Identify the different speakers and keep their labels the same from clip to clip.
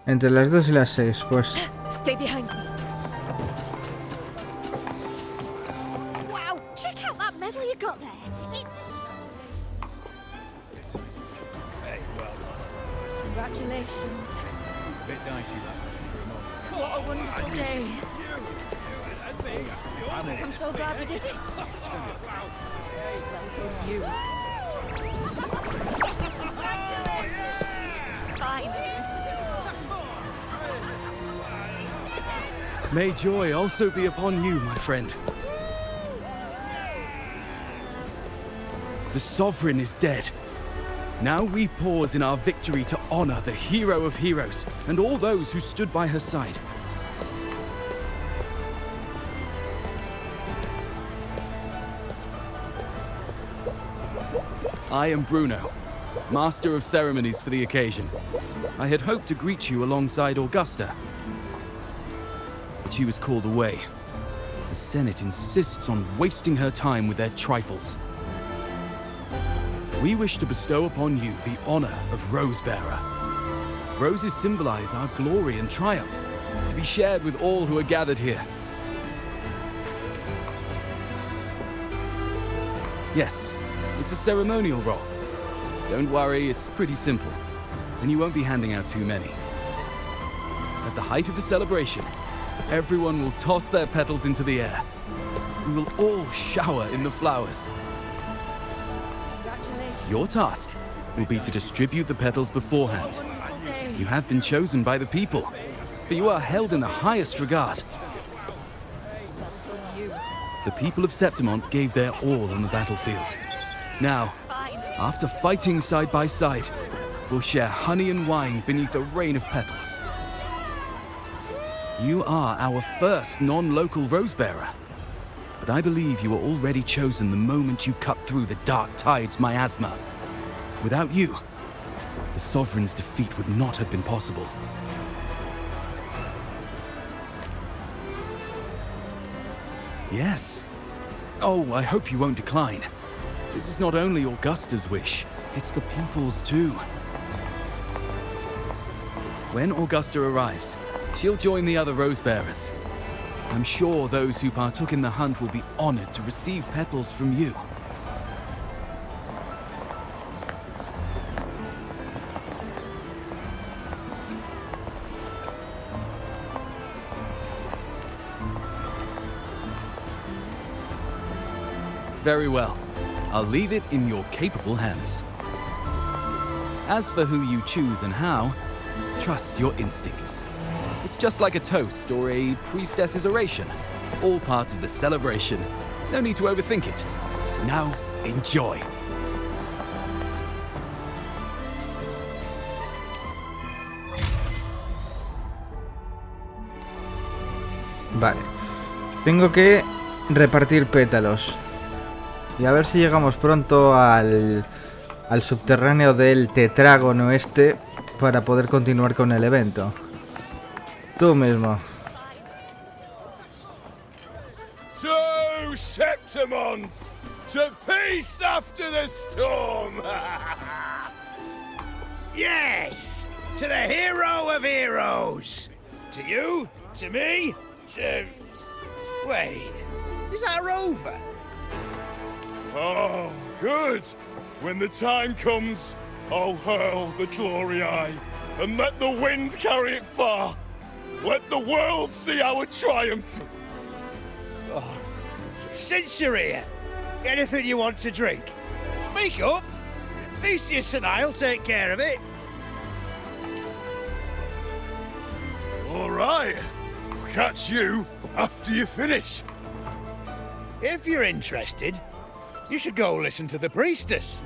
Speaker 1: Entre las 2 y las 6, pues.
Speaker 2: Stay behind me. Wow, check out that medal you got there.
Speaker 3: Hey, well,
Speaker 2: Congratulations.
Speaker 3: a bit dicey that for a moment.
Speaker 2: What a wonderful day.
Speaker 3: And me.
Speaker 2: I'm so glad we did it. Well done, you. Finally.
Speaker 4: May joy also be upon you, my friend. The Sovereign is dead. Now we pause in our victory to honor the hero of heroes and all those who stood by her side. I am Bruno, Master of Ceremonies for the occasion. I had hoped to greet you alongside Augusta, but she was called away. The Senate insists on wasting her time with their trifles. We wish to bestow upon you the honor of Rose-bearer. Roses symbolize our glory and triumph, to be shared with all who are gathered here. Yes, it's a ceremonial role. Don't worry, it's pretty simple, and you won't be handing out too many. At the height of the celebration, everyone will toss their petals into the air. We will all shower in the flowers.
Speaker 2: Congratulations.
Speaker 4: Your task will be to distribute the petals beforehand.
Speaker 2: Wonderful day.
Speaker 4: You have been chosen by the people, but you are held in the highest regard.
Speaker 2: Well done, you.
Speaker 4: The people of Septimont gave their all on the battlefield. Now,
Speaker 2: Finally.
Speaker 4: after fighting side by side, we'll share honey and wine beneath a rain of petals. You are our first non-local rose-bearer, but I believe you were already chosen the moment you cut through the dark tide's miasma. Without you, the Sovereign's defeat would not have been possible. Yes. Oh, I hope you won't decline. This is not only Augusta's wish, it's the people's too. When Augusta arrives, she'll join the other rose-bearers. I'm sure those who partook in the hunt will be honored to receive petals from you. Very well. I'll leave it in your capable hands. As for who you choose and how, trust your instincts. It's just like a toast or a priestess's oration. All part of the celebration. No need to overthink it. Now, enjoy.
Speaker 1: Vale. Tengo que repartir pétalos. Y a ver si llegamos pronto al subterráneo del tetrágono este para poder continuar con el evento. Tú mismo.
Speaker 5: To Septimont, to peace after the storm. Yes, to the hero of heroes. To you, to me, to... Wait, is that a rover? Oh, good. When the time comes, I'll hurl the glory eye and let the wind carry it far. Let the world see our triumph. Oh, since you're here, anything you want to drink? Speak up. Theseus and I'll take care of it. All right. I'll catch you after you finish. If you're interested, you should go listen to the priestess.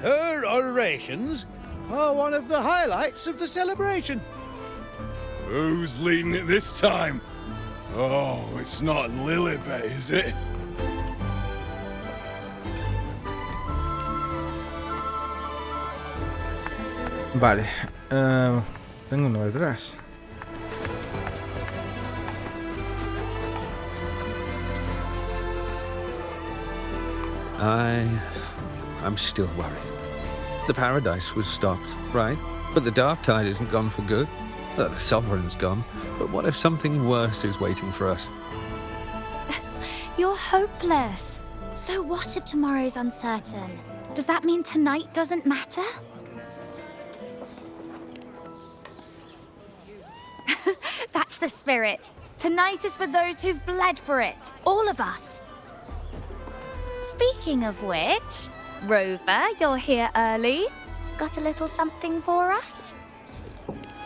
Speaker 5: Her orations are one of the highlights of the celebration. Who's leading it this time? Oh, it's not Lilibet, is it?
Speaker 1: Vale. Tengo uno detrás.
Speaker 6: I'm still worried. The paradise was stopped, right? But the dark tide isn't gone for good. The sovereign's gone, but what if something worse is waiting for us?
Speaker 2: You're hopeless. So what if tomorrow's uncertain? Does that mean tonight doesn't matter? That's the spirit. Tonight is for those who've bled for it. All of us. Speaking of which, Rover, you're here early. Got a little something for us?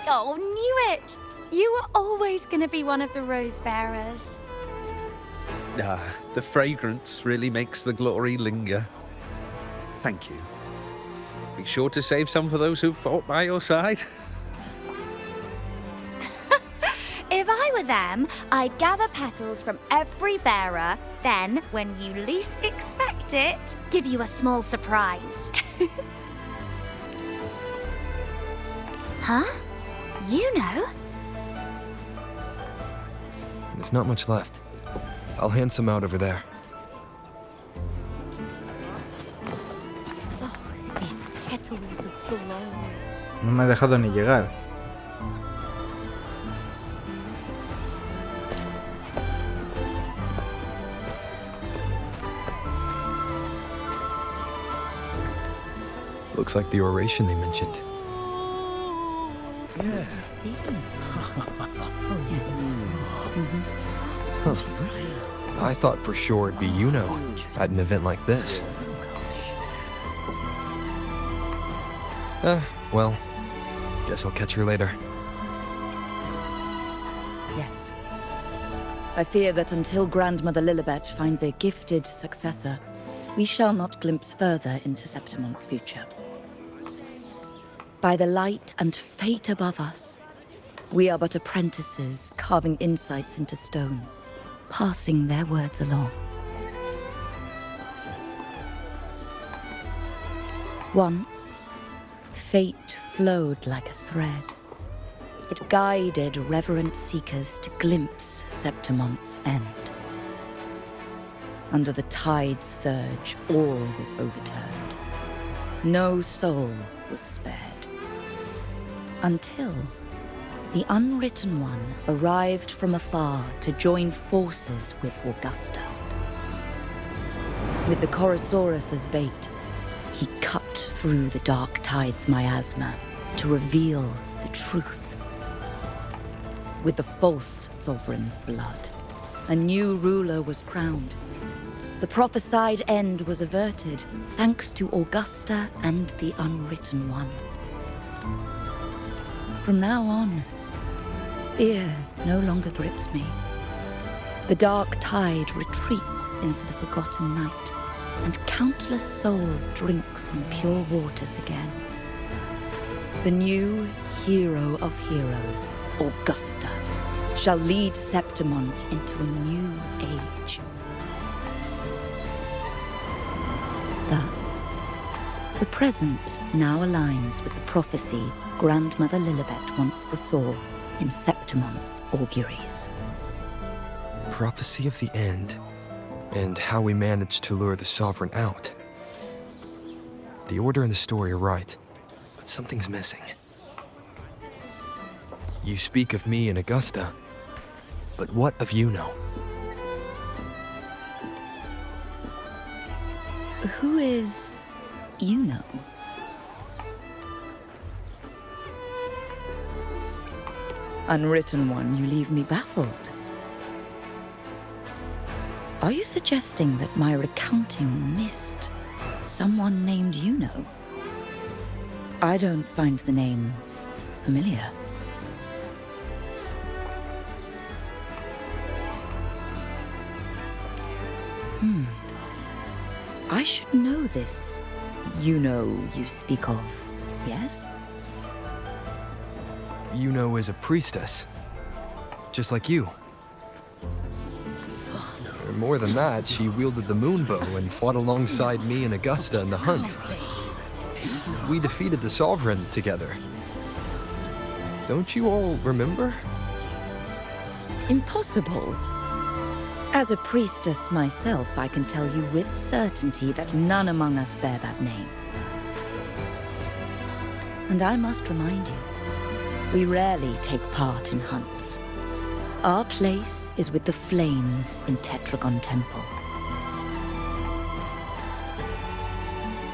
Speaker 2: Oh, knew it! You were always gonna be one of the rose bearers.
Speaker 6: The fragrance really makes the glory linger. Thank you. Be sure to save some for those who fought by your side.
Speaker 2: If I were them, I'd gather petals from every bearer, then, when you least expect it, give you a small surprise. Huh? You know?
Speaker 7: There's not much left. I'll hand some out over there.
Speaker 2: These petals of glory.
Speaker 1: No me ha dejado ni llegar.
Speaker 7: Looks like the oration they mentioned.
Speaker 3: Yeah.
Speaker 7: I thought for sure it'd be at an event like this. Well, guess I'll catch her later.
Speaker 8: Yes. I fear that until Grandmother Lilibet finds a gifted successor, we shall not glimpse further into Septimon's future. By the light and fate above us, we are but apprentices carving insights into stone, passing their words along. Once, fate flowed like a thread. It guided reverent seekers to glimpse Septimon's end. Under the tide's surge, all was overturned. No soul was spared. Until the Unwritten One arrived from afar to join forces with Augusta. With the Chorosaurus as bait, he cut through the dark tide's miasma to reveal the truth. With the false sovereign's blood, a new ruler was crowned. The prophesied end was averted, thanks to Augusta and the Unwritten One. From now on, fear no longer grips me. The dark tide retreats into the forgotten night, and countless souls drink from pure waters again. The new hero of heroes, Augusta, shall lead Septimont into a new age. Thus, the present now aligns with the prophecy Grandmother Lilibet once foresaw in Septimon's auguries.
Speaker 7: Prophecy of the end, and how we managed to lure the Sovereign out. The order and the story are right, but something's missing. You speak of me and Augusta, but what of Yuno?
Speaker 8: Who is Yuno? Unwritten One, you leave me baffled. Are you suggesting that my recounting missed someone named Yuno? I don't find the name familiar. I should know this Yuno you speak of, yes?
Speaker 7: Yuno is a priestess, just like you. More than that, she wielded the moonbow and fought alongside me and Augusta in the hunt. We defeated the Sovereign together. Don't you all remember?
Speaker 8: Impossible. As a priestess myself, I can tell you with certainty that none among us bear that name. And I must remind you, We rarely take part in hunts. Our place is with the flames in Tetragon Temple.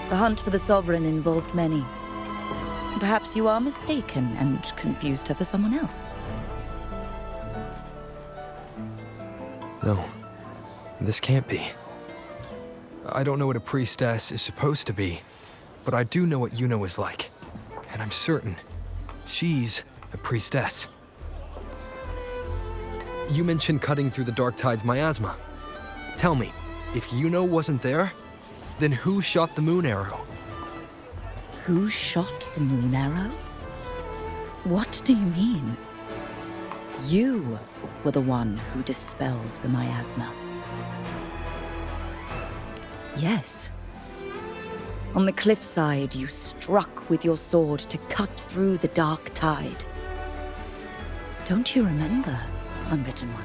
Speaker 8: The hunt for the Sovereign involved many. Perhaps you are mistaken and confused her for someone else.
Speaker 7: No, this can't be. I don't know what a priestess is supposed to be, but I do know what Yuno is like. And I'm certain she's a priestess. You mentioned cutting through the Dark Tide's miasma. Tell me, if Yuno wasn't there, then who shot the moon arrow?
Speaker 8: Who shot the moon arrow? What do you mean? You were the one who dispelled the miasma. Yes. On the cliffside, you struck with your sword to cut through the Dark Tide. Don't you remember, Unwritten One?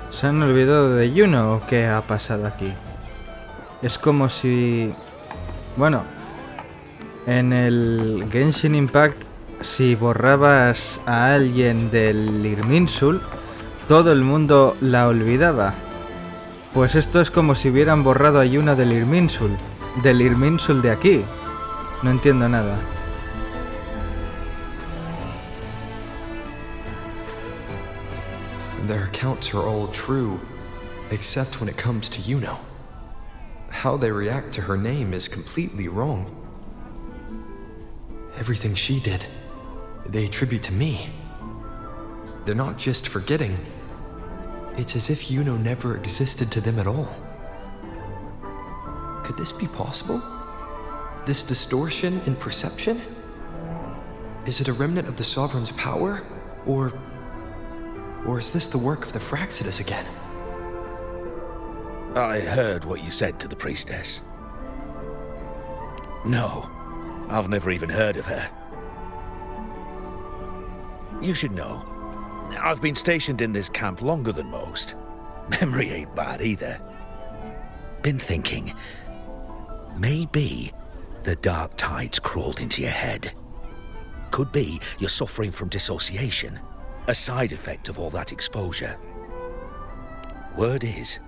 Speaker 1: ¿Se han olvidado de Yuno o qué ha pasado aquí? Es como si... Bueno, en el Genshin Impact, si borrabas a alguien del Irminsul, todo el mundo la olvidaba. Pues esto es como si hubieran borrado a Yuno del Irminsul de aquí. No entiendo nada.
Speaker 7: Their accounts are all true, except when it comes to Yuno. How they react to her name is completely wrong. Everything she did, they attribute to me. They're not just forgetting. It's as if Yuno never existed to them at all. Could this be possible? This distortion in perception? Is it a remnant of the Sovereign's power? Or is this the work of the Fraxidas again?
Speaker 5: I heard what you said to the priestess. No, I've never even heard of her. You should know, I've been stationed in this camp longer than most. Memory ain't bad either. Been thinking, maybe the Dark Tide's crawled into your head. Could be you're suffering from dissociation, a side effect of all that exposure. Word is,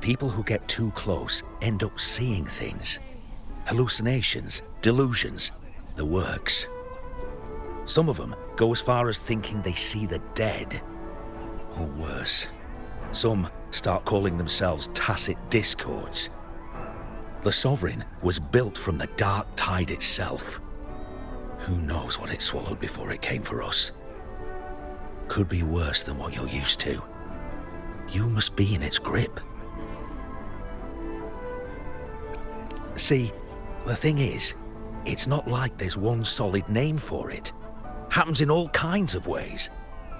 Speaker 5: people who get too close end up seeing things. Hallucinations, delusions, the works. Some of them go as far as thinking they see the dead. Or worse, some start calling themselves tacit discords. The Sovereign was built from the Dark Tide itself. Who knows what it swallowed before it came for us? Could be worse than what you're used to. You must be in its grip. See, the thing is, it's not like there's one solid name for it. Happens in all kinds of ways,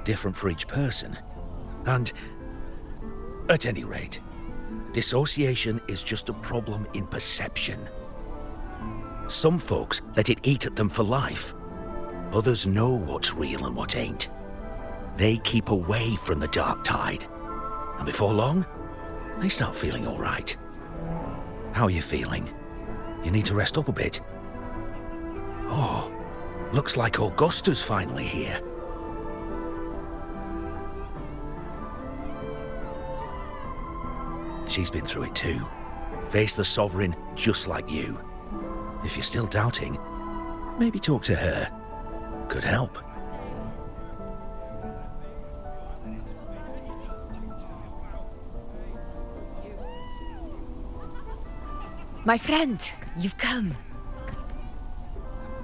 Speaker 5: different for each person. And, at any rate, dissociation is just a problem in perception. Some folks let it eat at them for life. Others know what's real and what ain't. They keep away from the Dark Tide. And before long, they start feeling all right. How are you feeling? You need to rest up a bit. Oh, looks like Augusta's finally here. She's been through it too. Faced the Sovereign just like you. If you're still doubting, maybe talk to her. Could help.
Speaker 9: My friend, you've come.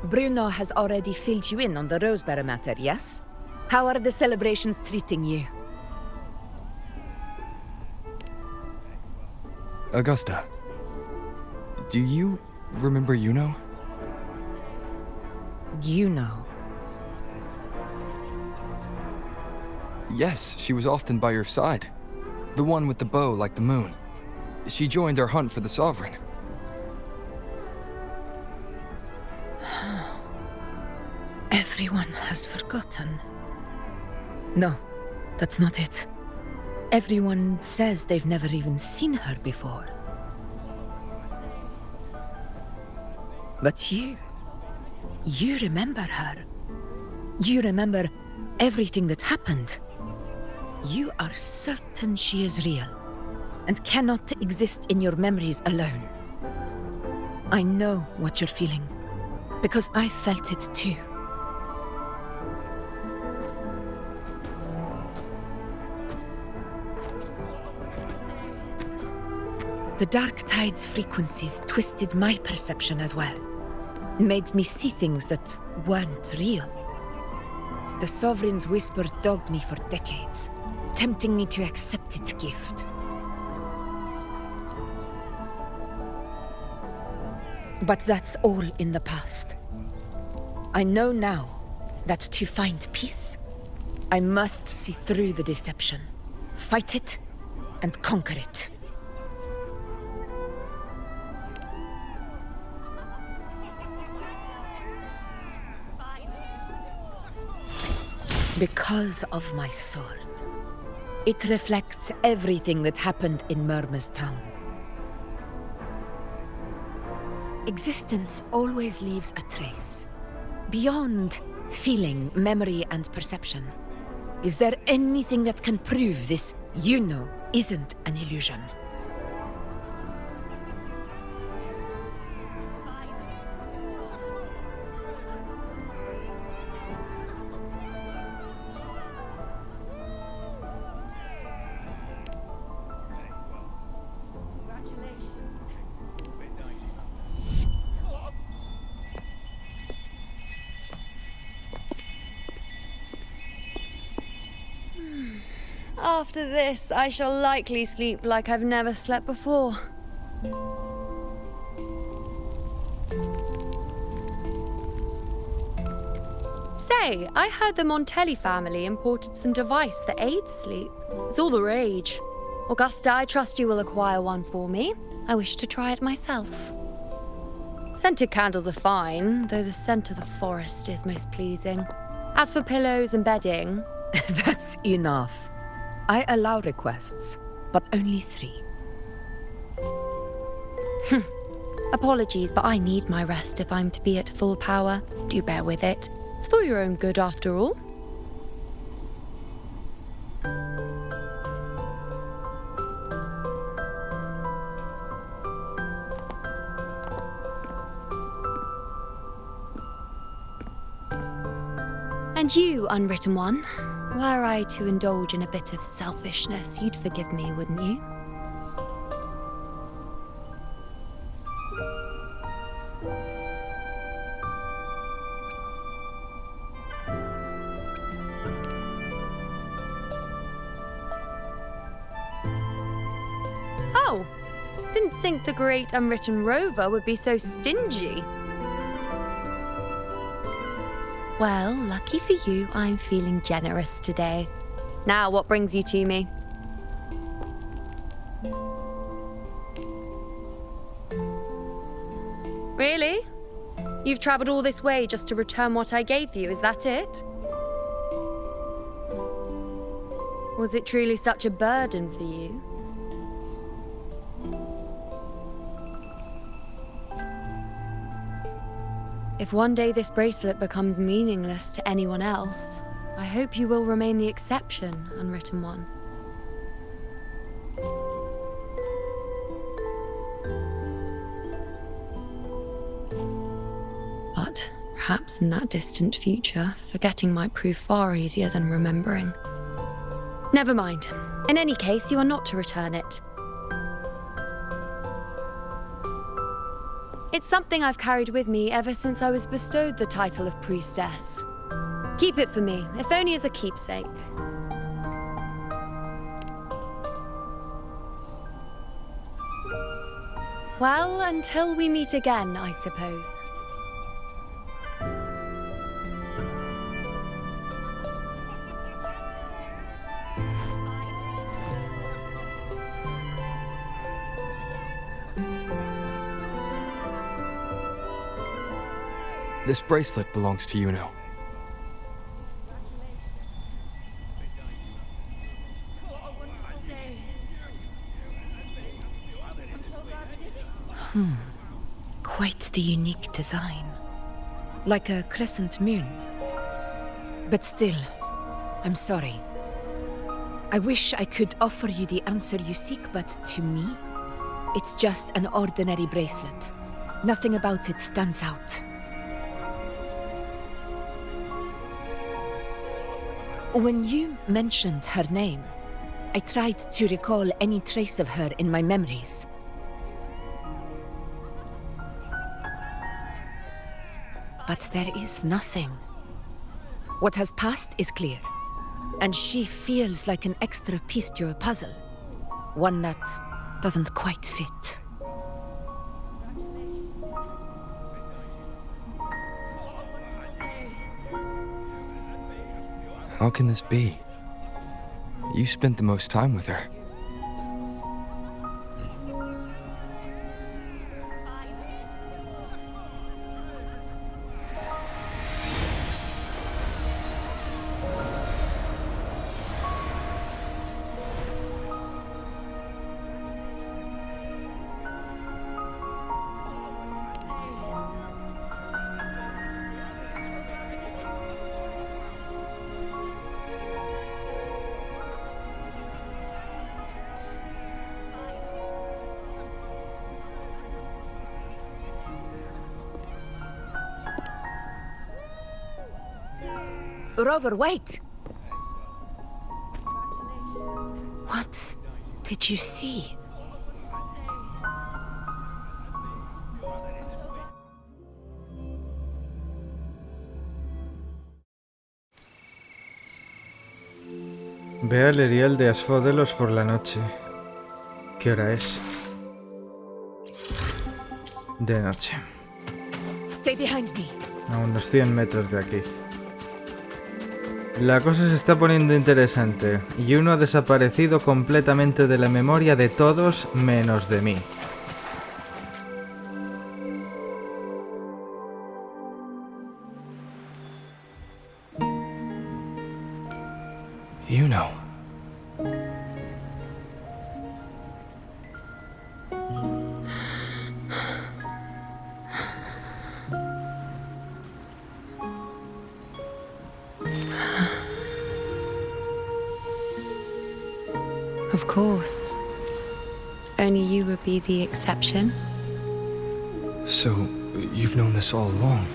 Speaker 9: Bruno has already filled you in on the Rosebearer matter, yes? How are the celebrations treating you?
Speaker 7: Augusta, do you remember Yuno?
Speaker 9: You know.
Speaker 7: Yes, she was often by your side. The one with the bow like the moon. She joined our hunt for the Sovereign.
Speaker 9: Everyone has forgotten. No, that's not it. Everyone says they've never even seen her before. But you remember her. You remember everything that happened. You are certain she is real and cannot exist in your memories alone. I know what you're feeling, because I felt it too. The Dark Tide's frequencies twisted my perception as well, made me see things that weren't real. The Sovereign's whispers dogged me for decades, tempting me to accept its gift. But that's all in the past. I know now that to find peace, I must see through the deception, fight it, and conquer it. Because of my sword. It reflects everything that happened in Murma's town. Existence always leaves a trace. Beyond feeling, memory, and perception. Is there anything that can prove this, isn't an illusion?
Speaker 10: After this, I shall likely sleep like I've never slept before. Say, I heard the Montelli family imported some device that aids sleep. It's all the rage. Augusta, I trust you will acquire one for me. I wish to try it myself. Scented candles are fine, though the scent of the forest is most pleasing. As for pillows and bedding...
Speaker 9: That's enough. I allow requests, but only 3.
Speaker 10: Apologies, but I need my rest if I'm to be at full power. Do bear with it. It's for your own good, after all. And you, unwritten one, were I to indulge in a bit of selfishness, you'd forgive me, wouldn't you? Oh, didn't think the great unwritten rover would be so stingy. Well, lucky for you, I'm feeling generous today. Now, what brings you to me? Really? You've traveled all this way just to return what I gave you, is that it? Was it truly such a burden for you? If one day this bracelet becomes meaningless to anyone else, I hope you will remain the exception, unwritten one. But perhaps in that distant future, forgetting might prove far easier than remembering. Never mind. In any case, you are not to return it. It's something I've carried with me ever since I was bestowed the title of priestess. Keep it for me, if only as a keepsake. Well, until we meet again, I suppose.
Speaker 7: This bracelet belongs to Yuno.
Speaker 9: quite the unique design. Like a crescent moon. But still, I'm sorry. I wish I could offer you the answer you seek, but to me, it's just an ordinary bracelet. Nothing about it stands out. When you mentioned her name, I tried to recall any trace of her in my memories. But there is nothing. What has passed is clear, and she feels like an extra piece to a puzzle. One that doesn't quite fit.
Speaker 7: How can this be? You spent the most time with her.
Speaker 9: Rover, wait! What did you see?
Speaker 1: Ve al erial de Asfódelos por la noche. ¿Qué hora es? De noche.
Speaker 9: Stay behind me.
Speaker 1: A unos 100 metros de aquí. La cosa se está poniendo interesante, y uno ha desaparecido completamente de la memoria de todos menos de mí.
Speaker 7: You know.
Speaker 10: Of course. Only you would be the exception.
Speaker 7: So, you've known this all along?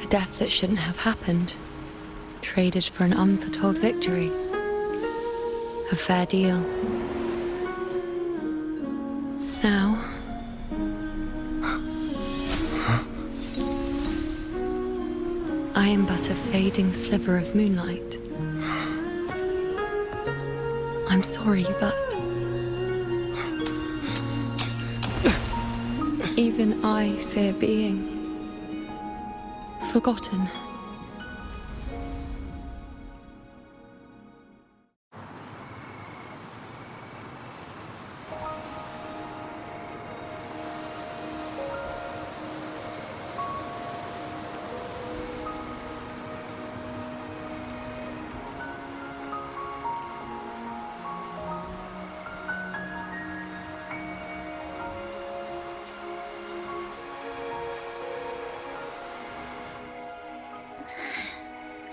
Speaker 10: A death that shouldn't have happened. Traded for an unforetold victory. A fair deal. Now... I am but a fading sliver of moonlight. I'm sorry, but... even I fear being... forgotten.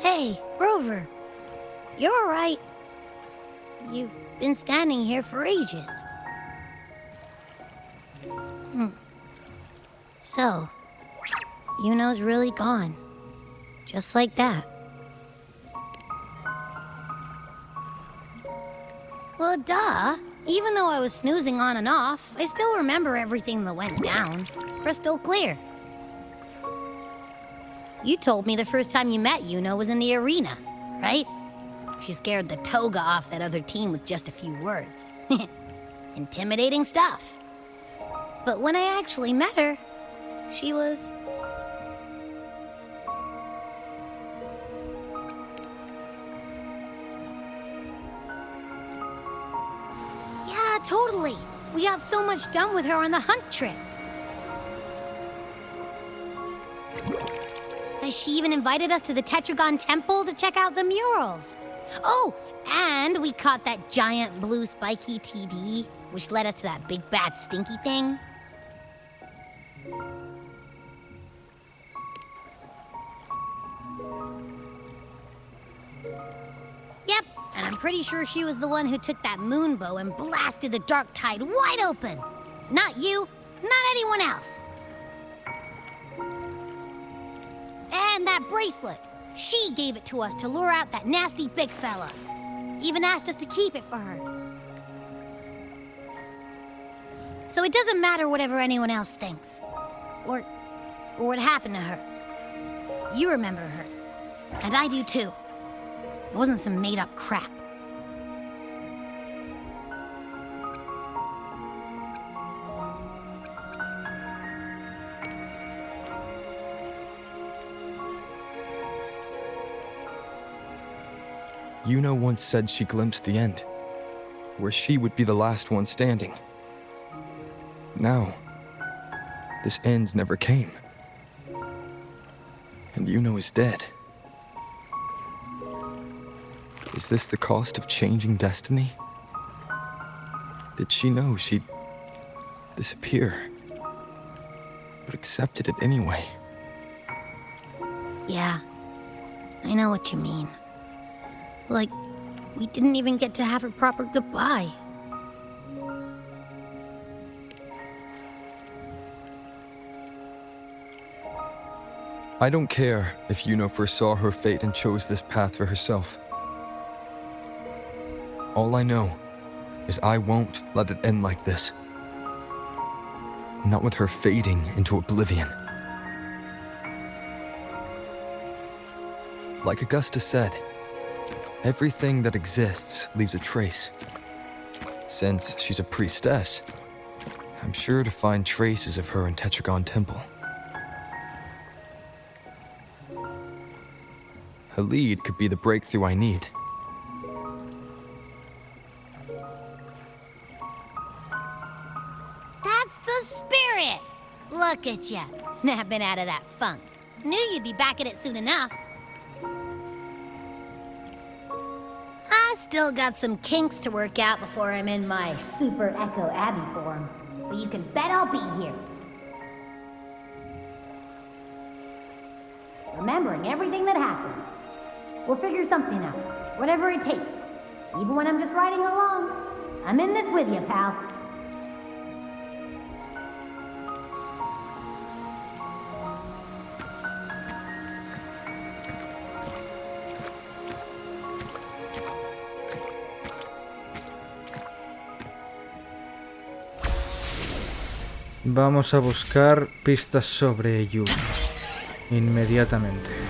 Speaker 11: Hey, Rover. You're all right. You've been standing here for ages. So, Yuno's really gone. Just like that. Well, duh. Even though I was snoozing on and off, I still remember everything that went down. Crystal clear. You told me the first time you met Yuno was in the arena, right? She scared the toga off that other team with just a few words. Intimidating stuff. But when I actually met her, she was... yeah, totally. We got so much done with her on the hunt trip. She even invited us to the Tetragon Temple to check out the murals. Oh, and we caught that giant blue spiky TD, which led us to that big bad stinky thing. Yep, and I'm pretty sure she was the one who took that moon bow and blasted the dark tide wide open. Not you, not anyone else. And that bracelet. She gave it to us to lure out that nasty big fella. Even asked us to keep it for her. So it doesn't matter whatever anyone else thinks. Or what happened to her. You remember her. And I do too. It wasn't some made-up crap.
Speaker 7: Yuno once said she glimpsed the end, where she would be the last one standing. Now, this end never came. And Yuno is dead. Is this the cost of changing destiny? Did she know she'd disappear, but accepted it anyway?
Speaker 11: Yeah, I know what you mean. Like, we didn't even get to have a proper goodbye.
Speaker 7: I don't care if Yuno foresaw her fate and chose this path for herself. All I know is I won't let it end like this. Not with her fading into oblivion. Like Augusta said, everything that exists leaves a trace. Since she's a priestess, I'm sure to find traces of her in Tetragon Temple. Her lead could be the breakthrough I need.
Speaker 11: That's the spirit! Look at ya, snapping out of that funk. Knew you'd be back at it soon enough. I still got some kinks to work out before I'm in my Super Echo Abbey form, but you can bet I'll be here. Remembering everything that happened. We'll figure something out, whatever it takes. Even when I'm just riding along. I'm in this with you, pal.
Speaker 1: Vamos a buscar pistas sobre Yuno inmediatamente.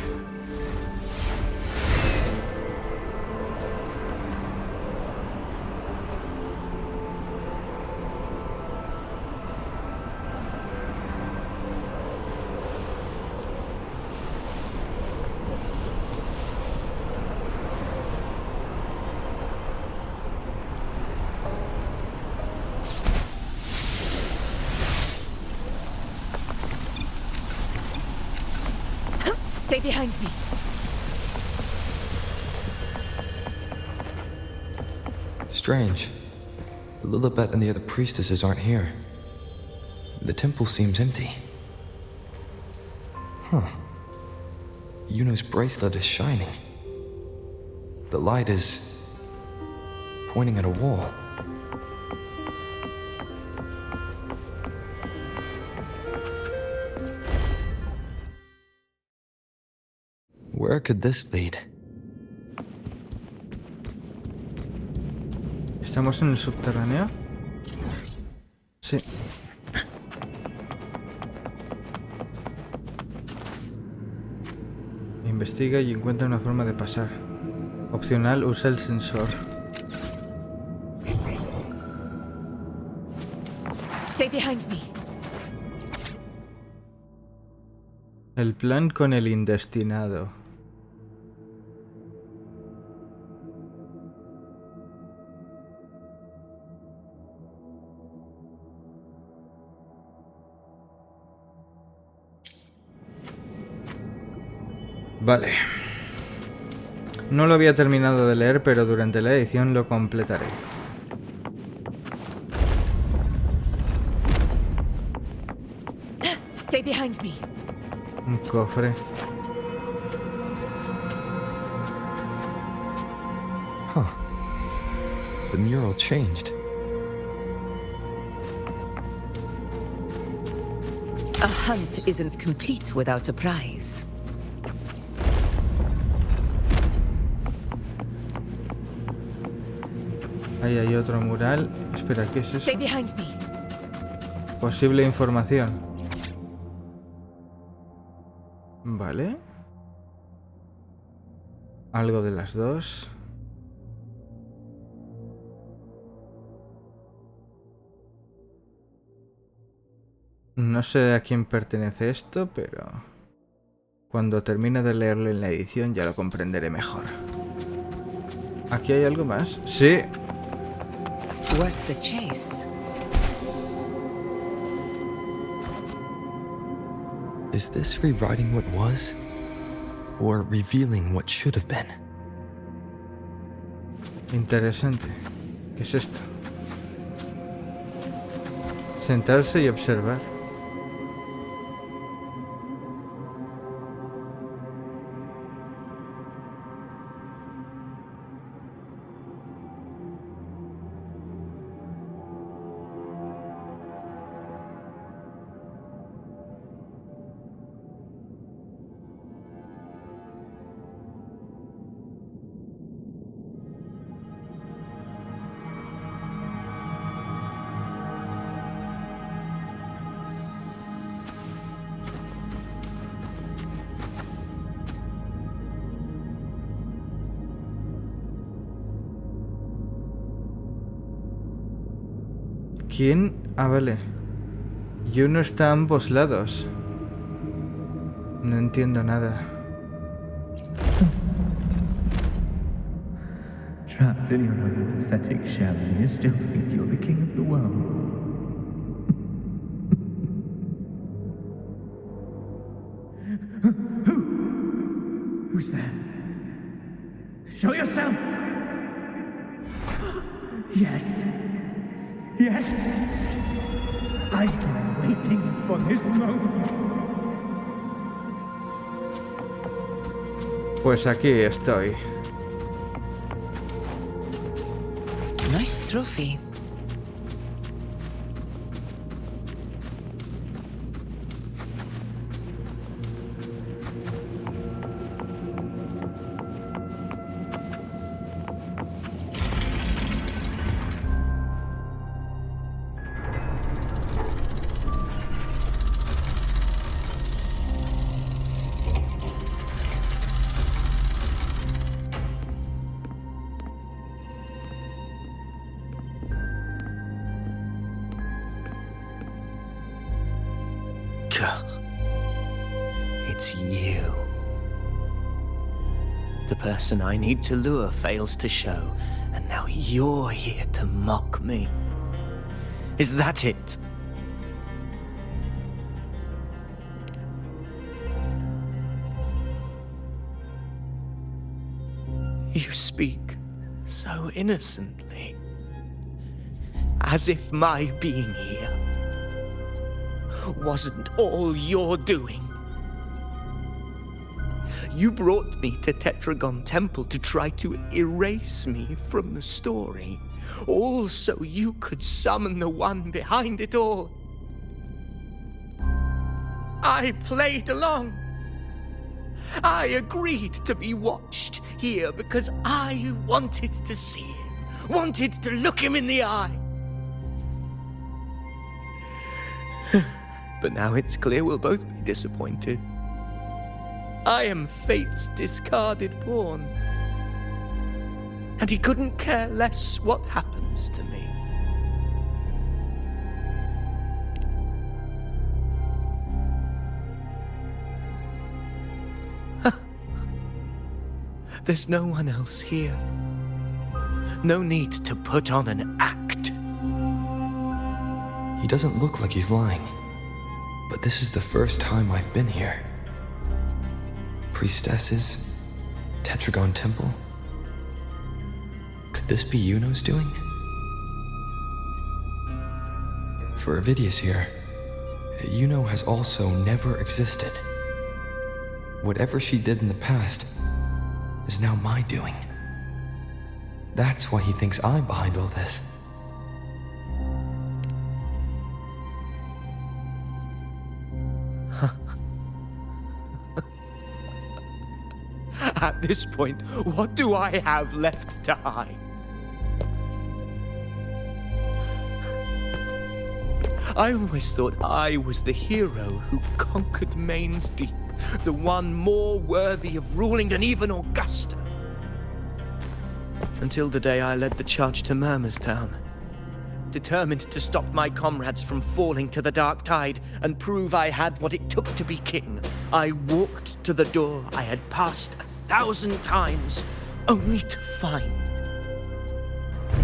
Speaker 9: Stay behind me.
Speaker 7: Strange. Lilibet and the other priestesses aren't here. The temple seems empty. Huh. Yuno's bracelet is shining. The light is pointing at a wall. Where could this lead?
Speaker 1: ¿Estamos en el subterráneo? Sí. Investiga y encuentra una forma de pasar. Opcional, usa el sensor.
Speaker 9: Stay behind me.
Speaker 1: El plan con el indestinado. Vale. No lo había terminado de leer, pero durante la edición lo completaré.
Speaker 9: Stay behind me.
Speaker 1: Un cofre.
Speaker 7: Huh. The mural changed.
Speaker 9: A hunt isn't complete without a prize.
Speaker 1: Ahí hay otro mural. Espera, ¿qué es eso?
Speaker 9: Stay behind me.
Speaker 1: Posible información. Vale. Algo de las dos. No sé a quién pertenece esto, pero cuando termine de leerlo en la edición ya lo comprenderé mejor. ¿Aquí hay algo más? Sí.
Speaker 9: Worth the chase.
Speaker 7: Is this rewriting what was? Or revealing what should have been?
Speaker 1: Interesante. ¿Qué es esto? Sentarse y observar. ¿Quién? Ah, vale. Y uno está a ambos lados. No entiendo nada.
Speaker 12: Trapped in your own pathetic shell, and you still think you're the king of the world. Who's there? Show yourself! Yes. Yes! I've been waiting for this moment.
Speaker 1: Pues aquí estoy.
Speaker 9: Nice trophy.
Speaker 13: It's you. The person I need to lure fails to show, and now you're here to mock me. Is that it? You speak so innocently, as if my being here wasn't all you're doing. You brought me to Tetragon Temple to try to erase me from the story, all so you could summon the one behind it all. I played along. I agreed to be watched here because I wanted to see him, wanted to look him in the eye. But now it's clear we'll both be disappointed. I am fate's discarded pawn. And he couldn't care less what happens to me. There's no one else here. No need to put on an act.
Speaker 7: He doesn't look like he's lying. But this is the first time I've been here. Priestesses? Tetragon Temple? Could this be Yuno's doing? For Avidia's here, Yuno has also never existed. Whatever she did in the past is now my doing. That's why he thinks I'm behind all this.
Speaker 13: At this point, what do I have left to hide? I always thought I was the hero who conquered Main's Deep, the one more worthy of ruling than even Augusta. Until the day I led the charge to Murmurstown, determined to stop my comrades from falling to the dark tide and prove I had what it took to be king. I walked to the door I had passed 1,000 times, only to find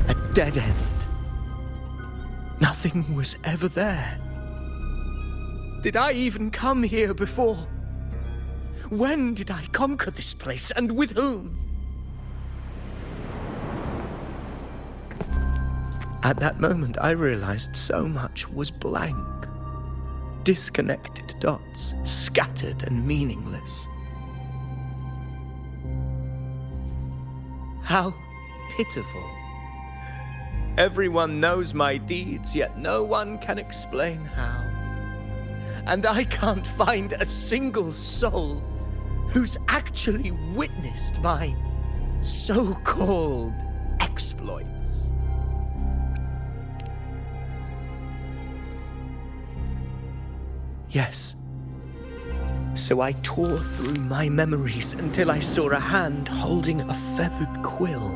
Speaker 13: a dead end. Nothing was ever there. Did I even come here before? When did I conquer this place, and with whom? At that moment, I realized so much was blank. Disconnected dots, scattered and meaningless. How pitiful. Everyone knows my deeds, yet no one can explain how. And I can't find a single soul who's actually witnessed my so-called exploits. Yes. So I tore through my memories until I saw a hand holding a feathered quill.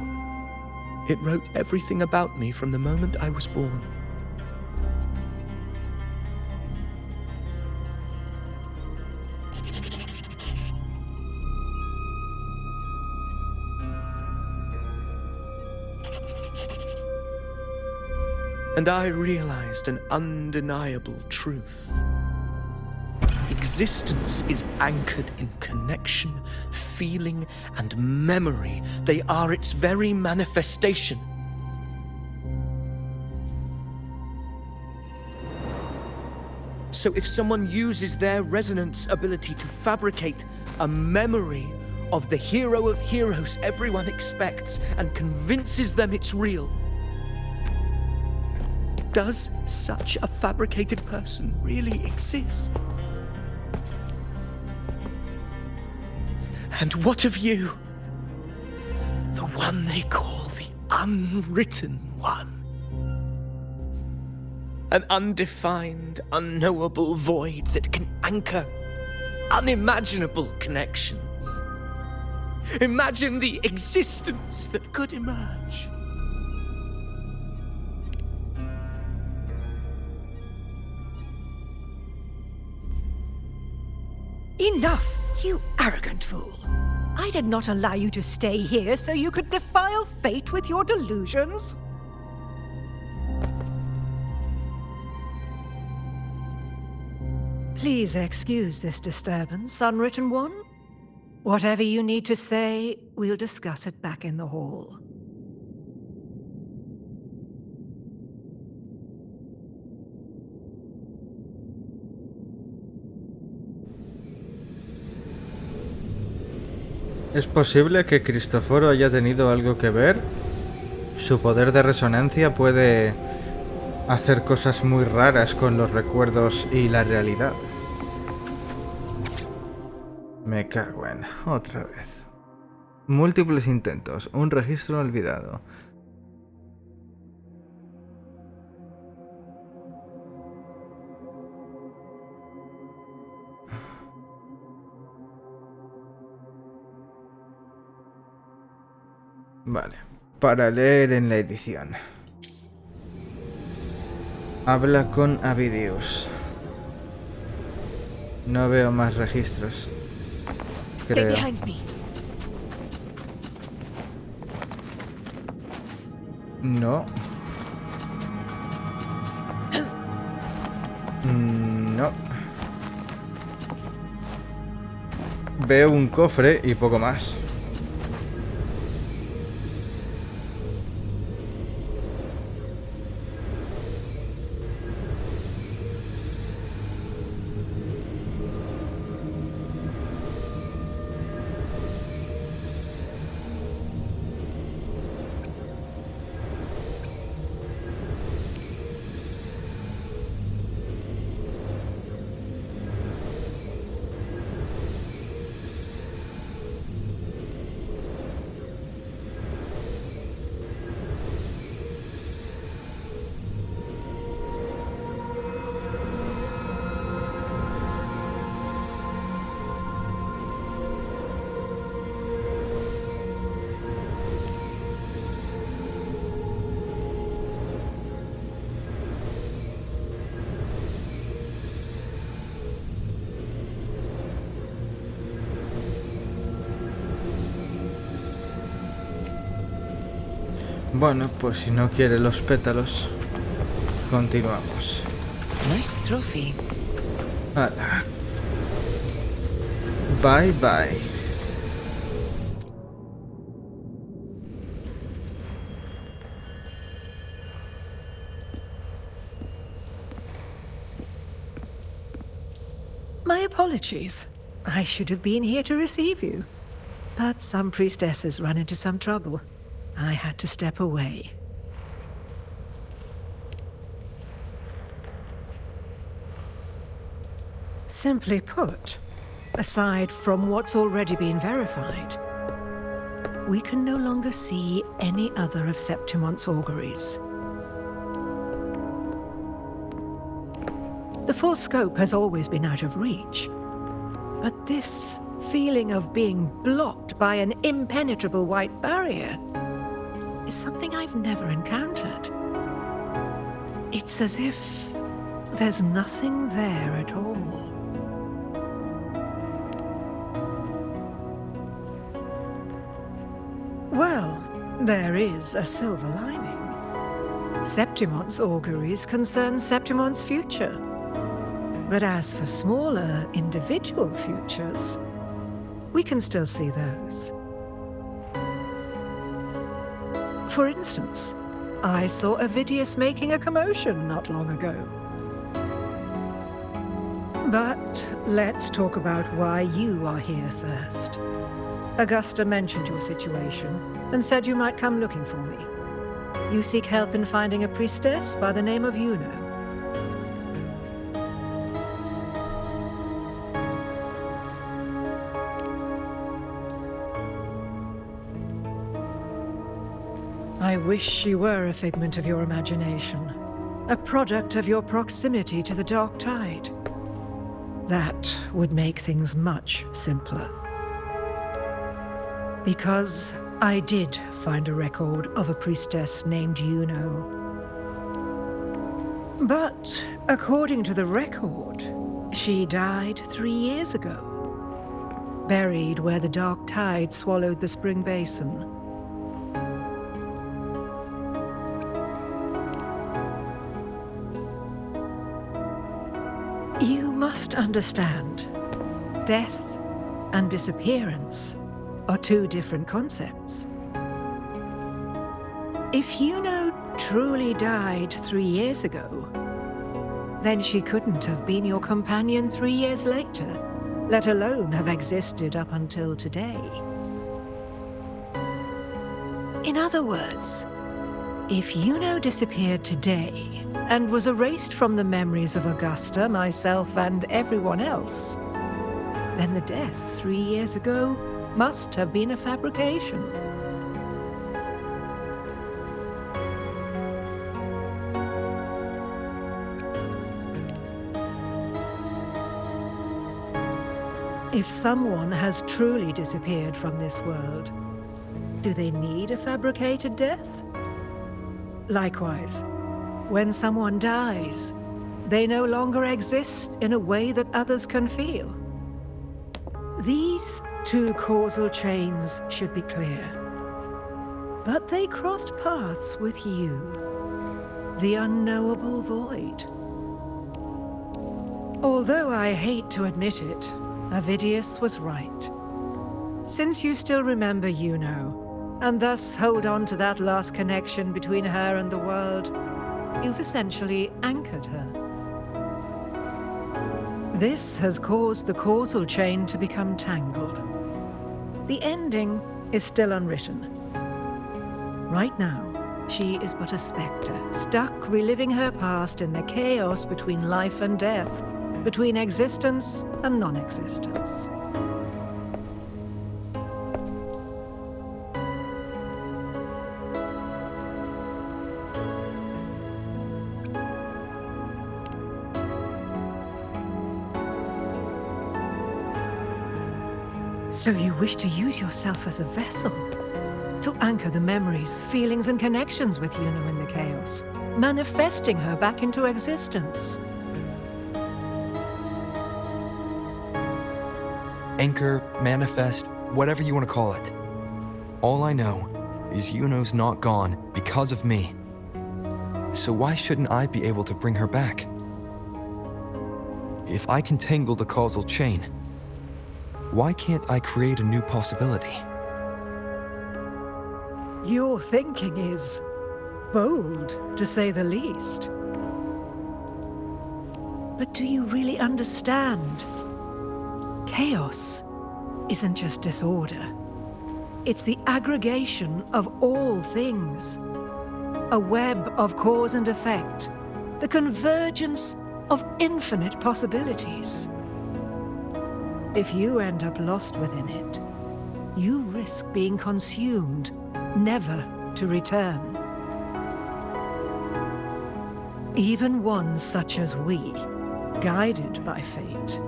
Speaker 13: It wrote everything about me from the moment I was born. And I realized an undeniable truth. Existence is anchored in connection, feeling, and memory. They are its very manifestation. So if someone uses their resonance ability to fabricate a memory of the hero of heroes everyone expects and convinces them it's real, does such a fabricated person really exist? And what of you? The one they call the unwritten one. An undefined, unknowable void that can anchor unimaginable connections. Imagine the existence that could emerge.
Speaker 9: Enough, you arrogant fool. I did not allow you to stay here so you could defile fate with your delusions. Please excuse this disturbance, Unwritten One. Whatever you need to say, we'll discuss it back in the hall.
Speaker 1: ¿Es posible que Cristoforo haya tenido algo que ver? Su poder de resonancia puede hacer cosas muy raras con los recuerdos y la realidad. Me cago en... otra vez. Múltiples intentos. Un registro olvidado. Vale, para leer en la edición. Habla con Avidius. No veo más registros. Creo. No. No. Veo un cofre y poco más. Bueno, pues si no quiere los pétalos, continuamos.
Speaker 9: Nice trophy.
Speaker 1: Hala. Bye bye.
Speaker 14: My apologies. I should have been here to receive you. But some priestesses run into some trouble. I had to step away. Simply put, aside from what's already been verified, we can no longer see any other of Septimon's auguries. The full scope has always been out of reach, but this feeling of being blocked by an impenetrable white barrier is something I've never encountered. It's as if there's nothing there at all. Well, there is a silver lining. Septimon's auguries concern Septimon's future. But as for smaller, individual futures, we can still see those. For instance, I saw Avidius making a commotion not long ago. But let's talk about why you are here first. Augusta mentioned your situation and said you might come looking for me. You seek help in finding a priestess by the name of Juno. I wish she were a figment of your imagination, a product of your proximity to the dark tide. That would make things much simpler. Because I did find a record of a priestess named Juno. But according to the record, she died 3 years ago, buried where the dark tide swallowed the spring basin. You must understand, death and disappearance are two different concepts. If Juno truly died 3 years ago, then she couldn't have been your companion 3 years later, let alone have existed up until today. In other words, if Juno disappeared today and was erased from the memories of Augusta, myself, and everyone else, then the death 3 years ago must have been a fabrication. If someone has truly disappeared from this world, do they need a fabricated death? Likewise, when someone dies, they no longer exist in a way that others can feel. These two causal chains should be clear. But they crossed paths with you, the unknowable void. Although I hate to admit it, Avidius was right. Since you still remember Juno, and thus hold on to that last connection between her and the world, you've essentially anchored her. This has caused the causal chain to become tangled. The ending is still unwritten. Right now, she is but a spectre, stuck reliving her past in the chaos between life and death, between existence and non-existence. So you wish to use yourself as a vessel, to anchor the memories, feelings, and connections with Juno in the chaos, manifesting her back into existence.
Speaker 7: Anchor, manifest, whatever you want to call it. All I know is Yuno's not gone because of me. So why shouldn't I be able to bring her back? If I can tangle the causal chain, why can't I create a new possibility?
Speaker 14: Your thinking is bold, to say the least. But do you really understand? Chaos isn't just disorder. It's the aggregation of all things. A web of cause and effect. The convergence of infinite possibilities. If you end up lost within it, you risk being consumed, never to return. Even ones such as we, guided by fate,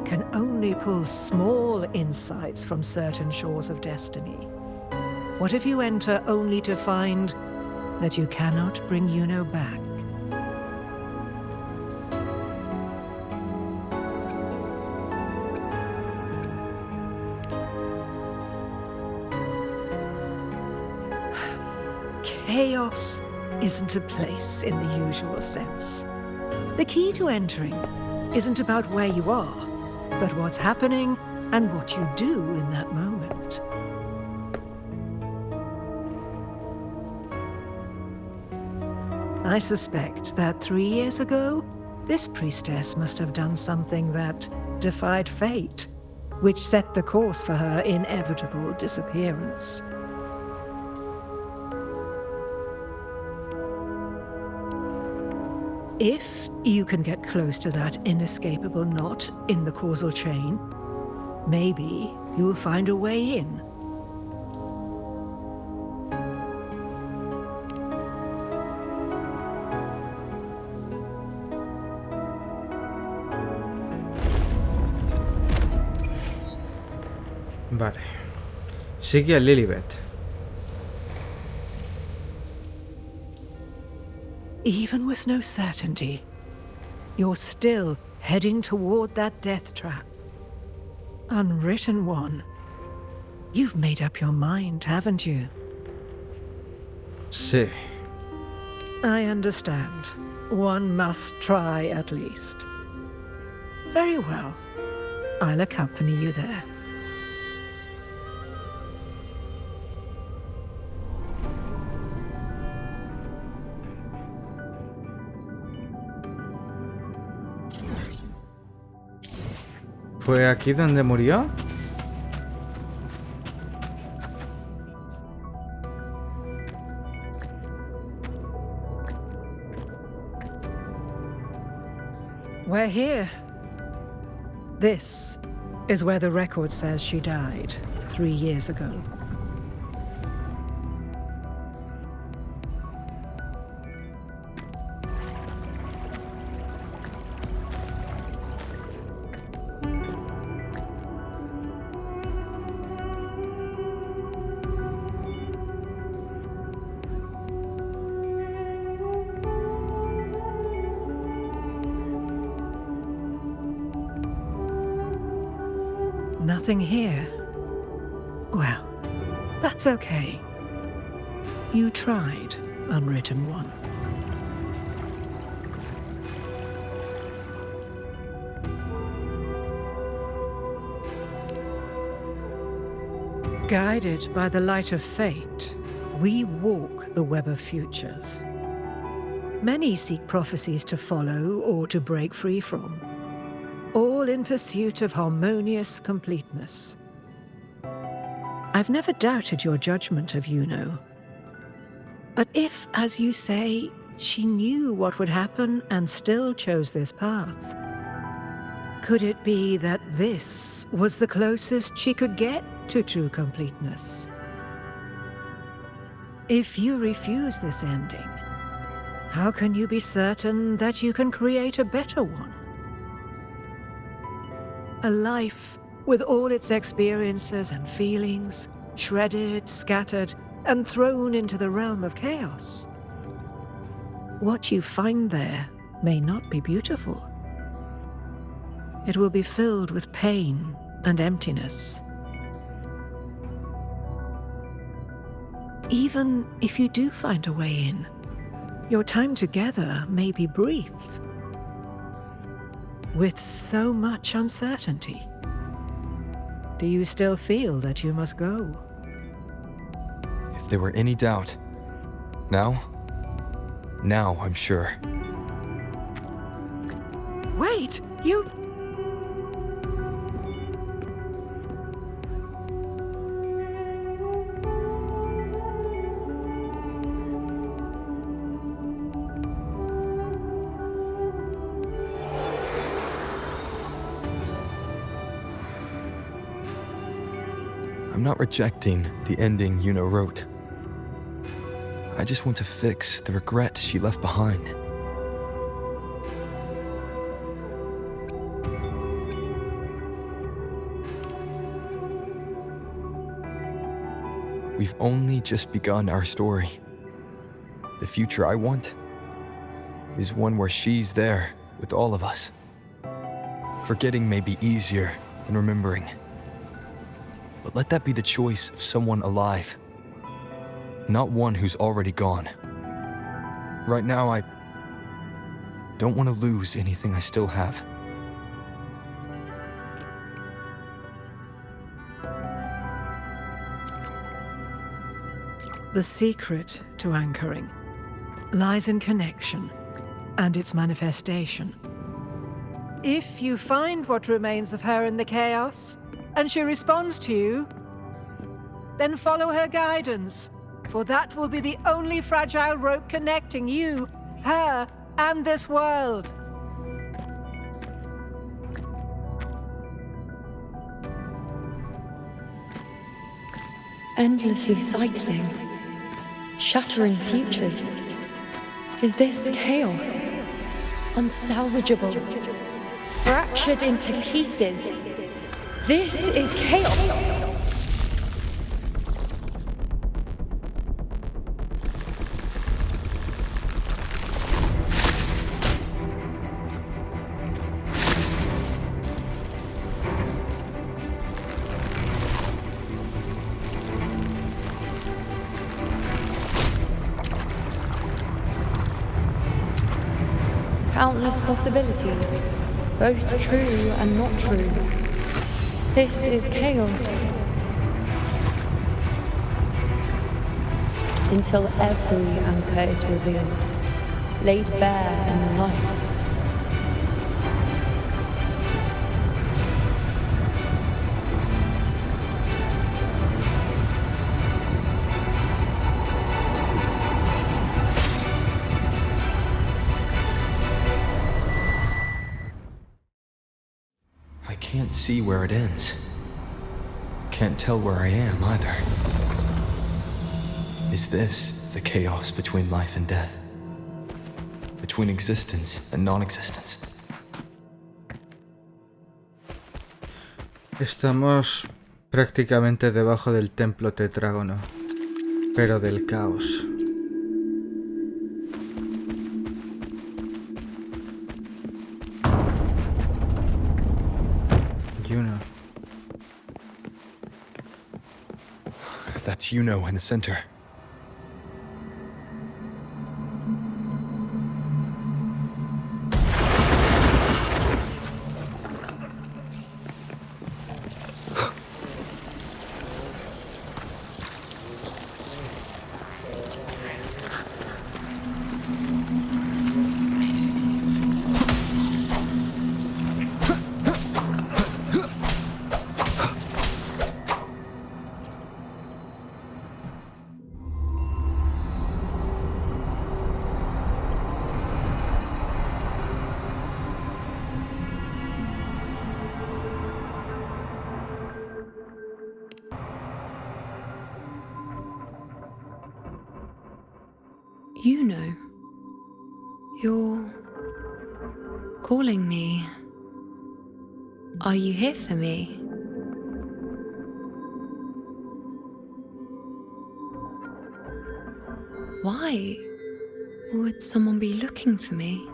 Speaker 14: can only pull small insights from certain shores of destiny. What if you enter only to find that you cannot bring Yuno back? Chaos isn't a place in the usual sense. The key to entering isn't about where you are, but what's happening and what you do in that moment. I suspect that 3 years ago, this priestess must have done something that defied fate, which set the course for her inevitable disappearance. If you can get close to that inescapable knot in the causal chain, maybe you'll find a way in.
Speaker 1: Vale. Sigue a Lilibet.
Speaker 14: Even with no certainty, you're still heading toward that death trap. Unwritten one. You've made up your mind, haven't you?
Speaker 1: Sí.
Speaker 14: I understand. One must try at least. Very well. I'll accompany you there.
Speaker 1: ¿Fue aquí donde murió?
Speaker 14: We're here. This is where the record says she died 3 years ago. Nothing here. Well, that's okay. You tried, Unwritten One. Guided by the light of fate, we walk the web of futures. Many seek prophecies to follow or to break free from, all in pursuit of harmonious completeness. I've never doubted your judgment of Yuno. But if, as you say, she knew what would happen and still chose this path, could it be that this was the closest she could get to true completeness? If you refuse this ending, how can you be certain that you can create a better one? A life with all its experiences and feelings, shredded, scattered, and thrown into the realm of chaos. What you find there may not be beautiful. It will be filled with pain and emptiness. Even if you do find a way in, your time together may be brief. With so much uncertainty, do you still feel that you must go?
Speaker 7: If there were any doubt, now I'm sure.
Speaker 14: Wait, you...
Speaker 7: I'm not rejecting the ending Yuno wrote. I just want to fix the regret she left behind. We've only just begun our story. The future I want is one where she's there with all of us. Forgetting may be easier than remembering. But let that be the choice of someone alive, not one who's already gone. Right now, I don't want to lose anything I still have.
Speaker 14: The secret to anchoring lies in connection and its manifestation. If you find what remains of her in the chaos, and she responds to you, then follow her guidance, for that will be the only fragile rope connecting you, her, and this world.
Speaker 10: Endlessly cycling, shattering futures. Is this chaos? Unsalvageable, fractured into pieces. This is chaos. Countless possibilities, both true and not true. This is chaos. Until every anchor is revealed, laid bare in the light.
Speaker 7: I can't see where it ends. Can't tell where I am either. Is this the chaos between life and death? Between existence and non-existence?
Speaker 1: Estamos prácticamente debajo del templo tetrágono, pero del caos. Yuno.
Speaker 7: That's Yuno in the center.
Speaker 10: You know, you're calling me. Are you here for me? Why would someone be looking for me?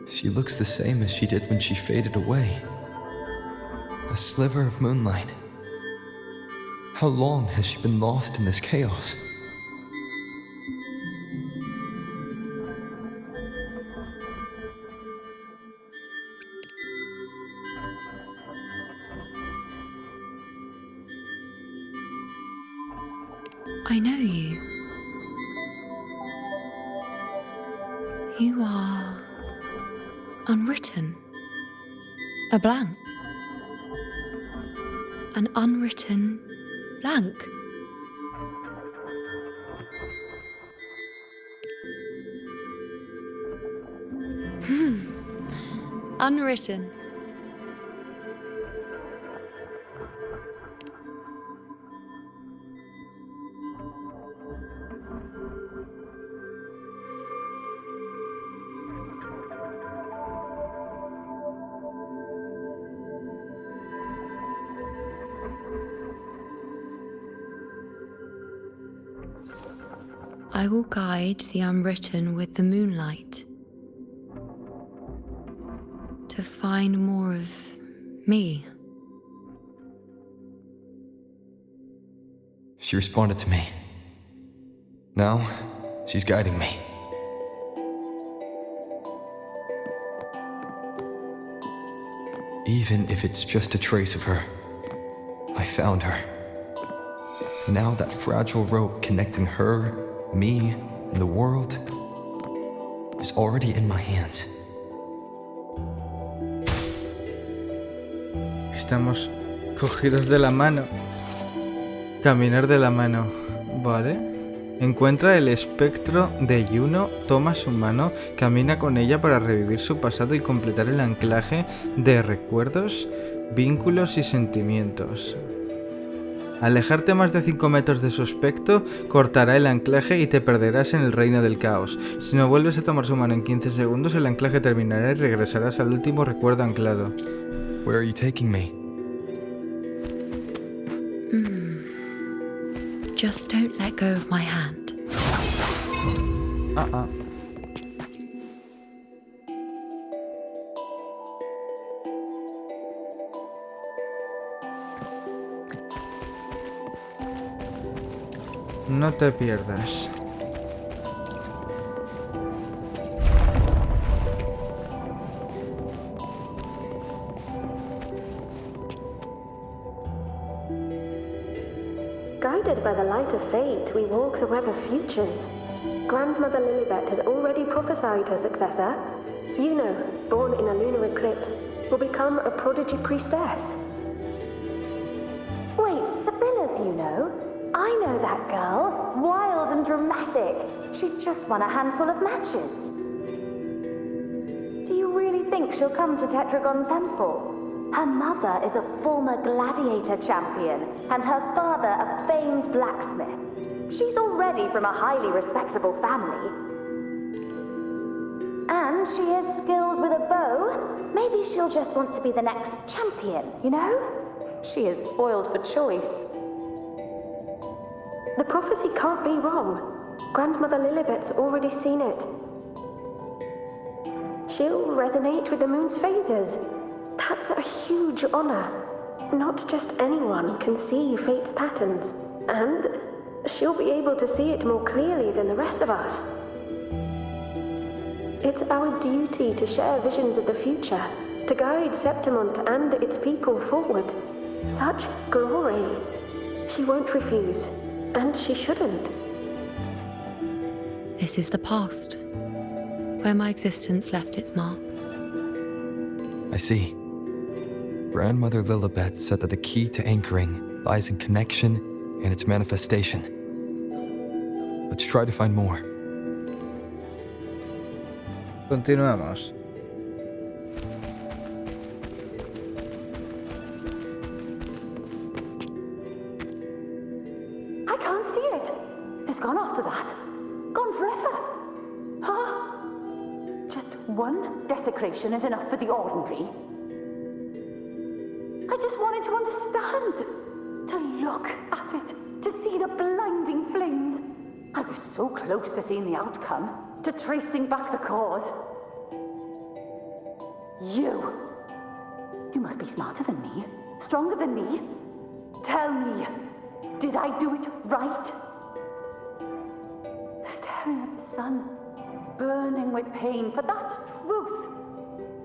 Speaker 7: She looks the same as she did when she faded away. A sliver of moonlight. How long has she been lost in this chaos?
Speaker 10: I know you. You are unwritten. A blank. An unwritten blank. Unwritten. I will guide the unwritten with the moonlight to find more of me.
Speaker 7: She responded to me. Now, she's guiding me. Even if it's just a trace of her, I found her. Now that fragile rope connecting her, me, and the world is already in my hands.
Speaker 1: Estamos cogidos de la mano. Caminar de la mano. Vale. Encuentra el espectro de Juno, toma su mano, camina con ella para revivir su pasado y completar el anclaje de recuerdos, vínculos y sentimientos. Alejarte más de 5 metros de su aspecto cortará el anclaje y te perderás en el reino del caos. Si no vuelves a tomar su mano en 15 segundos, el anclaje terminará y regresarás al último recuerdo anclado.
Speaker 7: Where are you taking me?
Speaker 10: Just don't let go of my hand.
Speaker 1: No te pierdas.
Speaker 15: Guided by the light of fate, we walk the web of futures. Grandmother Lilibet has already prophesied her successor. Juno, born in a lunar eclipse, will become a prodigy priestess.
Speaker 16: Wait, Sibylla's Juno? I know that girl. Wild and dramatic. She's just won a handful of matches. Do you really think she'll come to Tetragon Temple? Her mother is a former gladiator champion, and her father a famed blacksmith. She's already from a highly respectable family. And she is skilled with a bow. Maybe she'll just want to be the next champion, you know? She is spoiled for choice.
Speaker 15: The prophecy can't be wrong. Grandmother Lilibet's already seen it. She'll resonate with the moon's phases. That's a huge honor. Not just anyone can see fate's patterns, and she'll be able to see it more clearly than the rest of us. It's our duty to share visions of the future, to guide Septimont and its people forward. Such glory. She won't refuse, and she shouldn't.
Speaker 10: This is the past, where my existence left its mark.
Speaker 7: I see. Grandmother Lilibet said that the key to anchoring lies in connection and its manifestation. Let's try to find more.
Speaker 1: Continuamos.
Speaker 16: I can't see it. It's gone after that. Gone forever. Huh? Just one desecration is enough for the ordinary. I just wanted to understand. To look at it. To see the blinding flames. I was so close to seeing the outcome. To tracing back the cause. You must be smarter than me. Stronger than me. Tell me. Did I do it right? Staring at the sun, burning with pain for that truth.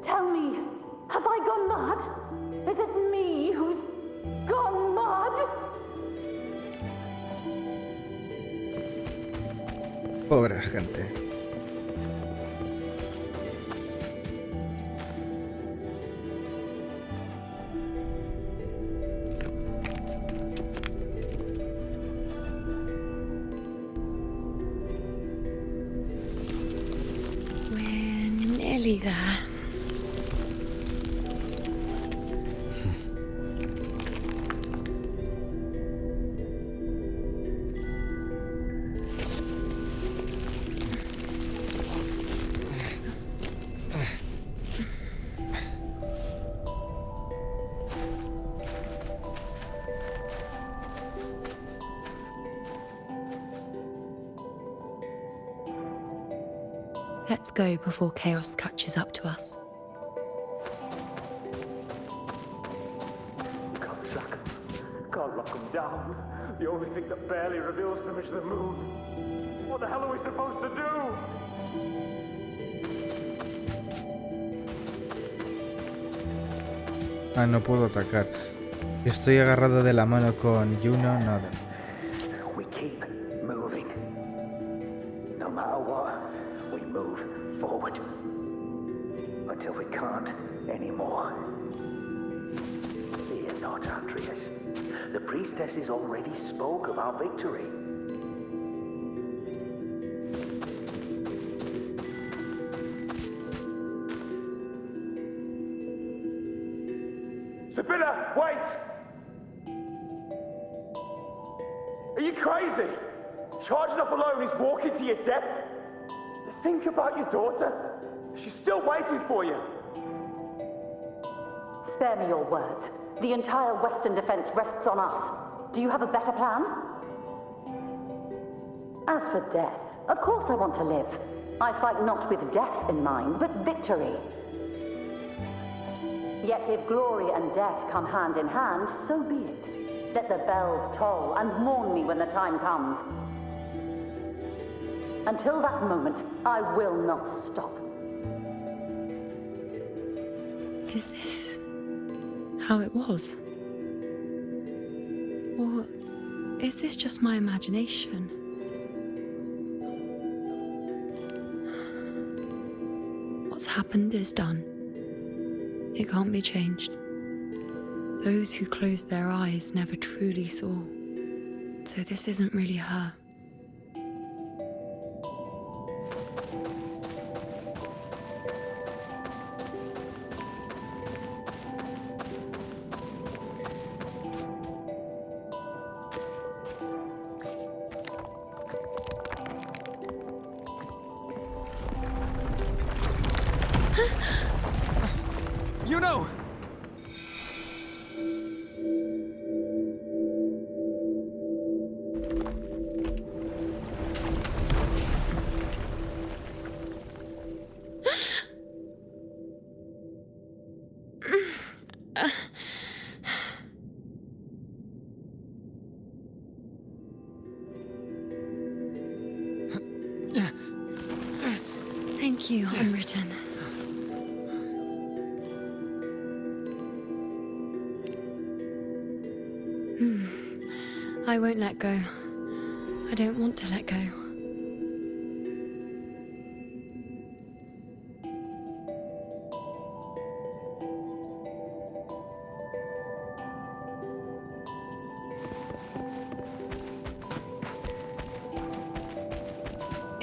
Speaker 16: Tell me, have I gone mad? Is it me who's gone mad?
Speaker 1: Pobre gente.
Speaker 10: We're nearly there. Let's go before chaos catches up to us.
Speaker 17: Can't track them. Can't lock them down. The only thing that barely reveals them is the moon. What the hell are we supposed to do?
Speaker 1: Ah, no puedo atacar. Estoy agarrado de la mano con Juno, nada.
Speaker 17: We keep moving. No matter what, we move forward. Until we can't anymore. Fear not, Andreas. The priestesses already spoke of our victory. Sabina, wait! Are you crazy? Charging up alone is walking to your death. Think about your daughter. She's still waiting for you.
Speaker 16: Spare me your words. The entire Western defense rests on us. Do you have a better plan? As for death, of course I want to live. I fight not with death in mind, but victory. Yet if glory and death come hand in hand, so be it. Let the bells toll and mourn me when the time comes. Until that moment, I will not stop.
Speaker 10: Is this how it was? Or is this just my imagination? What's happened is done. It can't be changed. Those who closed their eyes never truly saw. So this isn't really her.
Speaker 7: You know!
Speaker 10: Thank you, Unwritten. I won't let go. I don't want to let go.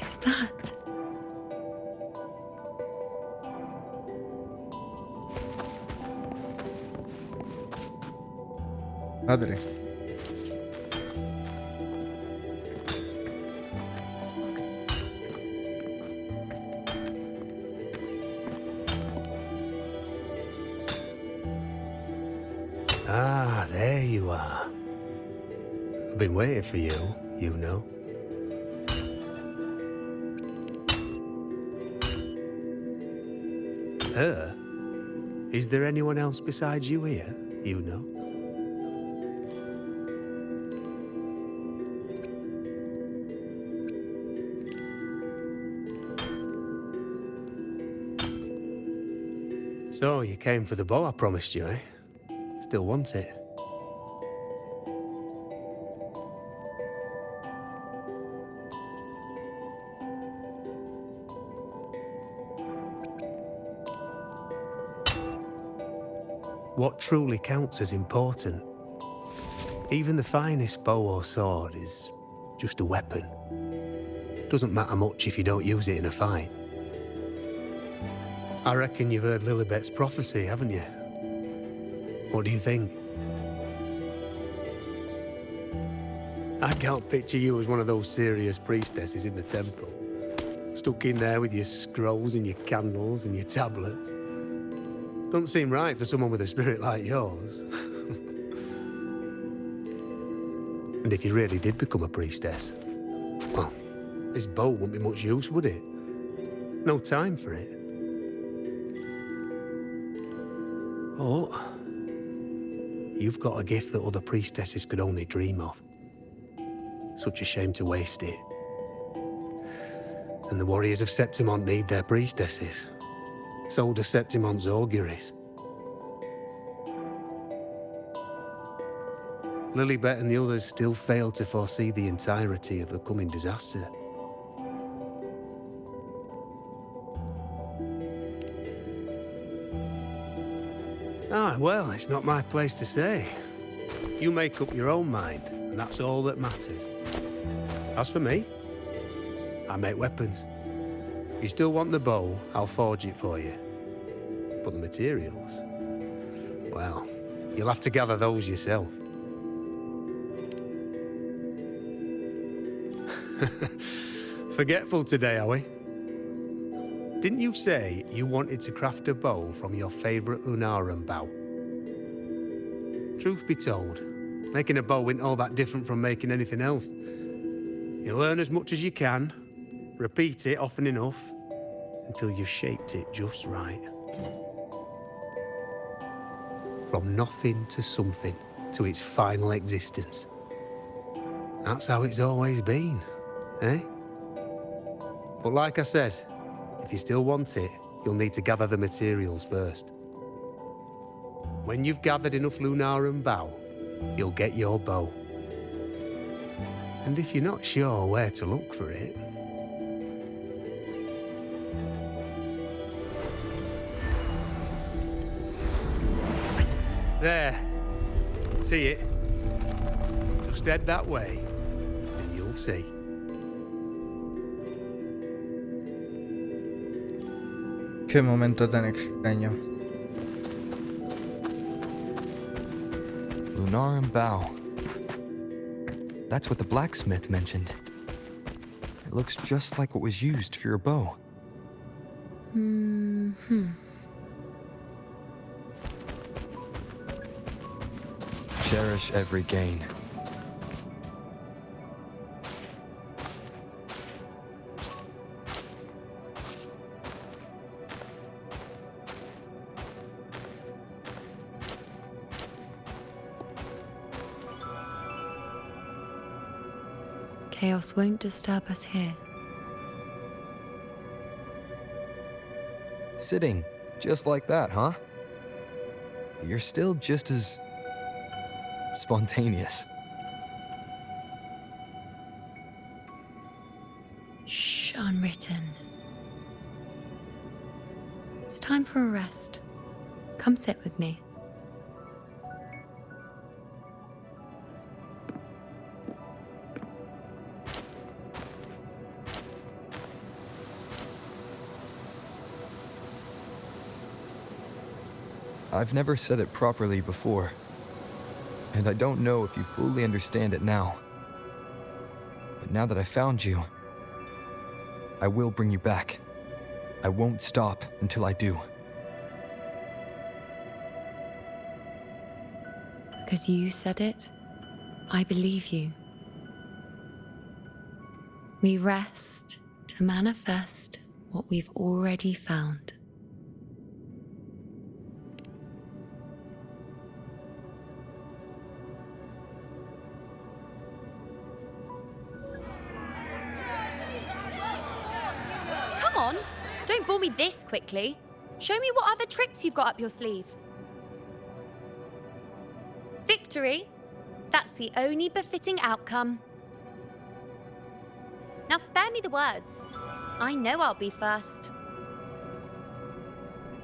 Speaker 10: Is that?
Speaker 1: Padre.
Speaker 18: Ah, there you are. I've been waiting for you, you know. Her? Is there anyone else besides you here, you know? So, you came for the bow I promised you, eh? Still want it? What truly counts as important? Even the finest bow or sword is just a weapon. Doesn't matter much if you don't use it in a fight. I reckon you've heard Lilibet's prophecy, haven't you? What do you think? I can't picture you as one of those serious priestesses in the temple. Stuck in there with your scrolls and your candles and your tablets. Doesn't seem right for someone with a spirit like yours. And if you really did become a priestess, well, this bow wouldn't be much use, would it? No time for it. Oh, you've got a gift that other priestesses could only dream of. Such a shame to waste it. And the warriors of Septimont need their priestesses. So do Septimont's auguries. Lilibet and the others still failed to foresee the entirety of the coming disaster. Ah, well, it's not my place to say. You make up your own mind, and that's all that matters. As for me, I make weapons. If you still want the bow, I'll forge it for you. But the materials, well, you'll have to gather those yourself. Forgetful today, are we? Didn't you say you wanted to craft a bow from your favourite Lunarum bow? Truth be told, making a bow isn't all that different from making anything else. You learn as much as you can, repeat it often enough, until you've shaped it just right. From nothing to something, to its final existence. That's how it's always been, eh? But like I said, if you still want it, you'll need to gather the materials first. When you've gathered enough Lunarum bow, you'll get your bow. And if you're not sure where to look for it... There. See it? Just head that way, and you'll see.
Speaker 1: Qué momento tan extraño.
Speaker 7: Lunarum bow. That's what the blacksmith mentioned. It looks just like what was used for your bow. Cherish every gain.
Speaker 10: Chaos won't disturb us here.
Speaker 7: Sitting, just like that, huh? You're still just as... spontaneous.
Speaker 10: Shh, unwritten. It's time for a rest. Come sit with me.
Speaker 7: I've never said it properly before, and I don't know if you fully understand it now. But now that I found you, I will bring you back. I won't stop until I do.
Speaker 10: Because you said it, I believe you. We rest to manifest what we've already found.
Speaker 2: Come on, don't bore me this quickly.
Speaker 10: Show me what other tricks you've got up your sleeve. Victory? That's the only befitting outcome. Now spare me the words. I know I'll be first.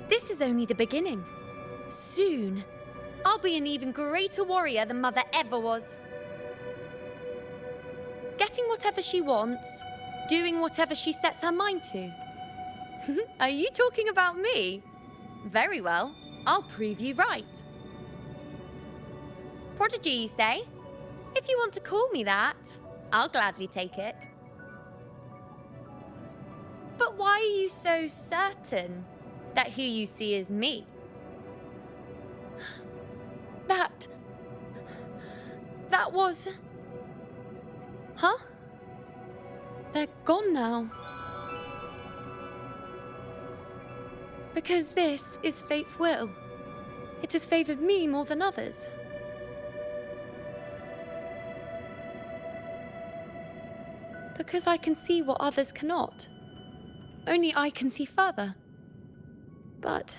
Speaker 10: This is only the beginning. Soon, I'll be an even greater warrior than Mother ever was. Getting whatever she wants, doing whatever she sets her mind to. Are you talking about me? Very well, I'll prove you right. Prodigy, you say? If you want to call me that, I'll gladly take it. But why are you so certain that who you see is me? That was... Huh? They're gone now. Because this is fate's will. It has favored me more than others. Because I can see what others cannot. Only I can see further. But...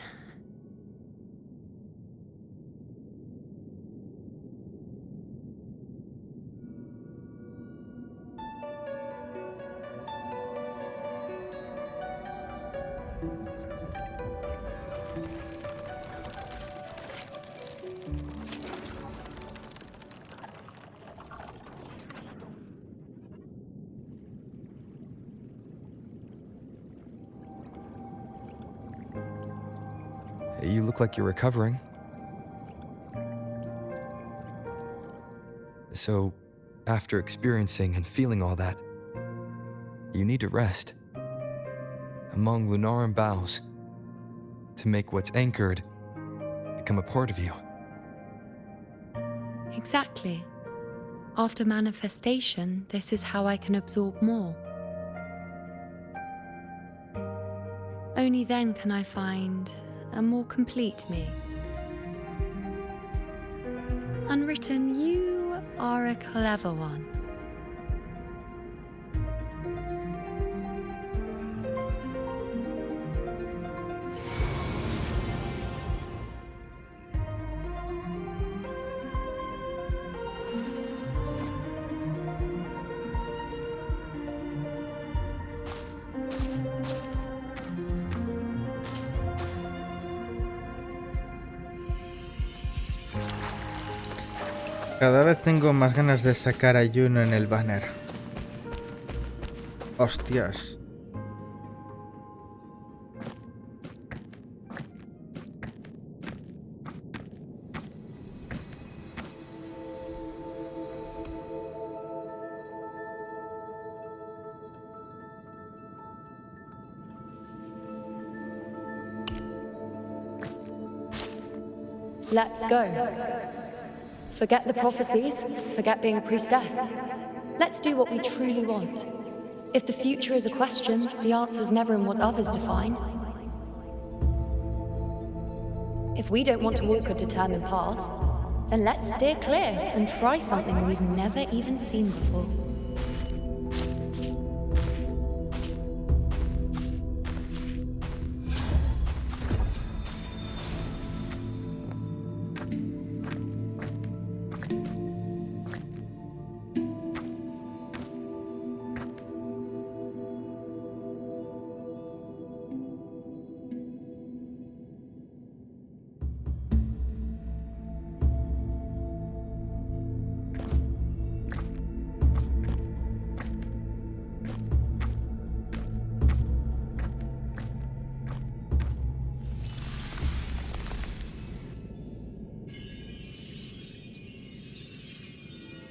Speaker 7: You look like you're recovering. So, after experiencing and feeling all that, you need to rest among Lunaran boughs to make what's anchored become a part of you.
Speaker 10: Exactly. After manifestation, this is how I can absorb more. Only then can I find a more complete me. Unwritten, you are a clever one.
Speaker 1: Cada vez tengo más ganas de sacar a Juno en el banner. Hostias.
Speaker 10: Let's go. Forget the prophecies, forget being a priestess. Let's do what we truly want. If the future is a question, the answer's never in what others define. If we don't want to walk a determined path, then let's steer clear and try something we've never even seen before.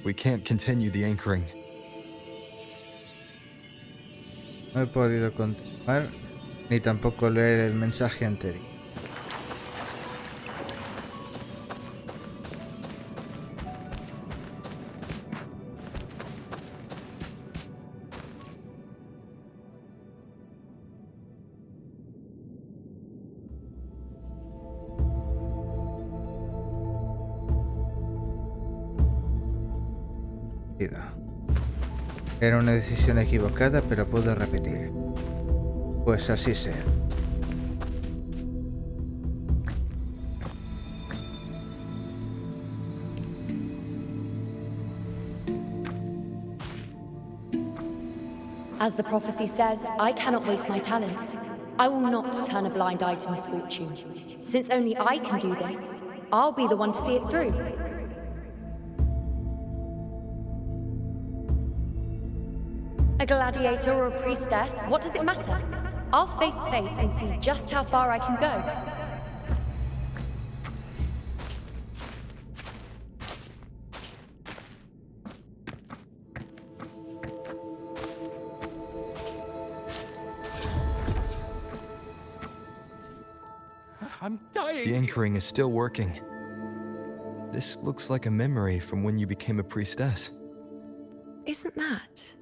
Speaker 7: We can't continue the anchoring.
Speaker 1: No he podido continuar ni tampoco leer el mensaje anterior. Era una decisión equivocada, pero puedo repetir. Pues así sea.
Speaker 10: As the prophecy says, I cannot waste my talents. I will not turn a blind eye to misfortune. Since only I can do this, I'll be the one to see it through. A gladiator or a priestess, what does it matter? I'll face fate and see just how far I can go.
Speaker 4: I'm dying.
Speaker 7: The anchoring is still working. This looks like a memory from when you became a priestess.
Speaker 10: Isn't that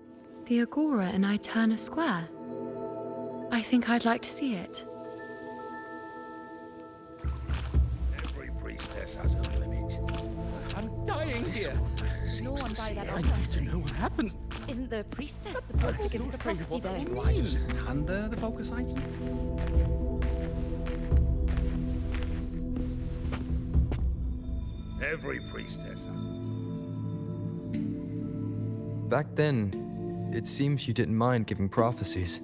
Speaker 10: the Agora in Eterna Square? I think I'd like to see it.
Speaker 5: Every priestess has a limit.
Speaker 4: I'm dying here.
Speaker 19: No one by that
Speaker 4: I
Speaker 19: altar.
Speaker 4: need to know what happened.
Speaker 19: Isn't the priestess supposed to give us a prophecy there?
Speaker 3: Do I just hand her the focus item?
Speaker 5: Every priestess has.
Speaker 7: Back then, it seems you didn't mind giving prophecies.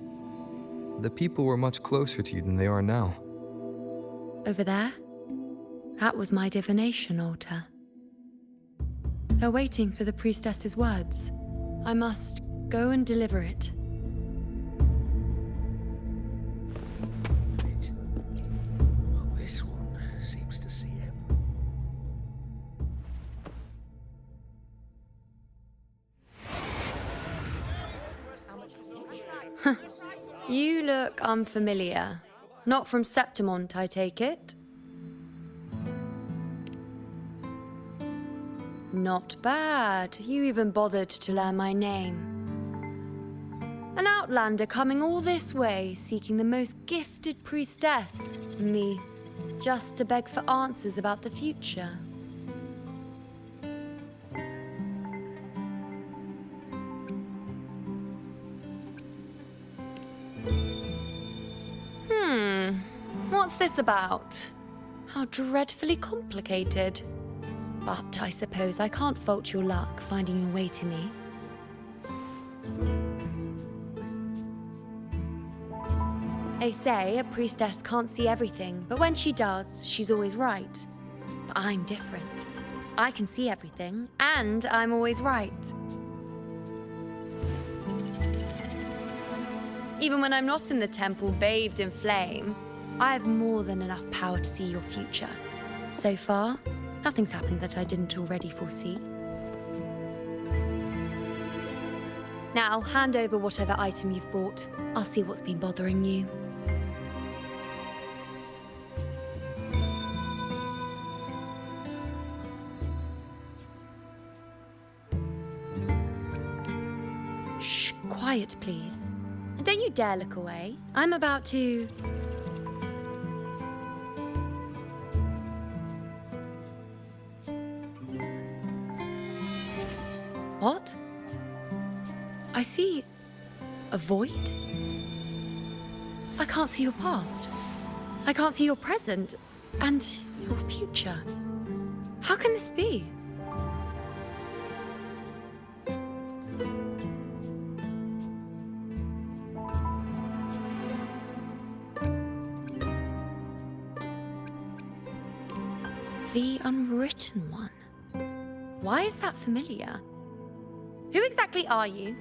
Speaker 7: The people were much closer to you than they are now.
Speaker 10: Over there? That was my divination altar. They're waiting for the priestess's words. I must go and deliver it.
Speaker 5: Well, this one seems to see everything.
Speaker 10: You look unfamiliar. Not from Septimont, I take it. Not bad. You even bothered to learn my name. An outlander coming all this way, seeking the most gifted priestess, me, just to beg for answers about the future. What's this about? How dreadfully complicated. But I suppose I can't fault your luck finding your way to me. They say a priestess can't see everything, but when she does, she's always right. But I'm different. I can see everything, and I'm always right. Even when I'm not in the temple bathed in flame, I have more than enough power to see your future. So far, nothing's happened that I didn't already foresee. Now, hand over whatever item you've brought. I'll see what's been bothering you. Shh, quiet, please. And don't you dare look away. I'm about to... What? I see a void. I can't see your past. I can't see your present and your future. How can this be? The unwritten one. Why is that familiar? Who exactly are you?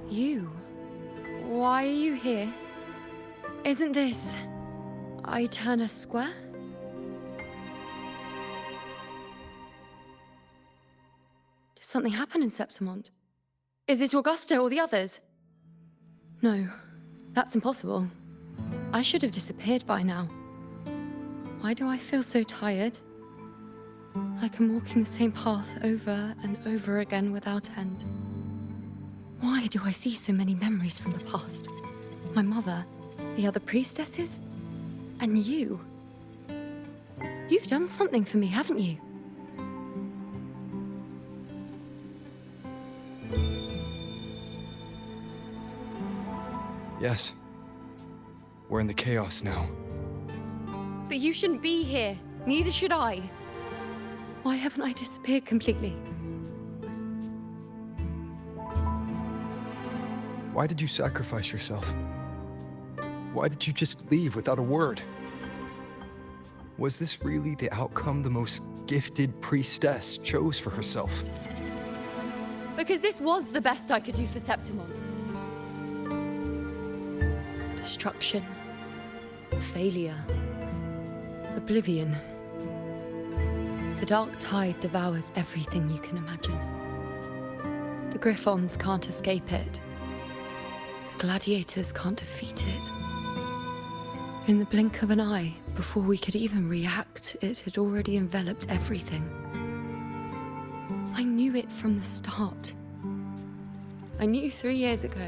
Speaker 10: You? Why are you here? Isn't this Eterna Square? Did something happen in Septimont? Is it Augusta or the others? No. That's impossible. I should have disappeared by now. Why do I feel so tired? Like I'm walking the same path over and over again without end. Why do I see so many memories from the past? My mother, the other priestesses, and you. You've done something for me, haven't you?
Speaker 7: Yes. We're in the chaos now.
Speaker 10: But you shouldn't be here. Neither should I. Why haven't I disappeared completely?
Speaker 7: Why did you sacrifice yourself? Why did you just leave without a word? Was this really the outcome the most gifted priestess chose for herself?
Speaker 10: Because this was the best I could do for Septimont. Destruction. Failure. Oblivion. The dark tide devours everything you can imagine. The Griffons can't escape it. The gladiators can't defeat it. In the blink of an eye, before we could even react, it had already enveloped everything. I knew it from the start. I knew 3 years ago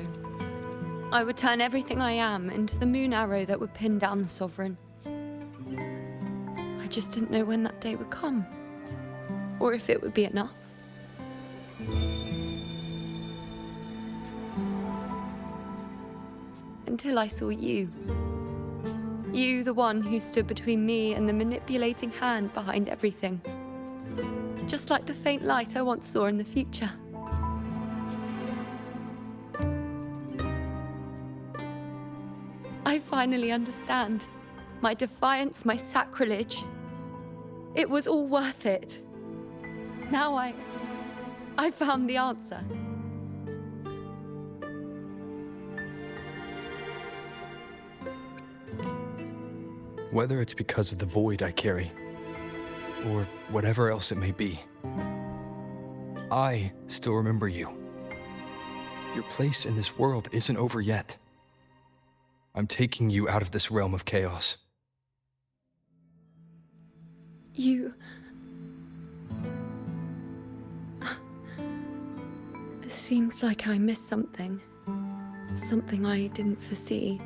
Speaker 10: I would turn everything I am into the moon arrow that would pin down the Sovereign. I just didn't know when that day would come, or if it would be enough. Until I saw you. You, the one who stood between me and the manipulating hand behind everything. Just like the faint light I once saw in the future. I finally understand. My defiance, my sacrilege. It was all worth it. Now I found the answer.
Speaker 7: Whether it's because of the void I carry, or whatever else it may be, I still remember you. Your place in this world isn't over yet. I'm taking you out of this realm of chaos.
Speaker 10: You... It seems like I missed something. Something I didn't foresee.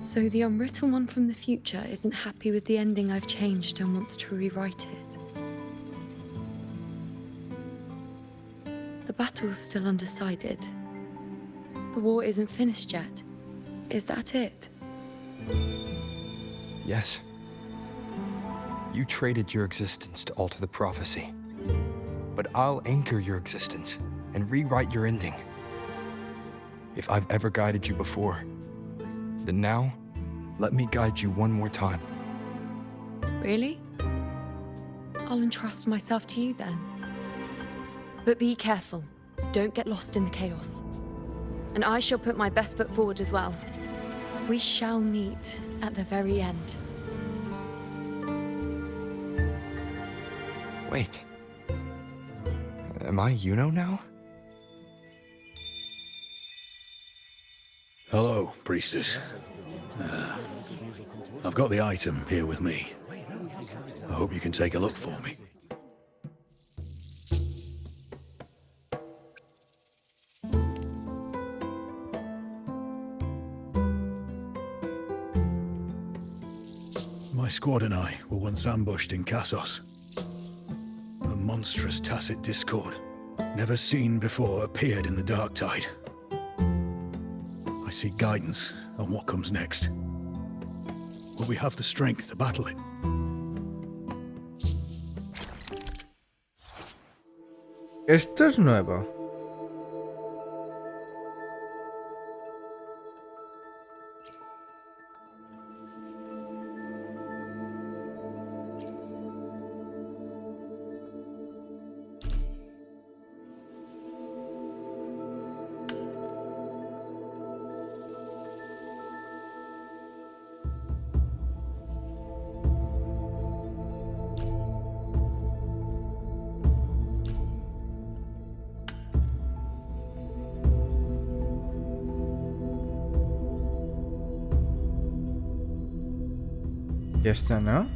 Speaker 10: So the unwritten one from the future isn't happy with the ending I've changed and wants to rewrite it. The battle's still undecided. The war isn't finished yet. Is that it?
Speaker 7: Yes. You traded your existence to alter the prophecy. But I'll anchor your existence and rewrite your ending. If I've ever guided you before, then now, let me guide you one more time.
Speaker 10: Really? I'll entrust myself to you then. But be careful. Don't get lost in the chaos. And I shall put my best foot forward as well. We shall meet at the very end.
Speaker 7: Wait. Am I Yuno now?
Speaker 5: Hello, priestess. I've got the item here with me. I hope you can take a look for me. My squad and I were once ambushed in Kassos. A monstrous tacit discord, never seen before, appeared in the dark tide. I seek guidance on what comes next. Will we have the strength to battle it?
Speaker 1: Esto es nuevo. Ya está, ¿no?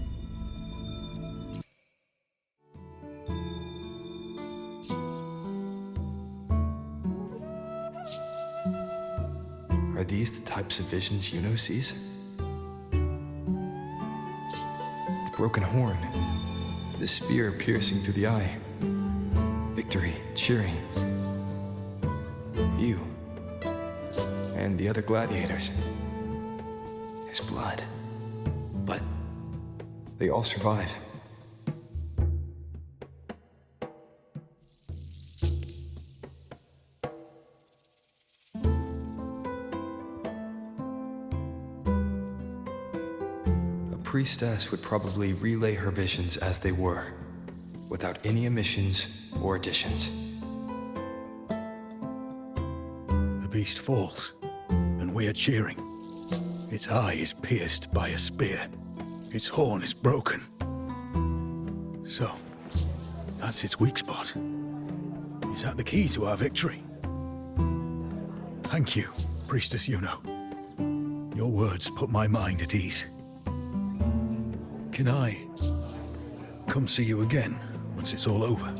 Speaker 7: Are these the types of visions Yuno sees? The broken horn, the spear piercing through the eye, victory, cheering, you, and the other gladiators. His blood. But They all survive. A priestess would probably relay her visions as they were, without any omissions or additions.
Speaker 5: The beast falls, and we are cheering. Its eye is pierced by a spear. Its horn is broken. So, that's its weak spot. Is that the key to our victory? Thank you, Priestess Yuno. Your words put my mind at ease. Can I come see you again once it's all over?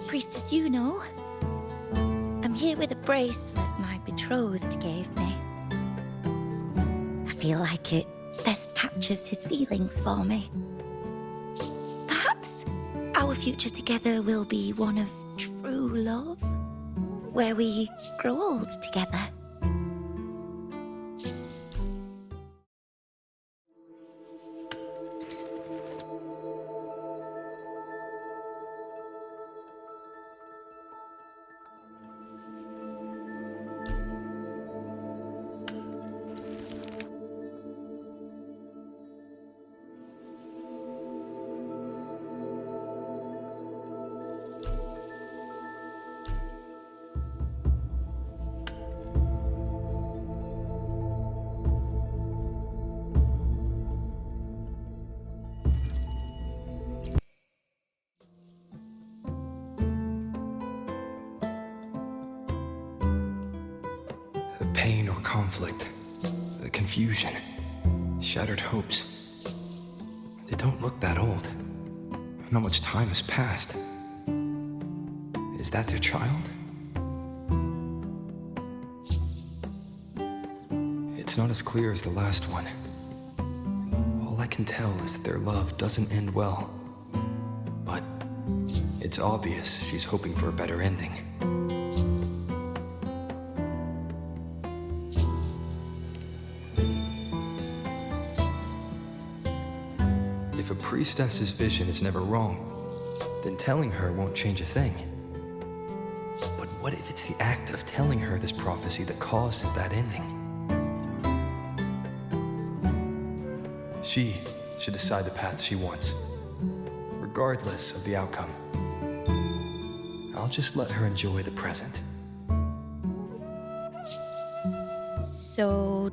Speaker 8: Priestess Yuno, I'm here with a bracelet my betrothed gave me. I feel like it best captures his feelings for me. Perhaps our future together will be one of true love, where we grow old together.
Speaker 7: The pain or conflict, the confusion, shattered hopes. They don't look that old. Not much time has passed. Is that their child? It's not as clear as the last one. All I can tell is that their love doesn't end well. But it's obvious she's hoping for a better ending. If a priestess's vision is never wrong, then telling her won't change a thing. But what if it's the act of telling her this prophecy that causes that ending? She should decide the path she wants, regardless of the outcome. I'll just let her enjoy the present.
Speaker 8: So,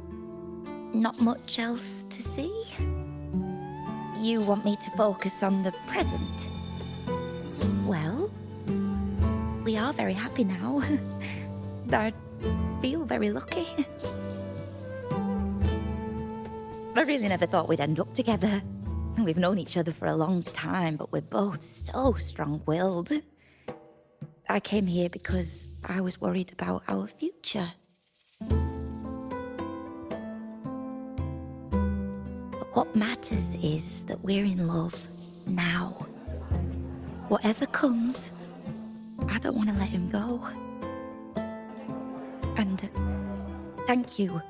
Speaker 8: not much else to see? You want me to focus on the present? Well, we are very happy now. I feel very lucky. I really never thought we'd end up together. We've known each other for a long time, but we're both so strong-willed. I came here because I was worried about our future. What matters is that we're in love now. Whatever comes, I don't want to let him go. And thank you,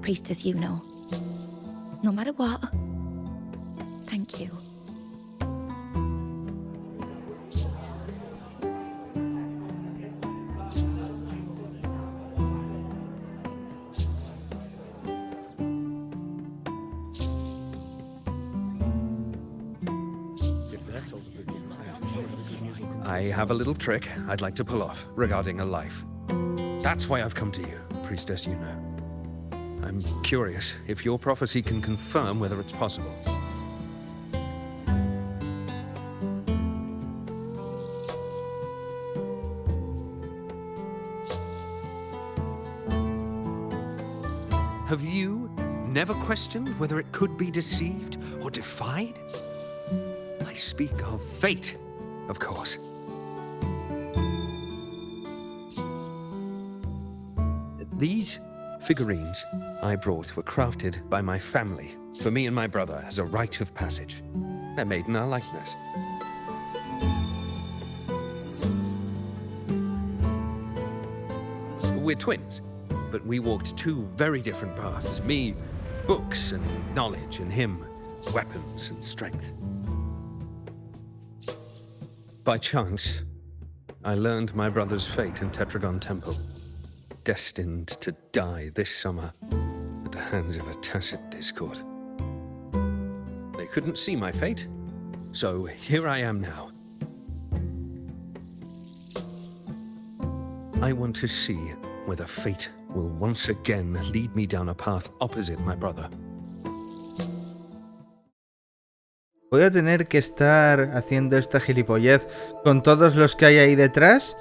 Speaker 8: Priestess Yuno. No matter what, thank you.
Speaker 6: I have a little trick I'd like to pull off regarding a life. That's why I've come to you, Priestess Yuno. I'm curious if your prophecy can confirm whether it's possible. Have you never questioned whether it could be deceived or defied? I speak of fate, of course. These figurines I brought were crafted by my family for me and my brother as a rite of passage. They're made in our likeness. We're twins, but we walked two very different paths. Me, books and knowledge, and him, weapons and strength. By chance, I learned my brother's fate in Tetragon Temple, destined to die this summer at the hands of a tacit discord. They couldn't see my fate, so here I am now. I want to see whether fate will once again lead me down a path opposite my brother.
Speaker 1: Voy a tener que estar haciendo esta gilipollez con todos los que hay ahí detrás.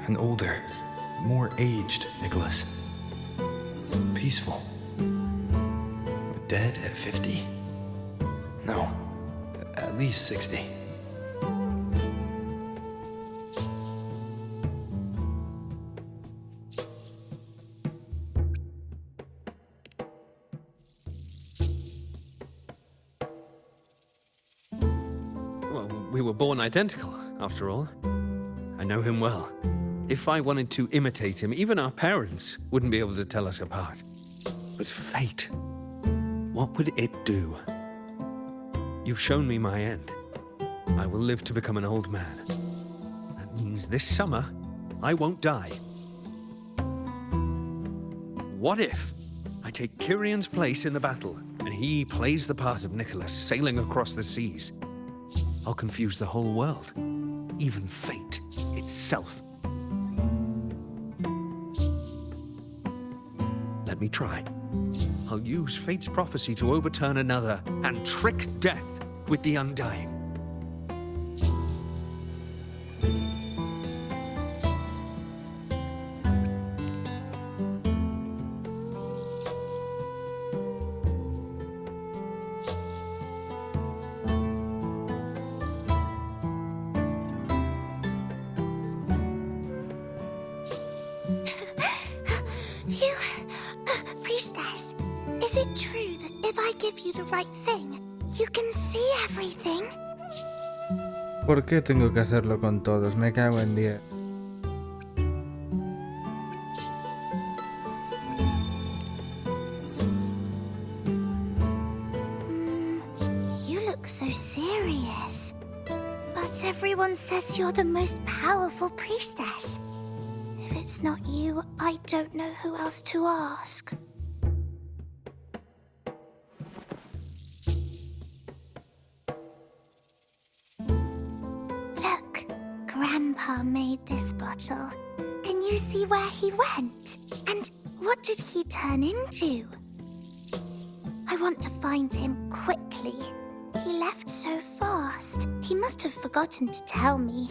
Speaker 7: An older, more aged Nicholas. Peaceful. Dead at 50? No, at least 60.
Speaker 6: Well, we were born identical, after all. I know him well. If I wanted to imitate him, even our parents wouldn't be able to tell us apart. But fate, what would it do? You've shown me my end. I will live to become an old man. That means this summer, I won't die. What if I take Kyrion's place in the battle, and he plays the part of Nicholas, sailing across the seas? I'll confuse the whole world, even fate itself. Let me try. I'll use fate's prophecy to overturn another and trick death with the undying.
Speaker 2: Priestess, is it true that if I give you the right thing, you can see everything?
Speaker 1: ¿Por qué tengo que hacerlo con todos? Me cago en 10.
Speaker 2: You look so serious. But everyone says you're the most powerful priestess. If it's not you, I don't know who else to ask. Look, Grandpa made this bottle. Can you see where he went? And what did he turn into? I want to find him quickly. He left so fast. He must have forgotten to tell me.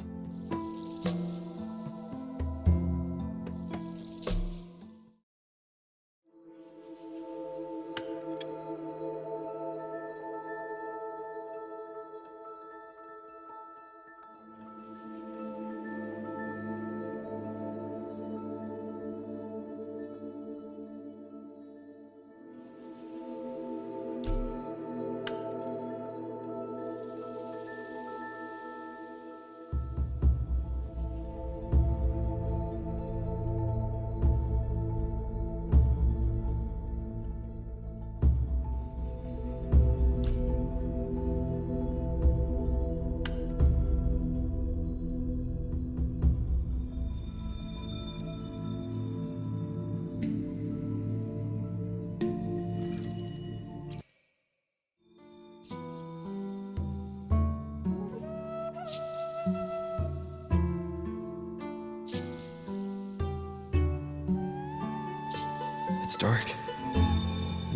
Speaker 7: It's dark.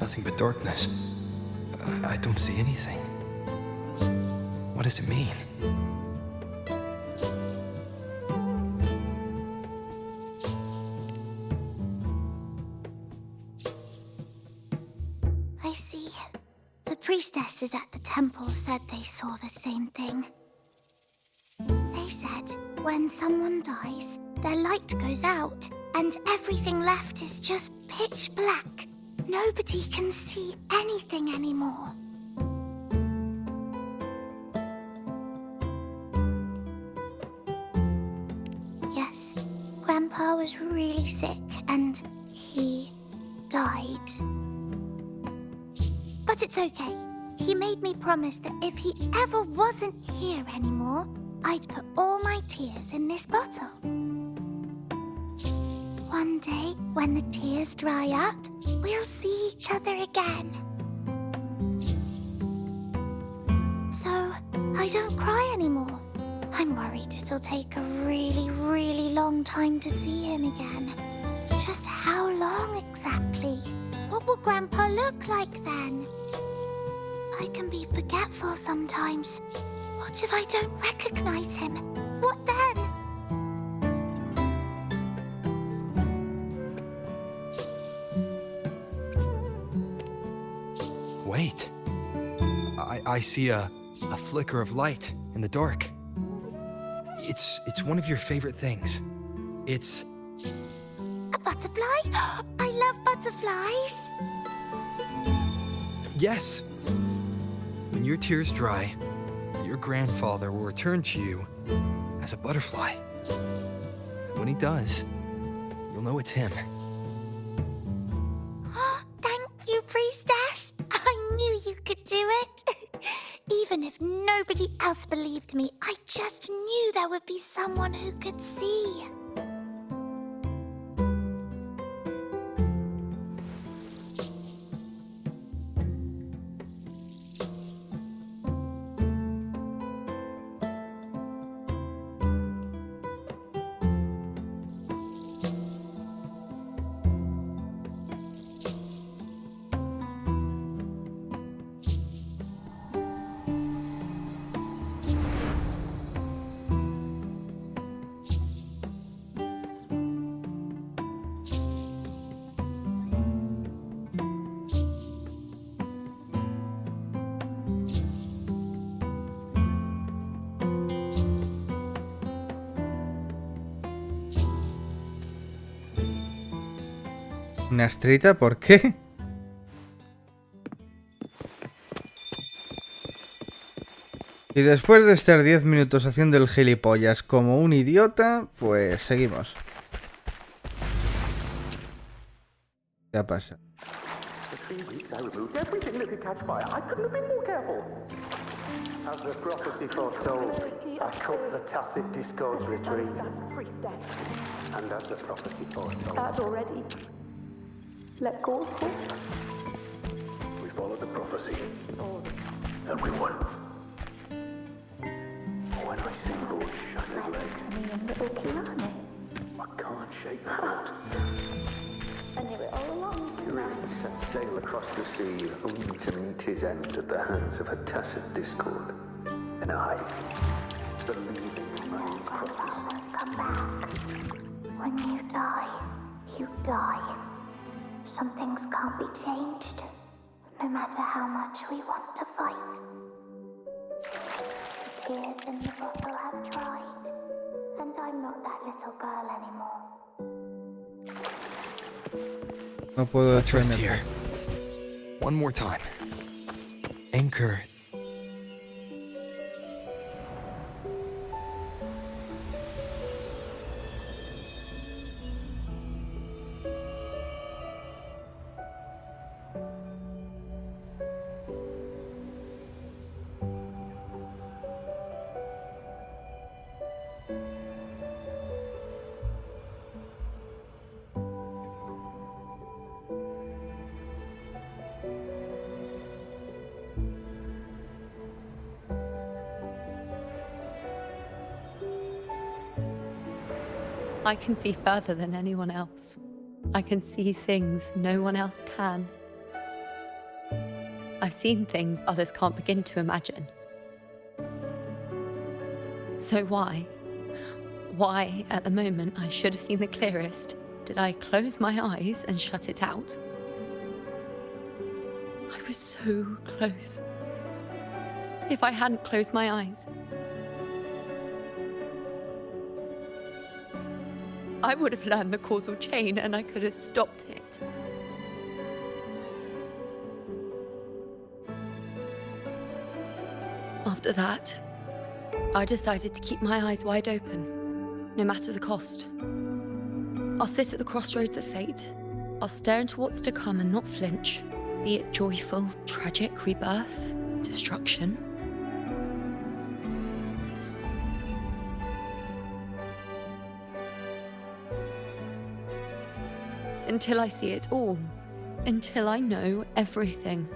Speaker 7: Nothing but darkness. I don't see anything. What does it mean?
Speaker 2: I see. The priestesses at the temple said they saw the same thing. They said when someone dies, their light goes out, and everything left is just pitch black. Nobody can see anything anymore. Yes, Grandpa was really sick, and he died. But it's okay. He made me promise that if he ever wasn't here anymore, I'd put all my tears in this bottle. One day, when the tears dry up, we'll see each other again. So, I don't cry anymore. I'm worried it'll take a really, really long time to see him again. Just how long exactly? What will Grandpa look like then? I can be forgetful sometimes. What if I don't recognize him? What then?
Speaker 7: Wait. I see a flicker of light in the dark. It's one of your favorite things. It's...
Speaker 2: A butterfly? I love butterflies.
Speaker 7: Yes. When your tears dry, your grandfather will return to you as a butterfly. When he does, you'll know it's him.
Speaker 2: Thank you, Priestess. I knew you could do it. Even if nobody else believed me, I just knew there would be someone who could see.
Speaker 1: ¿Nastrita? ¿Por qué? Y después de estar 10 minutos haciendo el gilipollas como un idiota, pues seguimos. ¿Qué pasa?
Speaker 17: For 3 weeks, I removed everything that could catch fire. I couldn't have been more careful. As the prophecy foretold, I cut the tacit discords retreat. And as the prophecy foretold...
Speaker 15: That already. Let go, of course.
Speaker 17: We followed the prophecy. And we won. When I see Lord Shattered Leg, I can't shake the thought.
Speaker 15: I knew it all along.
Speaker 17: Uriel set sail across the sea, only to meet his end at the hands of a tacit discord. And I, believing my prophecy.
Speaker 2: Come back. When you die, you die. Some things can't be changed, no matter how much we want to fight. The tears in the bottle have dried, and I'm not that little girl anymore.
Speaker 1: No puedo
Speaker 7: Let's rest
Speaker 1: detenerme.
Speaker 7: here. One more time. Anchor.
Speaker 10: I can see further than anyone else. I can see things no one else can. I've seen things others can't begin to imagine. So why, at the moment I should have seen the clearest, did I close my eyes and shut it out? I was so close. If I hadn't closed my eyes, I would have learned the causal chain and I could have stopped it. After that, I decided to keep my eyes wide open, no matter the cost. I'll sit at the crossroads of fate. I'll stare into what's to come and not flinch, be it joyful, tragic, rebirth, destruction. Until I see it all, until I know everything.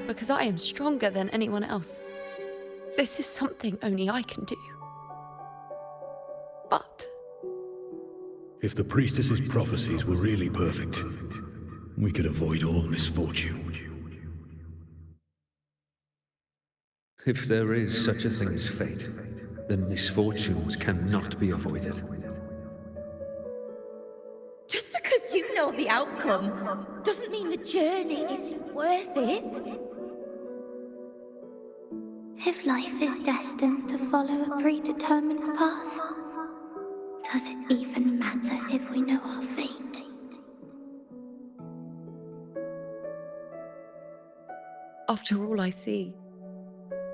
Speaker 10: Because I am stronger than anyone else. This is something only I can do. But
Speaker 20: if the priestess's prophecies were really perfect, we could avoid all misfortune.
Speaker 6: If there is such a thing as fate, then misfortunes cannot be avoided.
Speaker 19: Just because you know the outcome doesn't mean the journey is worth it.
Speaker 15: If life is destined to follow a predetermined path, does it even matter if we know our fate?
Speaker 10: after all I see,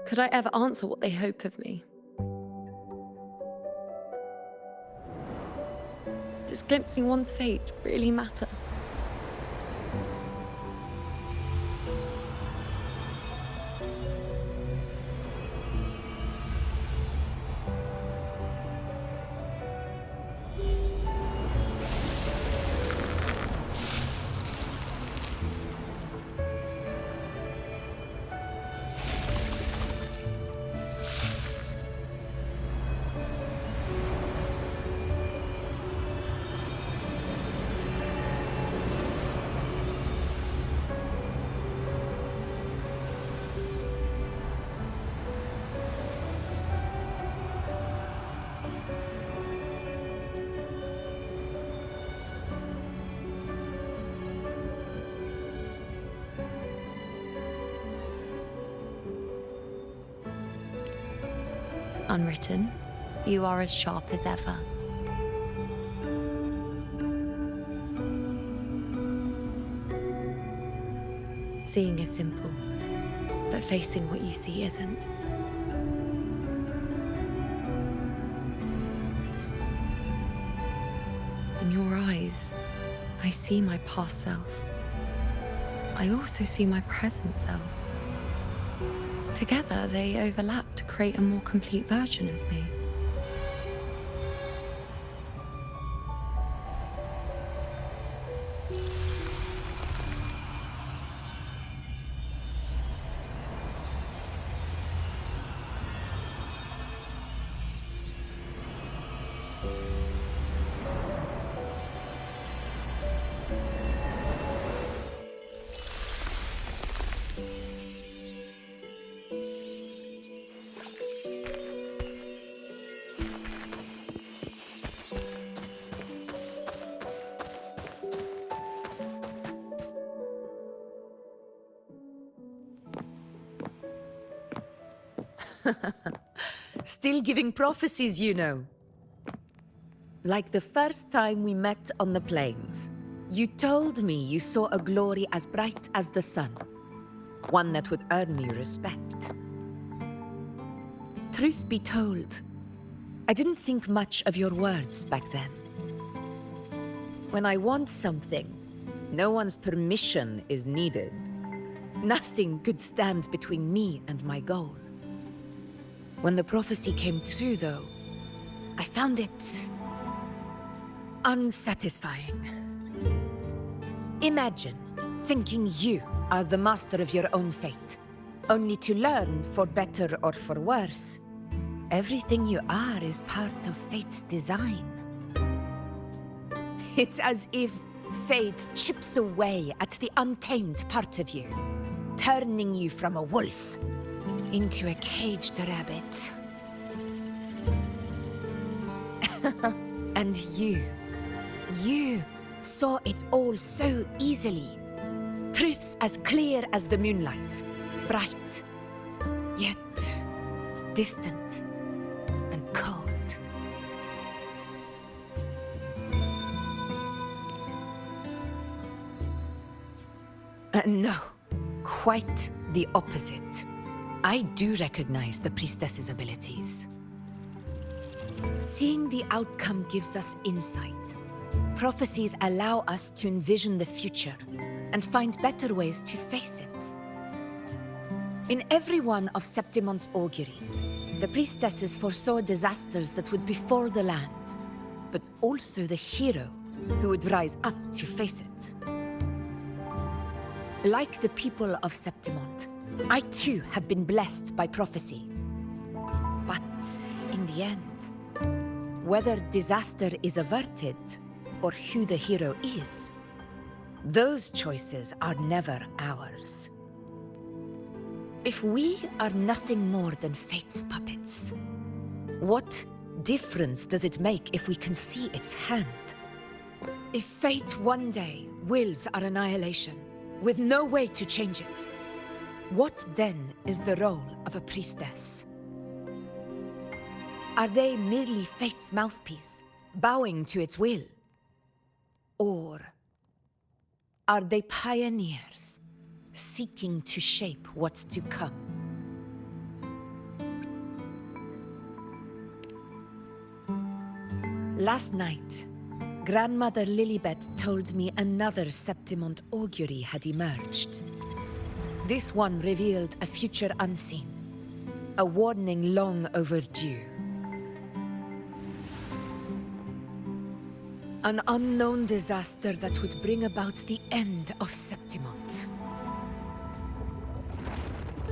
Speaker 10: could I ever answer what they hope of me? Does glimpsing one's fate really matter? Unwritten, you are as sharp as ever. Seeing is simple, but facing what you see isn't. In your eyes, I see my past self. I also see my present self. Together, they overlap to create a more complete version of me.
Speaker 9: Still giving prophecies, you know. Like the first time we met on the plains. You told me you saw a glory as bright as the sun. One that would earn you respect. Truth be told, I didn't think much of your words back then. When I want something, no one's permission is needed. Nothing could stand between me and my goal. When the prophecy came true, though, I found it unsatisfying. Imagine thinking you are the master of your own fate, only to learn, for better or for worse, everything you are is part of fate's design. It's as if fate chips away at the untamed part of you, turning you from a wolf into a caged rabbit. And you saw it all so easily. Truths as clear as the moonlight, bright, yet distant and cold. No, quite the opposite. I do recognize the priestess's abilities. Seeing the outcome gives us insight. Prophecies allow us to envision the future and find better ways to face it. In every one of Septimon's auguries, the priestesses foresaw disasters that would befall the land, but also the hero who would rise up to face it. Like the people of Septimont, I too have been blessed by prophecy. But in the end, whether disaster is averted or who the hero is, those choices are never ours. If we are nothing more than fate's puppets, what difference does it make if we can see its hand? If fate one day wills our annihilation, with no way to change it, what then is the role of a priestess? Are they merely fate's mouthpiece, bowing to its will? Or are they pioneers, seeking to shape what's to come? Last night, Grandmother Lilibet told me another Septimont augury had emerged. This one revealed a future unseen, a warning long overdue. An unknown disaster that would bring about the end of Septimont.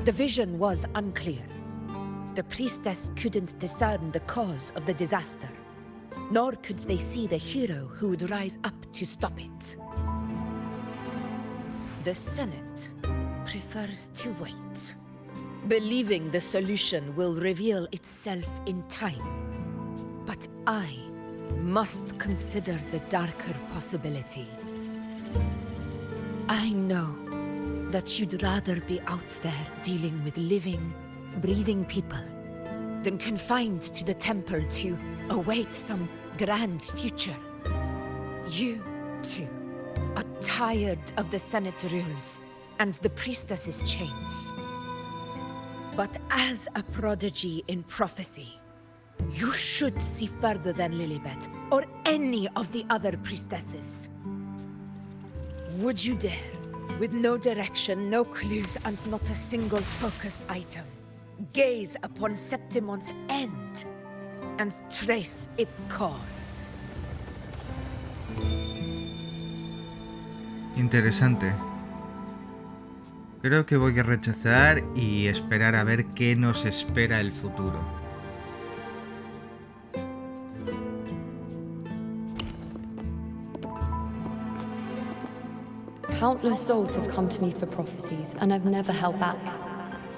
Speaker 9: The vision was unclear. The priestess couldn't discern the cause of the disaster, nor could they see the hero who would rise up to stop it. The Senate prefers to wait, believing the solution will reveal itself in time. But I must consider the darker possibility. I know that you'd rather be out there dealing with living, breathing people than confined to the temple to await some grand future. You, too, are tired of the Senate's rules and the priestess's chains. But as a prodigy in prophecy, you should see further than Lilibet or any of the other priestesses. Would you dare, with no direction, no clues, and not a single focus item, gaze upon Septimont's end and trace its cause?
Speaker 1: Interesante. Creo que voy a rechazar y esperar a ver qué nos espera el futuro.
Speaker 10: Countless souls have come to me for prophecies, and I've never held back.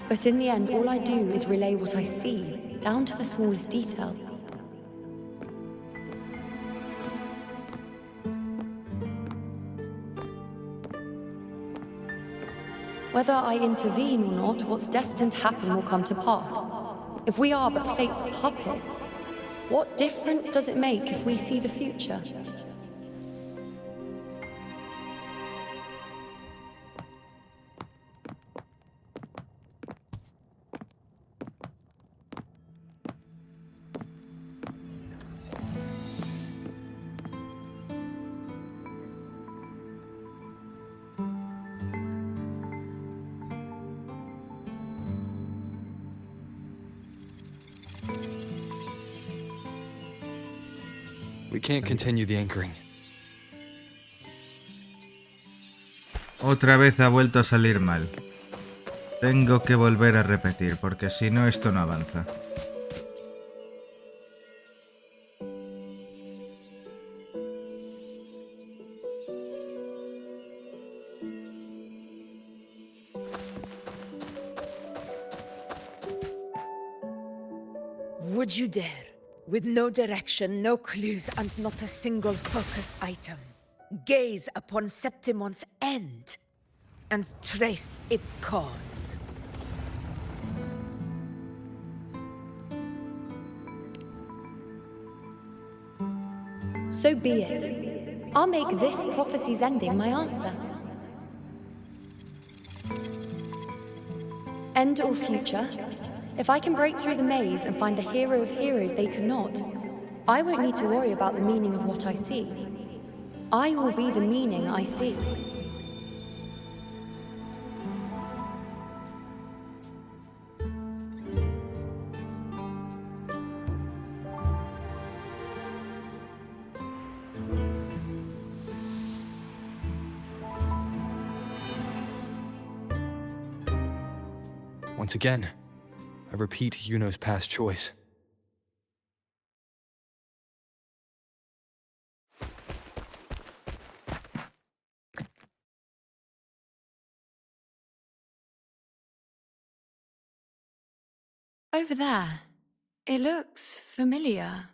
Speaker 10: But in the end, all I do is relay what I see, down to the smallest detail. Whether I intervene or not, what's destined to happen will come to pass. If we are but fate's puppets, what difference does it make if we see the future?
Speaker 7: We can't continue the anchoring.
Speaker 1: Otra vez ha vuelto a salir mal. Tengo que volver a repetir, porque si no esto no avanza.
Speaker 9: Would you dare, with no direction, no clues, and not a single focus item, gaze upon Septimon's end and trace its cause?
Speaker 10: So be it. I'll make this prophecy's ending my answer. End or future, if I can break through the maze and find the hero of heroes they could not, I won't need to worry about the meaning of what I see. I will be the meaning I see.
Speaker 7: Once again, I repeat Yuno's past choice.
Speaker 10: Over there. It looks familiar.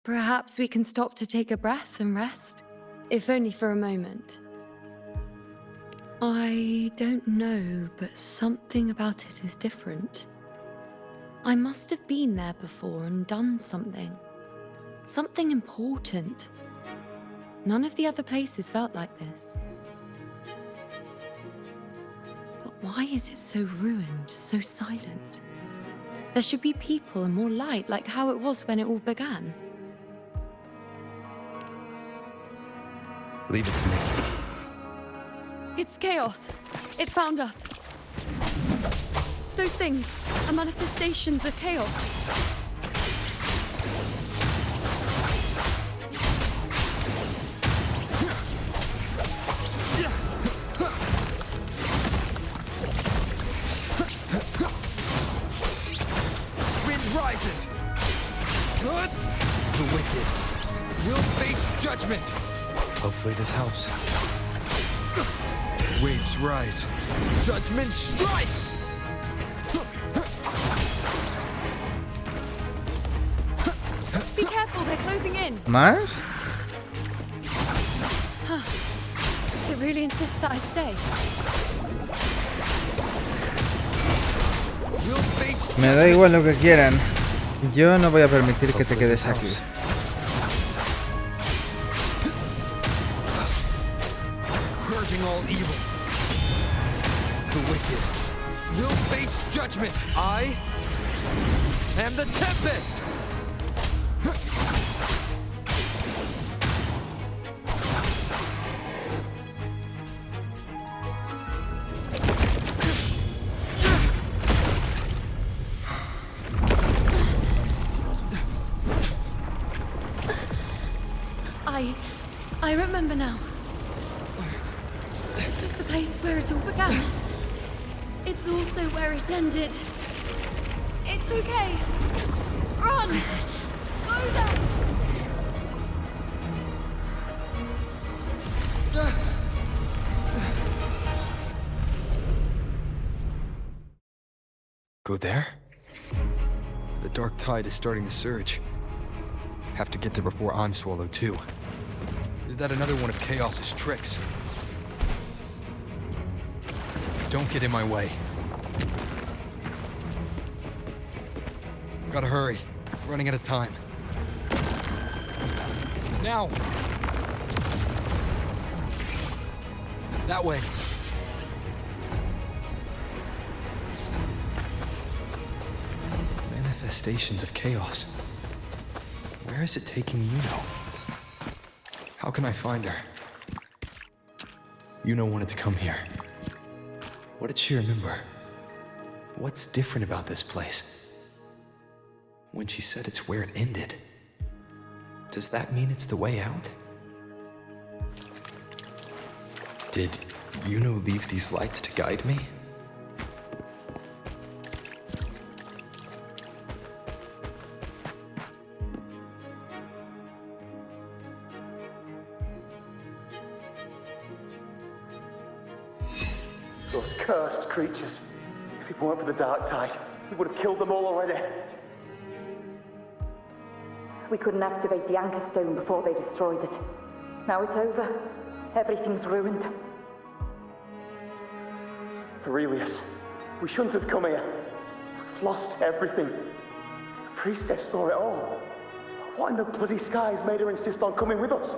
Speaker 10: Perhaps we can stop to take a breath and rest, if only for a moment. I don't know, but something about it is different. I must have been there before and done something. Something important. None of the other places felt like this. But why is it so ruined, so silent? There should be people and more light, like how it was when it all began.
Speaker 7: Leave it to me.
Speaker 10: It's chaos. It's found us. Those things are manifestations of chaos.
Speaker 7: Wind rises. Good. The wicked will face judgment. Hopefully this helps. Waves rise. Judgment strikes!
Speaker 10: Be careful, they're closing in.
Speaker 1: ¿Más?
Speaker 10: It really insists that I stay.
Speaker 1: Me da igual lo que quieran. Yo no voy a permitir que te quedes aquí.
Speaker 7: Purging all evil. The wicked will face judgment. I am the Tempest!
Speaker 10: I remember now. This is the place where it all began. It's also where it ended. It's okay. Run! Go there!
Speaker 7: Go there? The dark tide is starting to surge. Have to get there before I'm swallowed too. Is that another one of Chaos's tricks? Don't get in my way. Gotta hurry. Running out of time. Now! That way. Manifestations of chaos. Where is it taking Yuno? How can I find her? Yuno wanted to come here. What did she remember? What's different about this place? When she said it's where it ended, does that mean it's the way out? Did Yuno leave these lights to guide me?
Speaker 17: Those cursed creatures. If it weren't for the dark tide, We would have killed them all already.
Speaker 16: We couldn't activate the Anchor Stone before they destroyed it. Now it's over. Everything's ruined.
Speaker 17: Aurelius, we shouldn't have come here. We've lost everything. The priestess saw it all. What in the bloody skies made her insist on coming with us?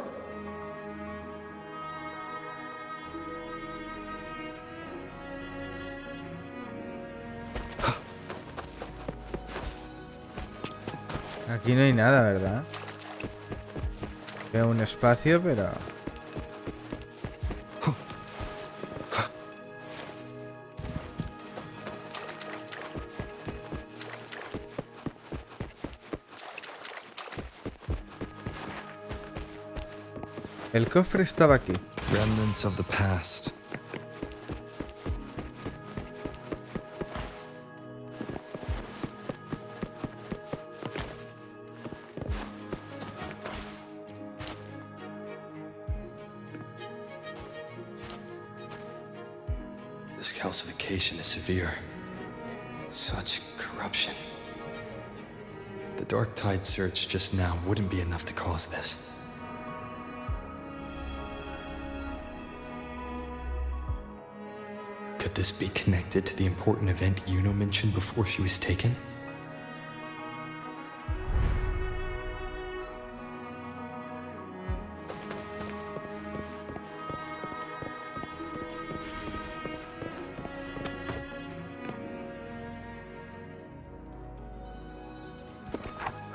Speaker 1: Aquí no hay nada, ¿verdad? Veo un espacio, pero... El cofre estaba aquí.
Speaker 7: Remnants of the past. This calcification is severe. Such corruption. The Dark Tide search just now wouldn't be enough to cause this. Could this be connected to the important event Yuno mentioned before she was taken?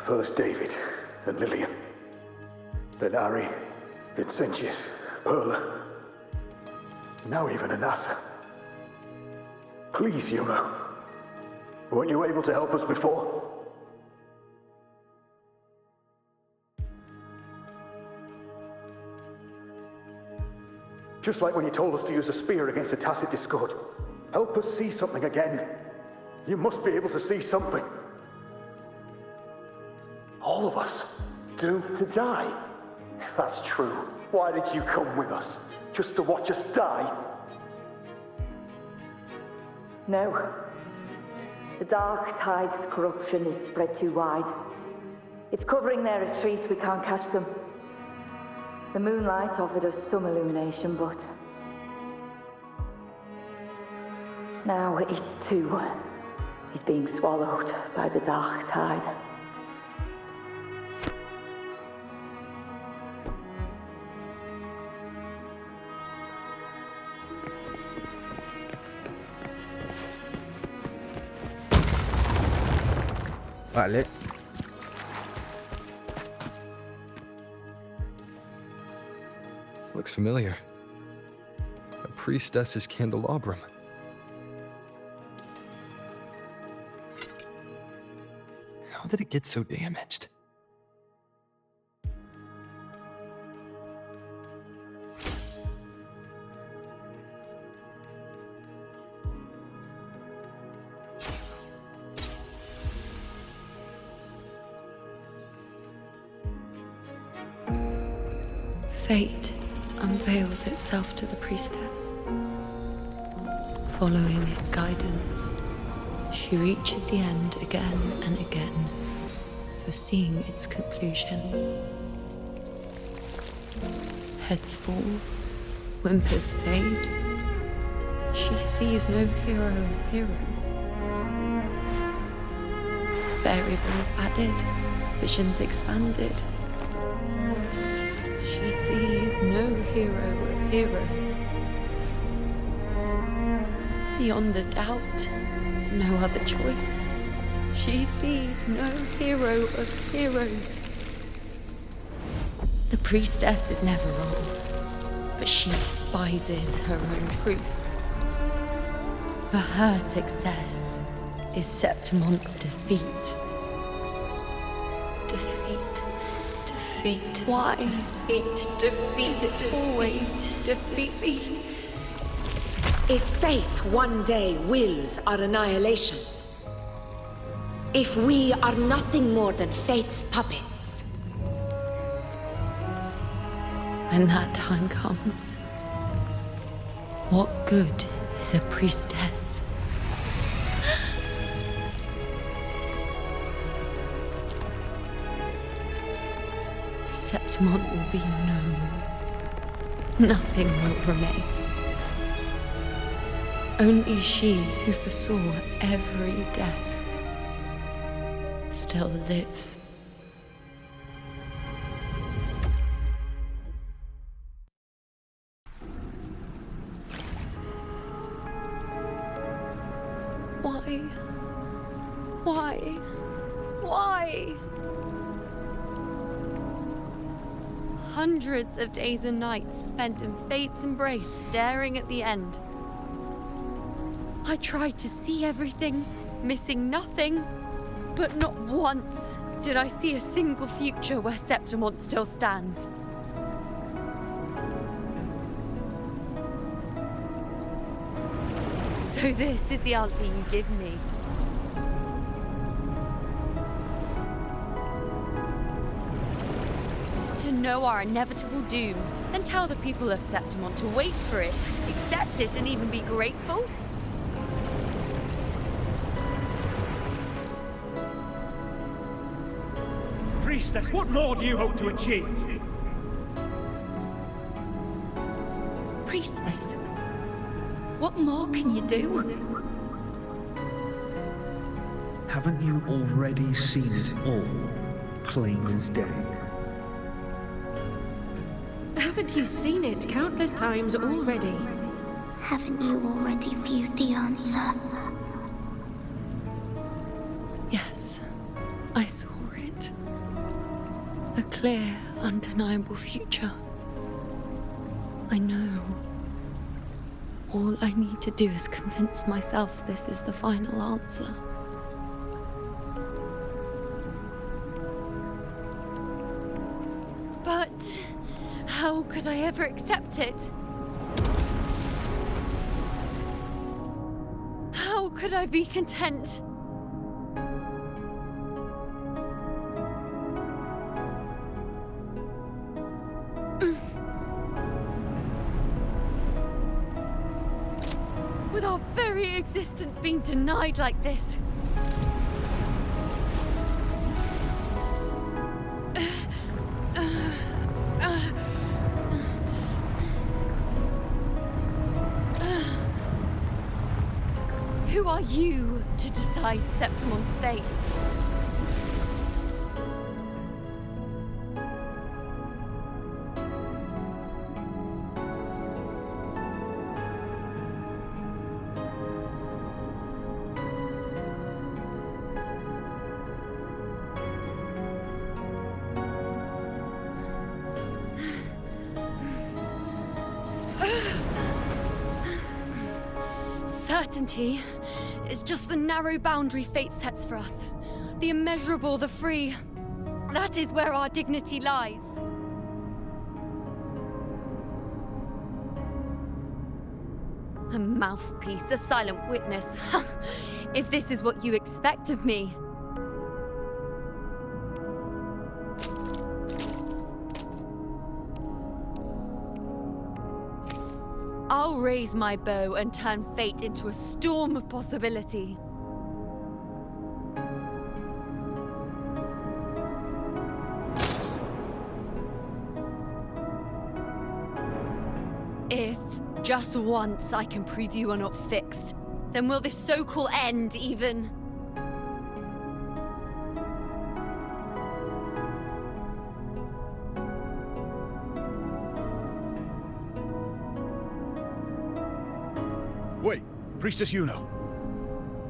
Speaker 17: First David and Lillian. Then Harry, Vincentius, Perla. Now even Anassa. Please, Yuno. Weren't you able to help us before? Just like when you told us to use a spear against a tacit discord. Help us see something again. You must be able to see something. All of us doomed to die. If that's true, why did you come with us? Just to watch us die?
Speaker 16: No. The Dark Tide's corruption is spread too wide. It's covering their retreat, we can't catch them. The moonlight offered us some illumination, but... now it too is being swallowed by the Dark Tide.
Speaker 1: Vale.
Speaker 7: Looks familiar. A priestess's candelabrum. How did it get so damaged?
Speaker 8: Fate unveils itself to the priestess. Following its guidance, she reaches the end again and again, foreseeing its conclusion. Heads fall, whimpers fade. She sees no hero of heroes. Variables added, visions expanded. She sees no hero of heroes. Beyond a doubt, no other choice. She sees no hero of heroes. The priestess is never wrong, but she despises her own truth. For her success is Septimon's defeat. Defeat. Why? Defeat. It's always defeat.
Speaker 9: If fate one day wills our annihilation, if we are nothing more than fate's puppets,
Speaker 8: when that time comes, what good is a priestess?
Speaker 10: Septimont will be no more. Nothing will remain. Only she who foresaw every death still lives. Why? Hundreds of days and nights spent in fate's embrace, staring at the end. I tried to see everything, missing nothing, but not once did I see a single future where Septimont still stands. So this is the answer you give me. To know our inevitable doom, then tell the people of Septimont to wait for it, accept it, and even be grateful?
Speaker 21: Priestess, what more do you hope to achieve?
Speaker 19: Priestess, what more can you do?
Speaker 12: Haven't you already seen it all, plain as day?
Speaker 15: Haven't you seen it countless times already?
Speaker 11: Haven't you already viewed the answer?
Speaker 10: Yes, I saw it. A clear, undeniable future. I know. All I need to do is convince myself this is the final answer. But how could I ever accept it? How could I be content? With our very existence being denied like this. Who are you to decide Septimont's fate? Certainty is just the narrow boundary fate sets for us. The immeasurable, the free. That is where our dignity lies. A mouthpiece, a silent witness. If this is what you expect of me. I'll raise my bow and turn fate into a storm of possibility. If, just once, I can prove you are not fixed, then will this so-called end even?
Speaker 20: Wait, Priestess Yuno.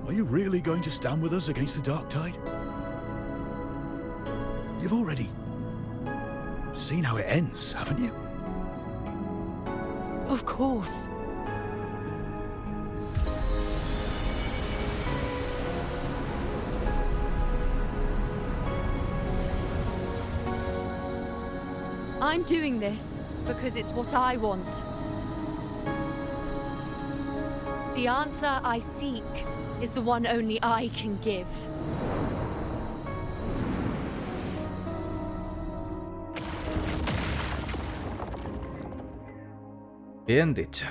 Speaker 20: Are you really going to stand with us against the Dark Tide? You've already seen how it ends, haven't you?
Speaker 10: Of course. I'm doing this because it's what I want. The answer I seek is the one only I can give.
Speaker 1: Bien dicho.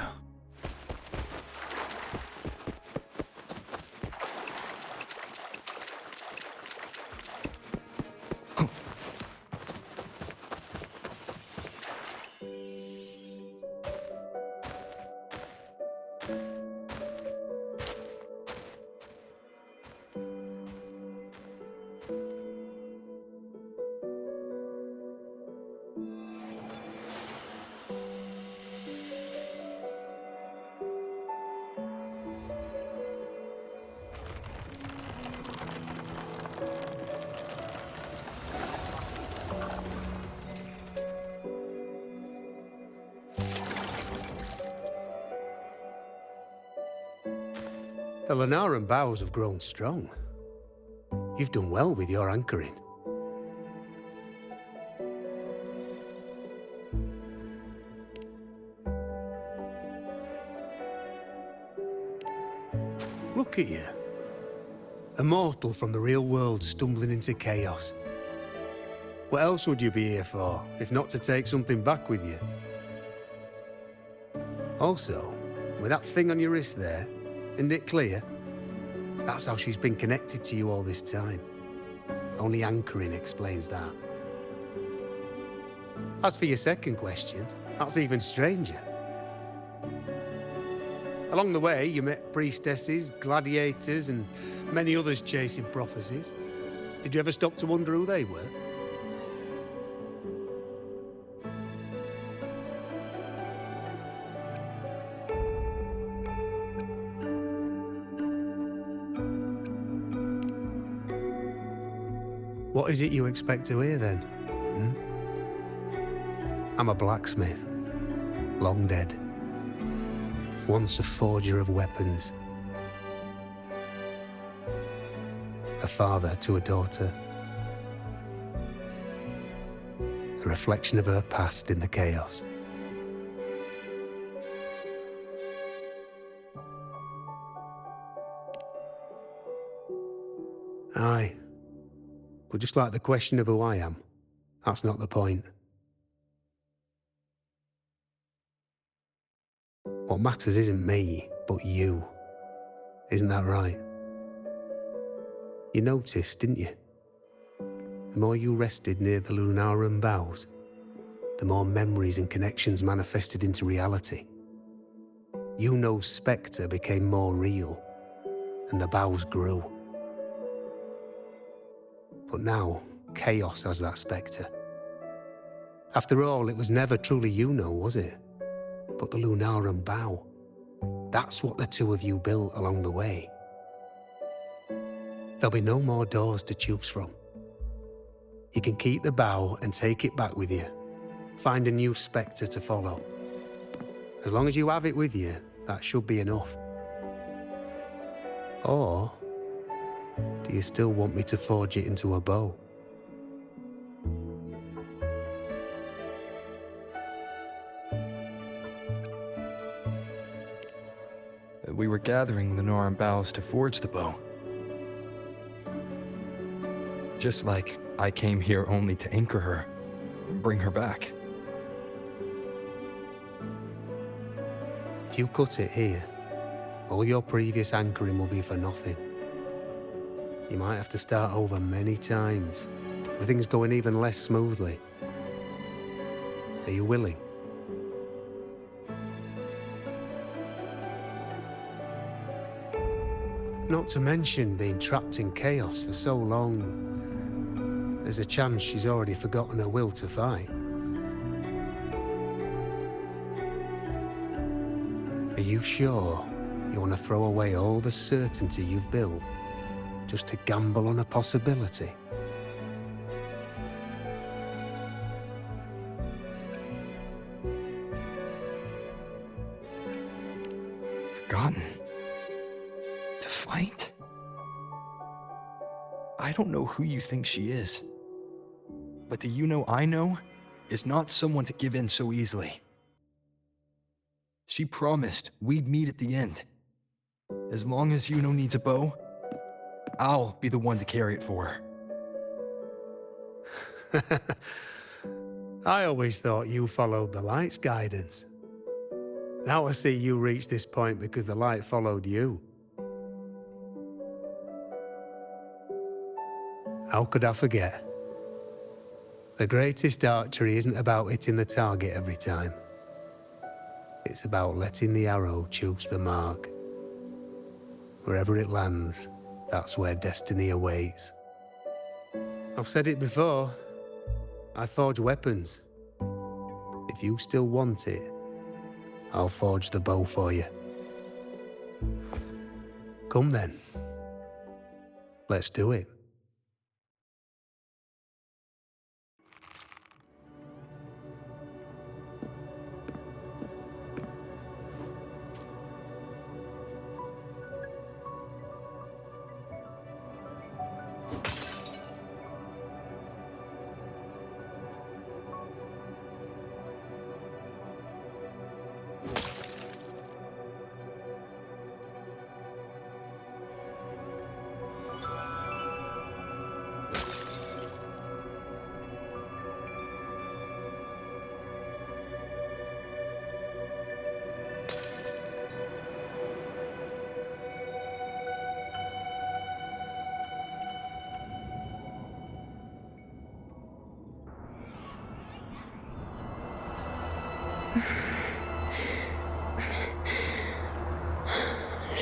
Speaker 18: The Lunaran bows have grown strong. You've done well with your anchoring. Look at you. A mortal from the real world stumbling into chaos. What else would you be here for, if not to take something back with you? Also, with that thing on your wrist there, isn't it clear? That's how she's been connected to you all this time. Only anchoring explains that. As for your second question, that's even stranger. Along the way, you met priestesses, gladiators, and many others chasing prophecies. Did you ever stop to wonder who they were? What is it you expect to hear then? I'm a blacksmith, long dead. Once a forger of weapons. A father to a daughter. A reflection of her past in the chaos. Aye. But just like the question of who I am, that's not the point. What matters isn't me, but you. Isn't that right? You noticed, didn't you? The more you rested near the Lunaran bows, the more memories and connections manifested into reality. Yuno's spectre became more real, and the bows grew. But now, chaos has that spectre. After all, it was never truly Yuno, was it? But the Lunaran bow. That's what the two of you built along the way. There'll be no more doors to choose from. You can keep the bow and take it back with you. Find a new spectre to follow. As long as you have it with you, that should be enough. Or do you still want me to forge it into a bow?
Speaker 7: We were gathering Lunaran boughs to forge the bow. Just like I came here only to anchor her and bring her back.
Speaker 18: If you cut it here, all your previous anchoring will be for nothing. You might have to start over many times, with things going even less smoothly. Are you willing? Not to mention being trapped in chaos for so long, there's a chance she's already forgotten her will to fight. Are you sure you want to throw away all the certainty you've built just to gamble on a possibility?
Speaker 7: Forgotten? To fight? I don't know who you think she is. But the Yuno I know is not someone to give in so easily. She promised we'd meet at the end. As long as Yuno needs a bow, I'll be the one to carry it for her.
Speaker 18: I always thought you followed the light's guidance. Now I see you reached this point because the light followed you. How could I forget? The greatest archery isn't about hitting the target every time. It's about letting the arrow choose the mark. Wherever it lands, that's where destiny awaits. I've said it before. I forge weapons. If you still want it, I'll forge the bow for you. Come then. Let's do it.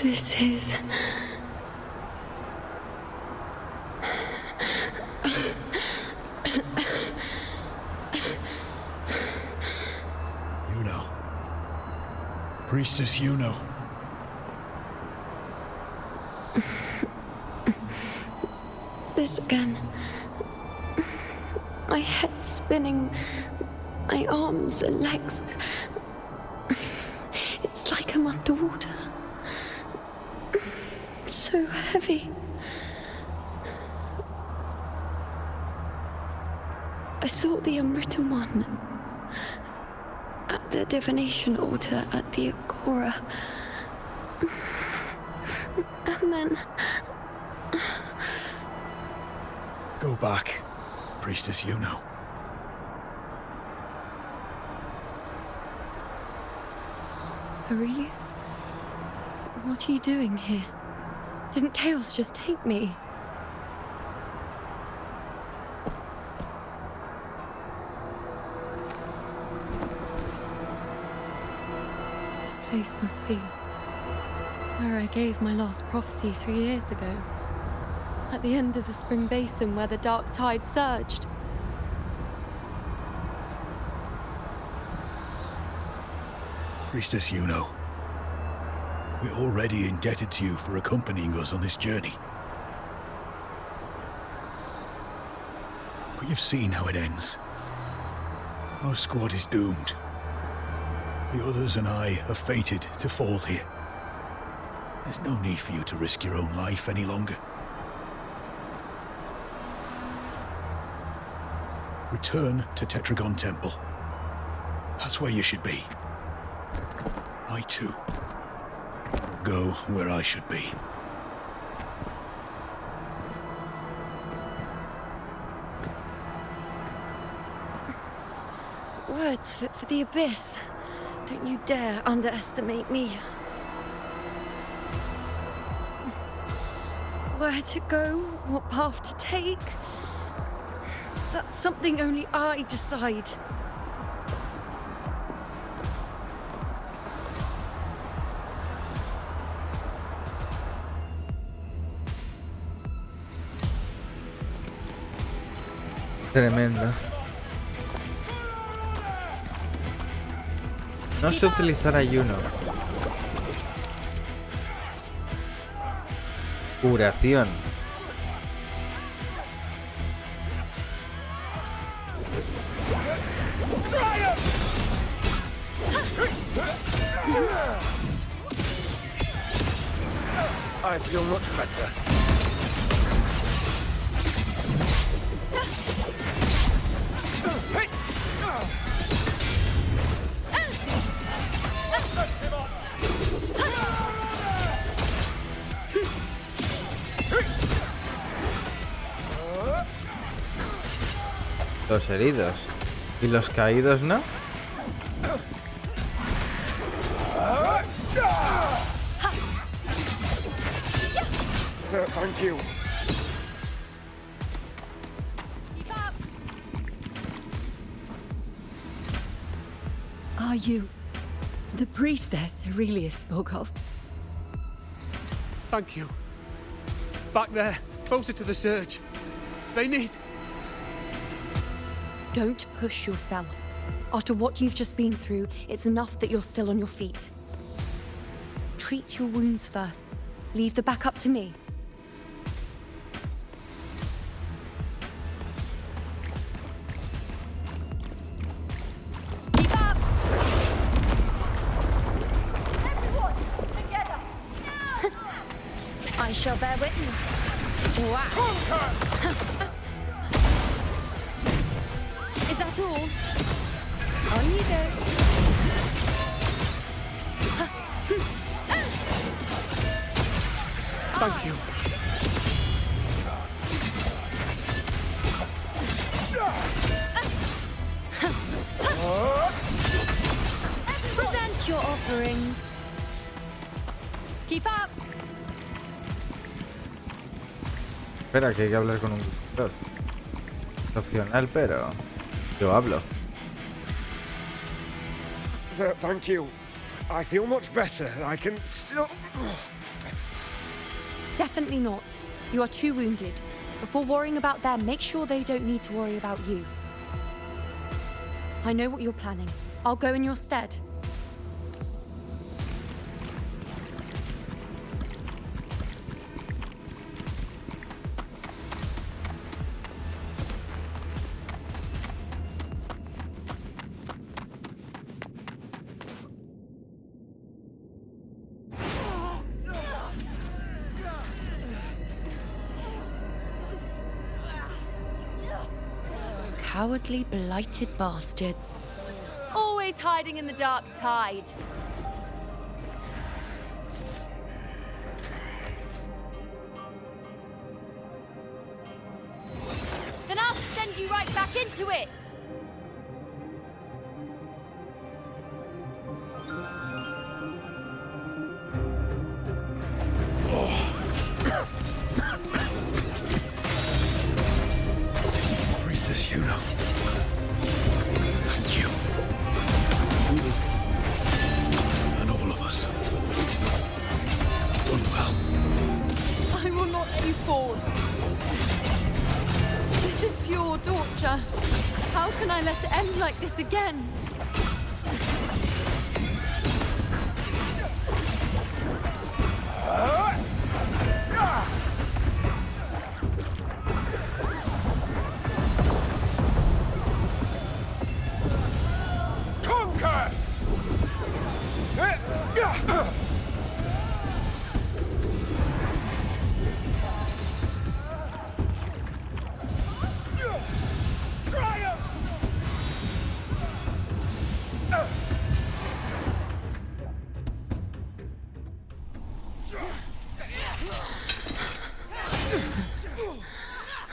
Speaker 10: This is...
Speaker 20: Yuno. Priestess Yuno.
Speaker 10: This again. My head spinning, my arms and legs. It's like I'm underwater. So heavy. I saw the unwritten one at the divination altar at the Agora. And then...
Speaker 20: Go back, Priestess Yuno.
Speaker 10: Aurelius? What are you doing here? Didn't chaos just take me? This place must be where I gave my last prophecy 3 years ago. At the end of the spring basin where the dark tide surged.
Speaker 20: Priestess Yuno. We're already indebted to you for accompanying us on this journey. But you've seen how it ends. Our squad is doomed. The others and I are fated to fall here. There's no need for you to risk your own life any longer. Return to Tetragon Temple. That's where you should be. I too will go where I should be.
Speaker 10: Words fit for the abyss. Don't you dare underestimate me. Where to go, what path to take, that's something only I decide.
Speaker 1: Tremendo. No sé utilizar ayuno. Curación.
Speaker 6: I feel much better.
Speaker 1: Los heridos. ¿Y los caídos no?
Speaker 6: Thank you.
Speaker 9: Are you the priestess Aurelius spoke of?
Speaker 3: Thank you. Back there, closer to the surge. They need...
Speaker 10: Don't push yourself. After what you've just been through, it's enough that you're still on your feet. Treat your wounds first. Leave the back up to me. Keep up! Everyone, together! I shall bear witness. Wow! Is that all? On you go.
Speaker 3: Thank you.
Speaker 10: Present your offerings. Keep up.
Speaker 1: Espera, que hay que hablar con un doctor. Es opcional, pero yo hablo.
Speaker 13: Thank you. I feel much better. I can still...
Speaker 10: Definitely not. You are too wounded. Before worrying about them, make sure they don't need to worry about you. I know what you're planning. I'll go in your stead. Cowardly, blighted bastards. Always hiding in the dark tide. Then I'll send you right back into it!
Speaker 20: Priestess Yuna. Thank you. And all of us. Done well.
Speaker 10: I will not let you fall. This is pure torture. How can I let it end like this again?
Speaker 13: Conquer!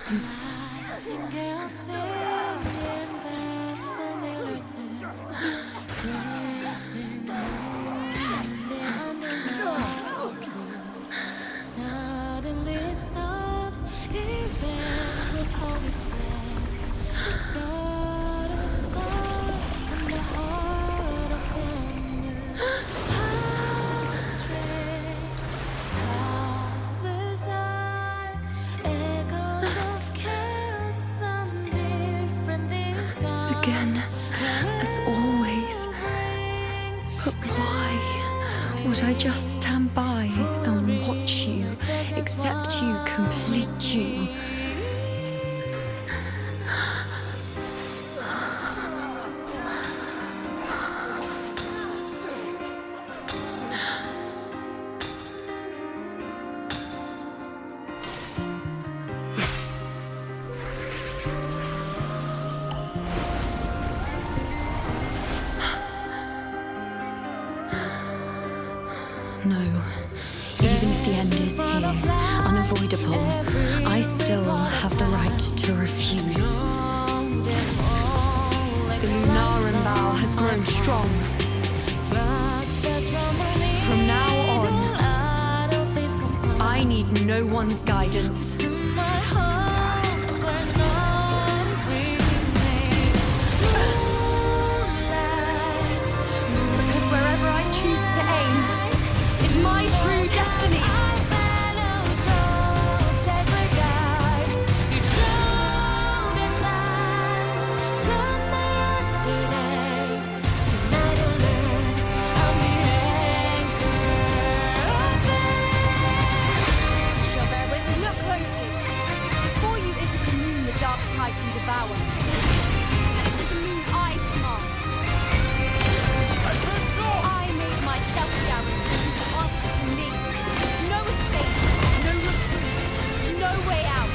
Speaker 22: Nightingale singing that familiar tune, praising the moon and the underground tree. Suddenly stops, even with all its breath. The start of a scar and the heart of a new. How strange, how bizarre, echoes of chaos and different this time.
Speaker 8: Again, as always. But why would I just stand by and watch you, accept you, complete you? No. Even if the end is here, unavoidable, I still have the right to refuse.
Speaker 10: The Lunaran bow has grown strong. From now on, I need no one's guidance. Because wherever I choose to aim is my true destiny. Look closely. Before you isn't a moon the dark tide can devour. It is a moon I command. I made myself guarantee to answer to me. No escape, no retreat, no way out.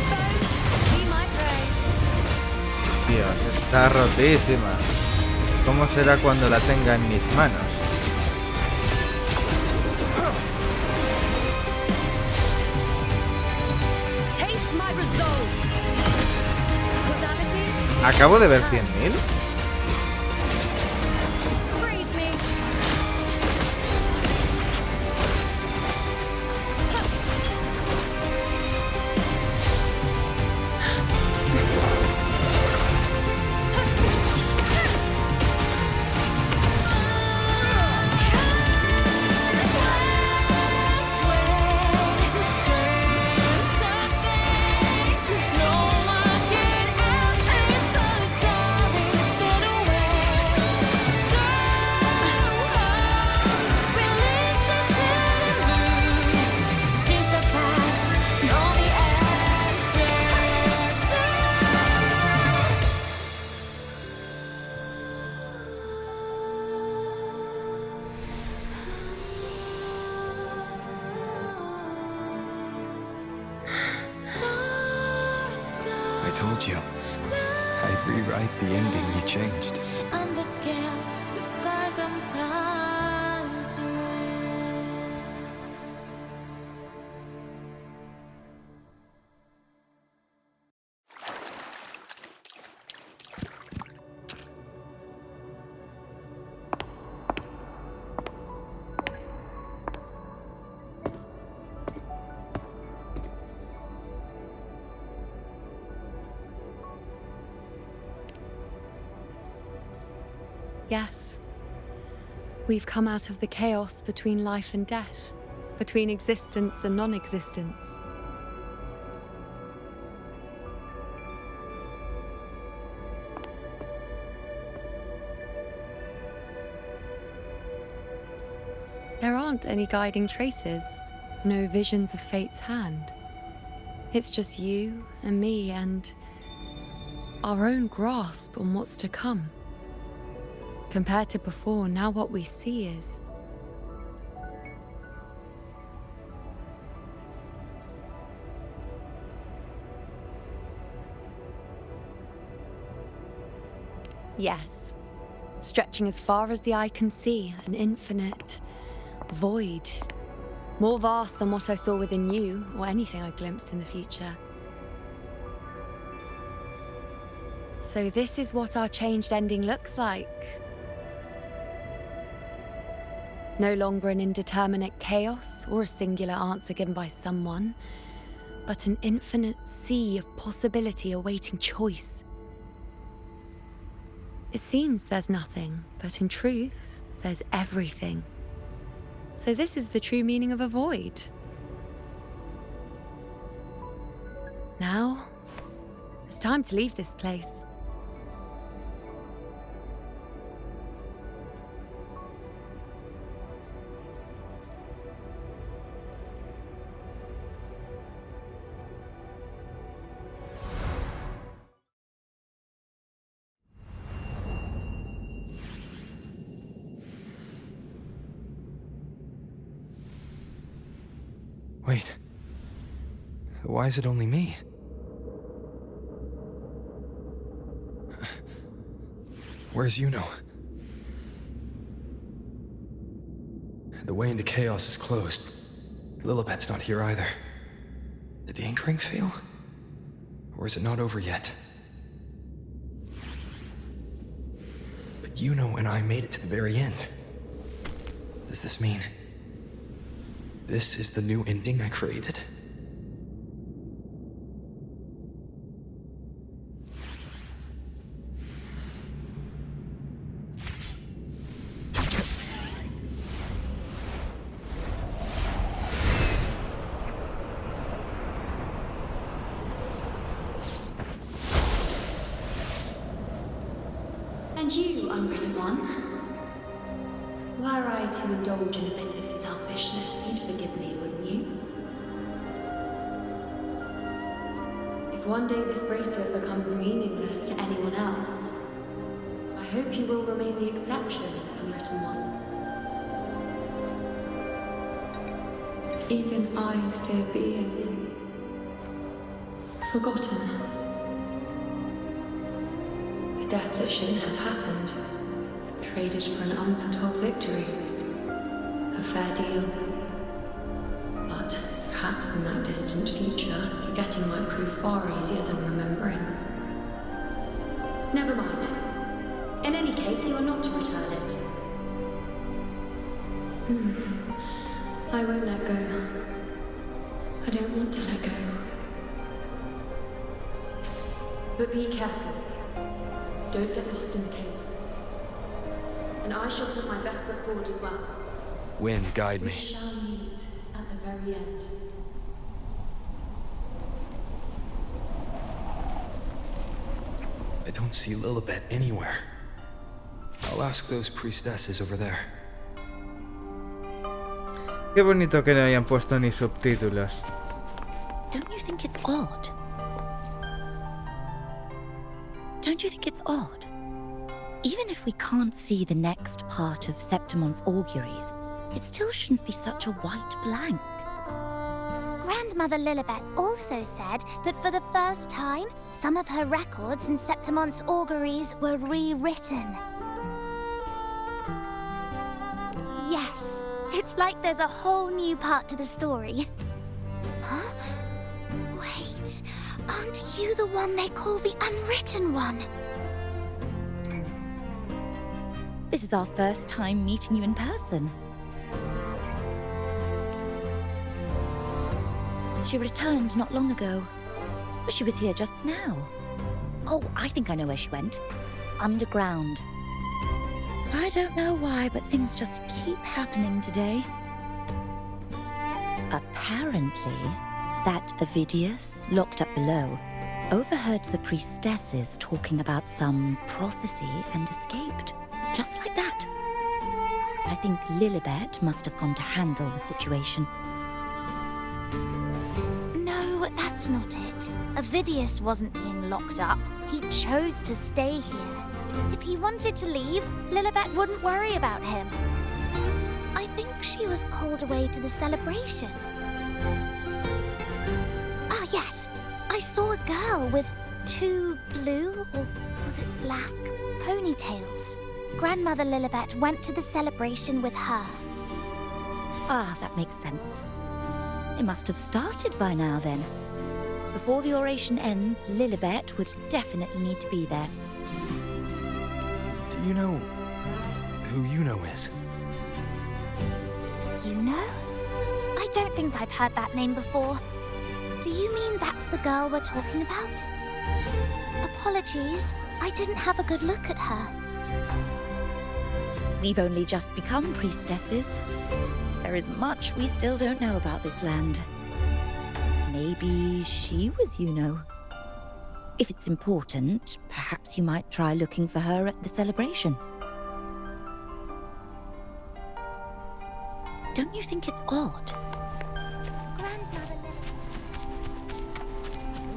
Speaker 10: So, be my prey.
Speaker 1: Dios, está rotísima. ¿Cómo será cuando la tenga en mis manos?
Speaker 10: Taste my resolve. Causality,
Speaker 1: Acabo de ver 100.000.
Speaker 10: freeze me.
Speaker 7: I told you. I'd rewrite the ending you changed.
Speaker 22: On the scale, the scars sometimes ring.
Speaker 10: Yes. We've come out of the chaos between life and death, between existence and non-existence. There aren't any guiding traces, no visions of fate's hand. It's just you and me and our own grasp on what's to come. Compared to before, now what we see is... Yes. Stretching as far as the eye can see, an infinite void. More vast than what I saw within you, or anything I glimpsed in the future. So this is what our changed ending looks like. No longer an indeterminate chaos or a singular answer given by someone, but an infinite sea of possibility awaiting choice. It seems there's nothing, but in truth, there's everything. So this is the true meaning of a void. Now, it's time to leave this place.
Speaker 7: Wait. Why is it only me? Where's Yuno? The way into chaos is closed. Lilibet's not here either. Did the ink ring fail? Or is it not over yet? But Yuno and I made it to the very end. Does this mean this is the new ending I created?
Speaker 8: And you, unwritten one? Were I to indulge in a bit of selfishness, you'd forgive me, wouldn't you? If one day this bracelet becomes meaningless to anyone else, I hope you will remain the exception, unwritten one. Even I fear being forgotten. A death that shouldn't have happened. Traded for an unforetold victory. A fair deal. But perhaps in that distant future, forgetting might prove far easier than remembering. Never mind. In any case, you are not to return it. I won't let go. I don't want to let go. But be careful. Don't get lost in the chaos. And I shall put my best foot forward as well.
Speaker 7: Wind, guide me.
Speaker 8: We shall meet at the very end.
Speaker 7: I don't see Lilibet anywhere. I'll ask those priestesses over there.
Speaker 1: Qué bonito que no hayan puesto ni subtítulos.
Speaker 11: Don't you think it's odd? Don't you think it's odd? Even if we can't see the next part of Septimon's auguries, it still shouldn't be such a white blank.
Speaker 2: Grandmother Lilibet also said that for the first time, some of her records and Septimon's auguries were rewritten. Yes, it's like there's a whole new part to the story. Huh? Wait, aren't you the one they call the Unwritten One?
Speaker 8: This is our first time meeting you in person. She returned not long ago, but she was here just now. Oh, I think I know where she went. Underground. I don't know why, but things just keep happening today. Apparently, that Ovidius, locked up below, overheard the priestesses talking about some prophecy and escaped. Just like that. I think Lilibet must have gone to handle the situation.
Speaker 2: No, that's not it. Ovidius wasn't being locked up. He chose to stay here. If he wanted to leave, Lilibet wouldn't worry about him. I think she was called away to the celebration. Ah, yes. I saw a girl with 2 blue, or was it black, ponytails. Grandmother Lilibet went to the celebration with her.
Speaker 8: Ah, that makes sense. It must have started by now then. Before the oration ends, Lilibet would definitely need to be there.
Speaker 7: Do you know who Yuno is?
Speaker 2: Yuno? I don't think I've heard that name before. Do you mean that's the girl we're talking about? Apologies, I didn't have a good look at her.
Speaker 8: We've only just become priestesses. There is much we still don't know about this land. Maybe she was Yuno. If it's important, perhaps you might try looking for her at the celebration. Don't you think it's odd?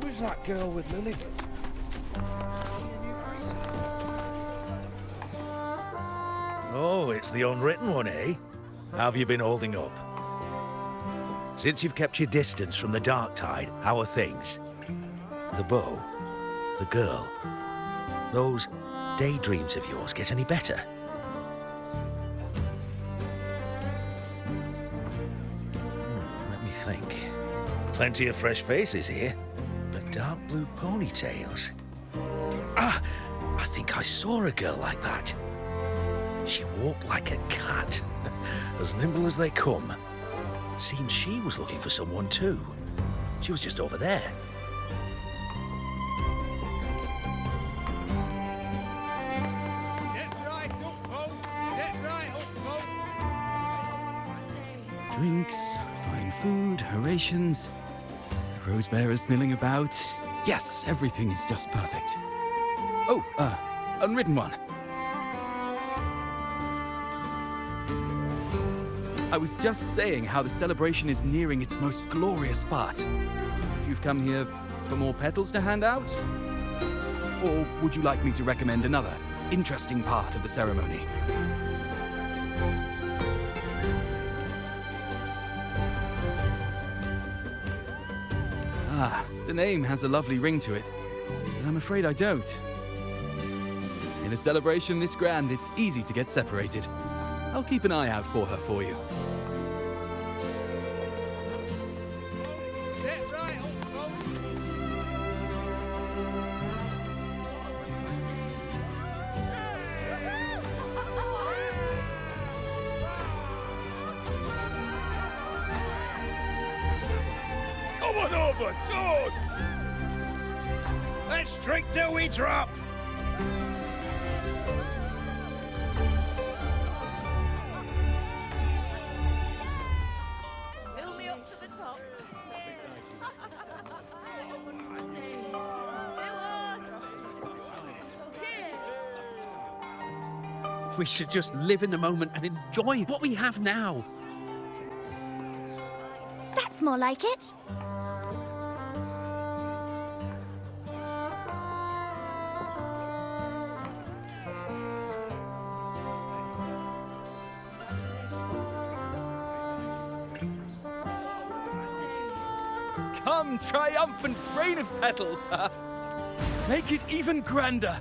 Speaker 5: Who is that girl with Lilibet?
Speaker 4: Oh, it's the Unwritten One, eh? How have you been holding up? Since you've kept your distance from the dark tide, how are things? The bow, the girl, those daydreams of yours get any better? Let me think. Plenty of fresh faces here, but dark blue ponytails. Ah, I think I saw a girl like that. She walked like a cat, as nimble as they come. Seems she was looking for someone too. She was just over there.
Speaker 3: Step right up, folks. Step right up, folks.
Speaker 14: Drinks, fine food, orations, rose bearers milling about. Yes, everything is just perfect. Oh, Unwritten One. I was just saying how the celebration is nearing its most glorious part. You've come here for more petals to hand out? Or would you like me to recommend another interesting part of the ceremony? Ah, the name has a lovely ring to it, but I'm afraid I don't. In a celebration this grand, it's easy to get separated. I'll keep an eye out for her for you.
Speaker 3: Step right up, folks.
Speaker 4: Come on over, toast!
Speaker 5: Let's drink till we drop!
Speaker 22: Fill me up to the top.
Speaker 6: We should just live in the moment and enjoy what we have now.
Speaker 2: That's more like it.
Speaker 14: come, triumphant rain of petals. Make it even grander.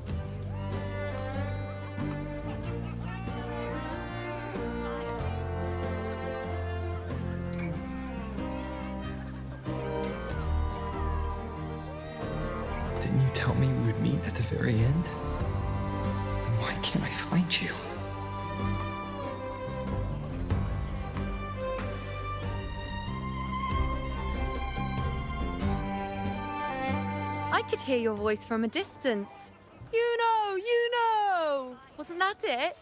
Speaker 7: Didn't you tell me we would meet at the very end? Then why can't I find you?
Speaker 10: I could hear your voice from a distance. You know! Wasn't that it?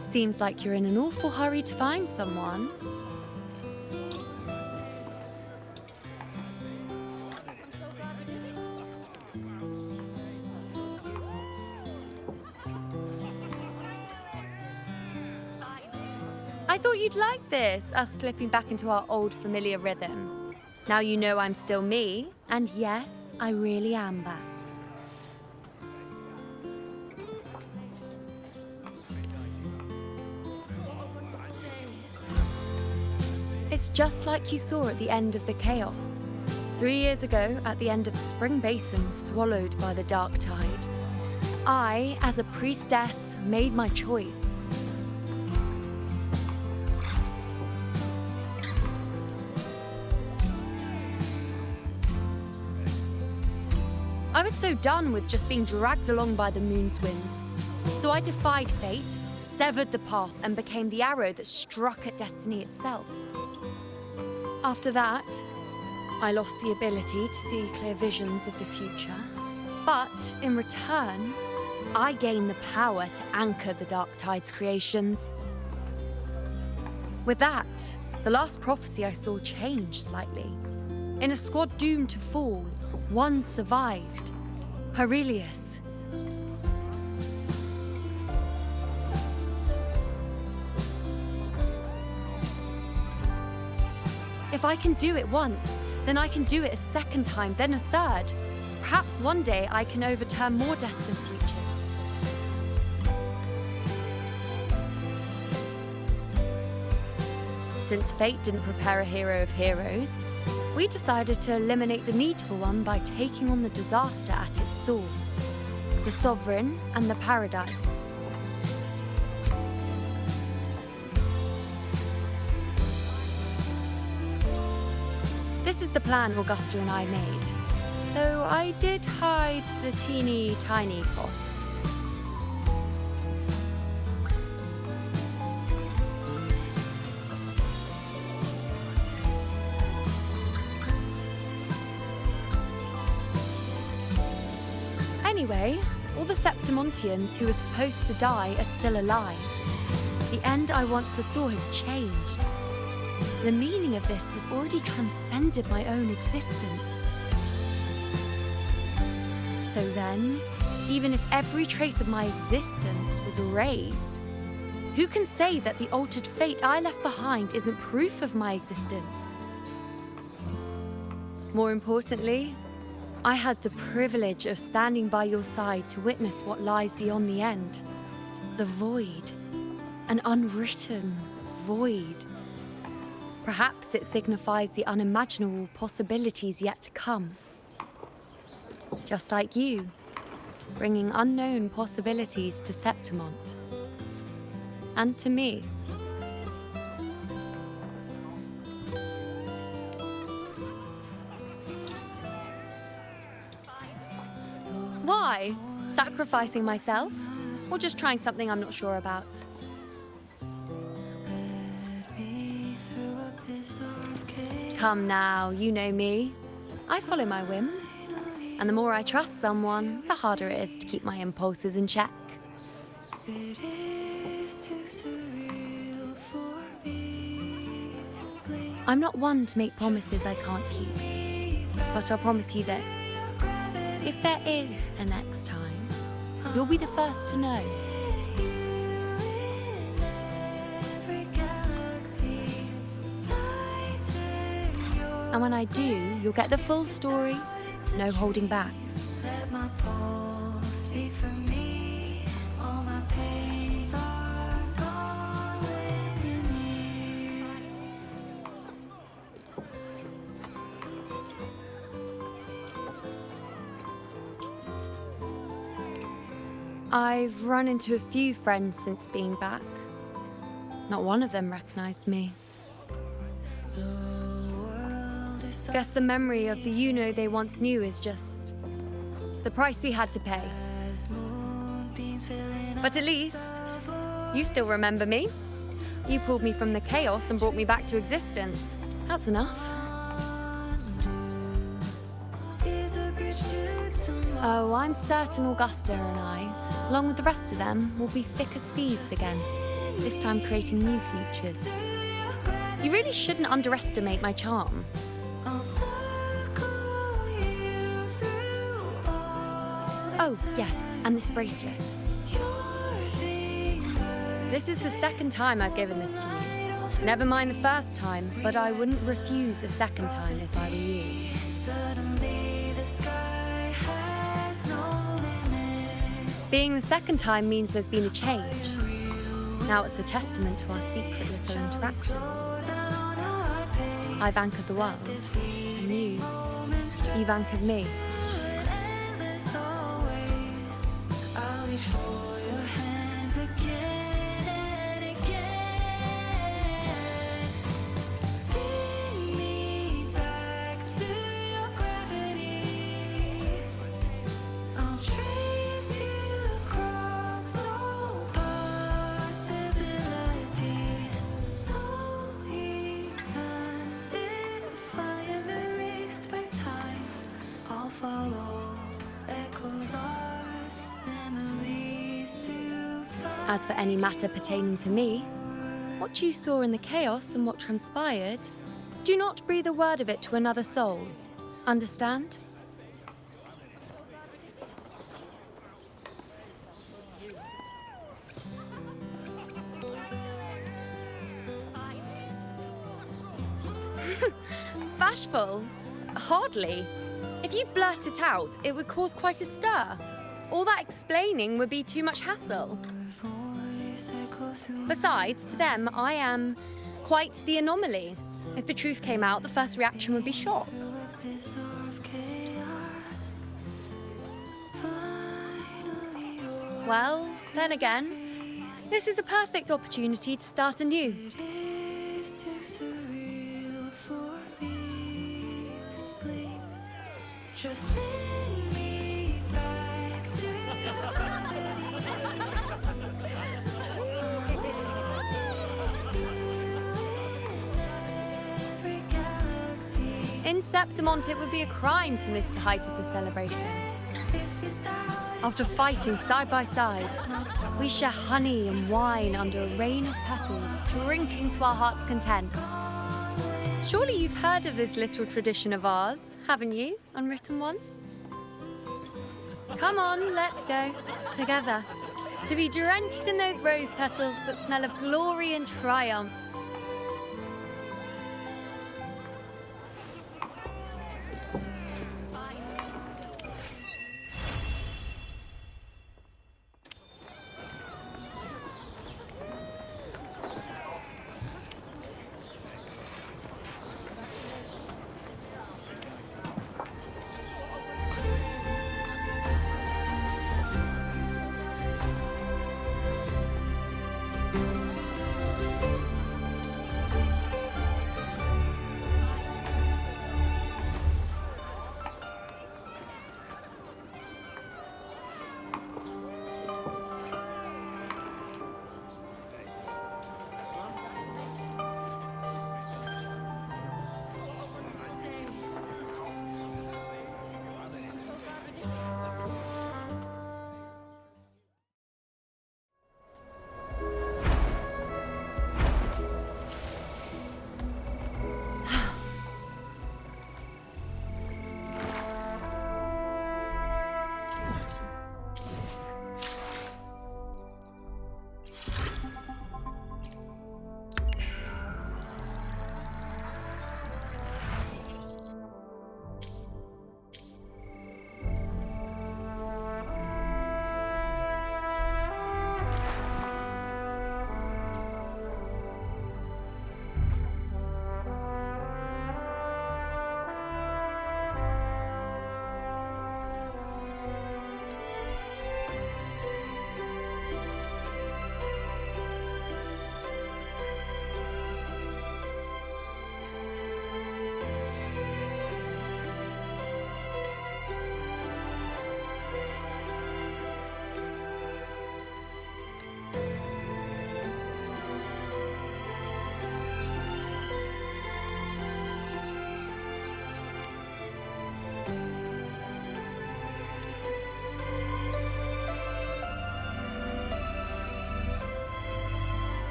Speaker 10: Seems like you're in an awful hurry to find someone. I thought you'd like this, us slipping back into our old familiar rhythm. Now you know I'm still me, and yes, I really am back. It's just like you saw at the end of the chaos. 3 years ago, at the end of the spring basin swallowed by the dark tide, I, as a priestess, made my choice. I was so done with just being dragged along by the moon's whims. So I defied fate, severed the path, and became the arrow that struck at destiny itself. After that, I lost the ability to see clear visions of the future. But in return, I gained the power to anchor the Dark Tide's creations. With that, the last prophecy I saw changed slightly. In a squad doomed to fall, one survived. Aurelius. If I can do it once, then I can do it a second time, then a third. Perhaps one day I can overturn more destined futures. Since fate didn't prepare a hero of heroes, we decided to eliminate the need for one by taking on the disaster at its source, the sovereign and the paradise. This is the plan Augusta and I made, though I did hide the teeny tiny cost. Anyway, all the Septimontians who were supposed to die are still alive. The end I once foresaw has changed. The meaning of this has already transcended my own existence. So then, even if every trace of my existence was erased, who can say that the altered fate I left behind isn't proof of my existence? More importantly, I had the privilege of standing by your side to witness what lies beyond the end. The void. An unwritten void. Perhaps it signifies the unimaginable possibilities yet to come. Just like you, bringing unknown possibilities to Septimont. And to me. Why? Sacrificing myself? Or just trying something I'm not sure about? Come now, you know me. I follow my whims. And the more I trust someone, the harder it is to keep my impulses in check. I'm not one to make promises I can't keep. But I'll promise you this. If there is a next time, you'll be the first to know. And when I do, you'll get the full story, no holding back. I've run into a few friends since being back. Not one of them recognized me. Guess the memory of the you-know they once knew is just the price we had to pay. But at least, you still remember me. You pulled me from the chaos and brought me back to existence. That's enough. Oh, I'm certain Augusta and I, along with the rest of them, will be thick as thieves again, this time creating new futures. You really shouldn't underestimate my charm. Oh, yes, and this bracelet. This is the second time I've given this to you. Never mind the first time, but I wouldn't refuse a second time if I were you. Being the second time means there's been a change. Now it's a testament to our secret little interaction. I've anchored the world, and you've anchored me. As for any matter pertaining to me, what you saw in the chaos and what transpired, do not breathe a word of it to another soul. Understand? Bashful? Hardly. If you blurt it out, it would cause quite a stir. All that explaining would be too much hassle. Besides, to them, I am quite the anomaly. If the truth came out, the first reaction would be shock. Well, then again, this is a perfect opportunity to start anew. Just spin me back to your gravity. In Septimont, it would be a crime to miss the height of the celebration. After fighting side by side, we share honey and wine under a rain of petals, drinking to our heart's content. Surely you've heard of this little tradition of ours, haven't you, unwritten one? Come on, let's go, together, to be drenched in those rose petals that smell of glory and triumph.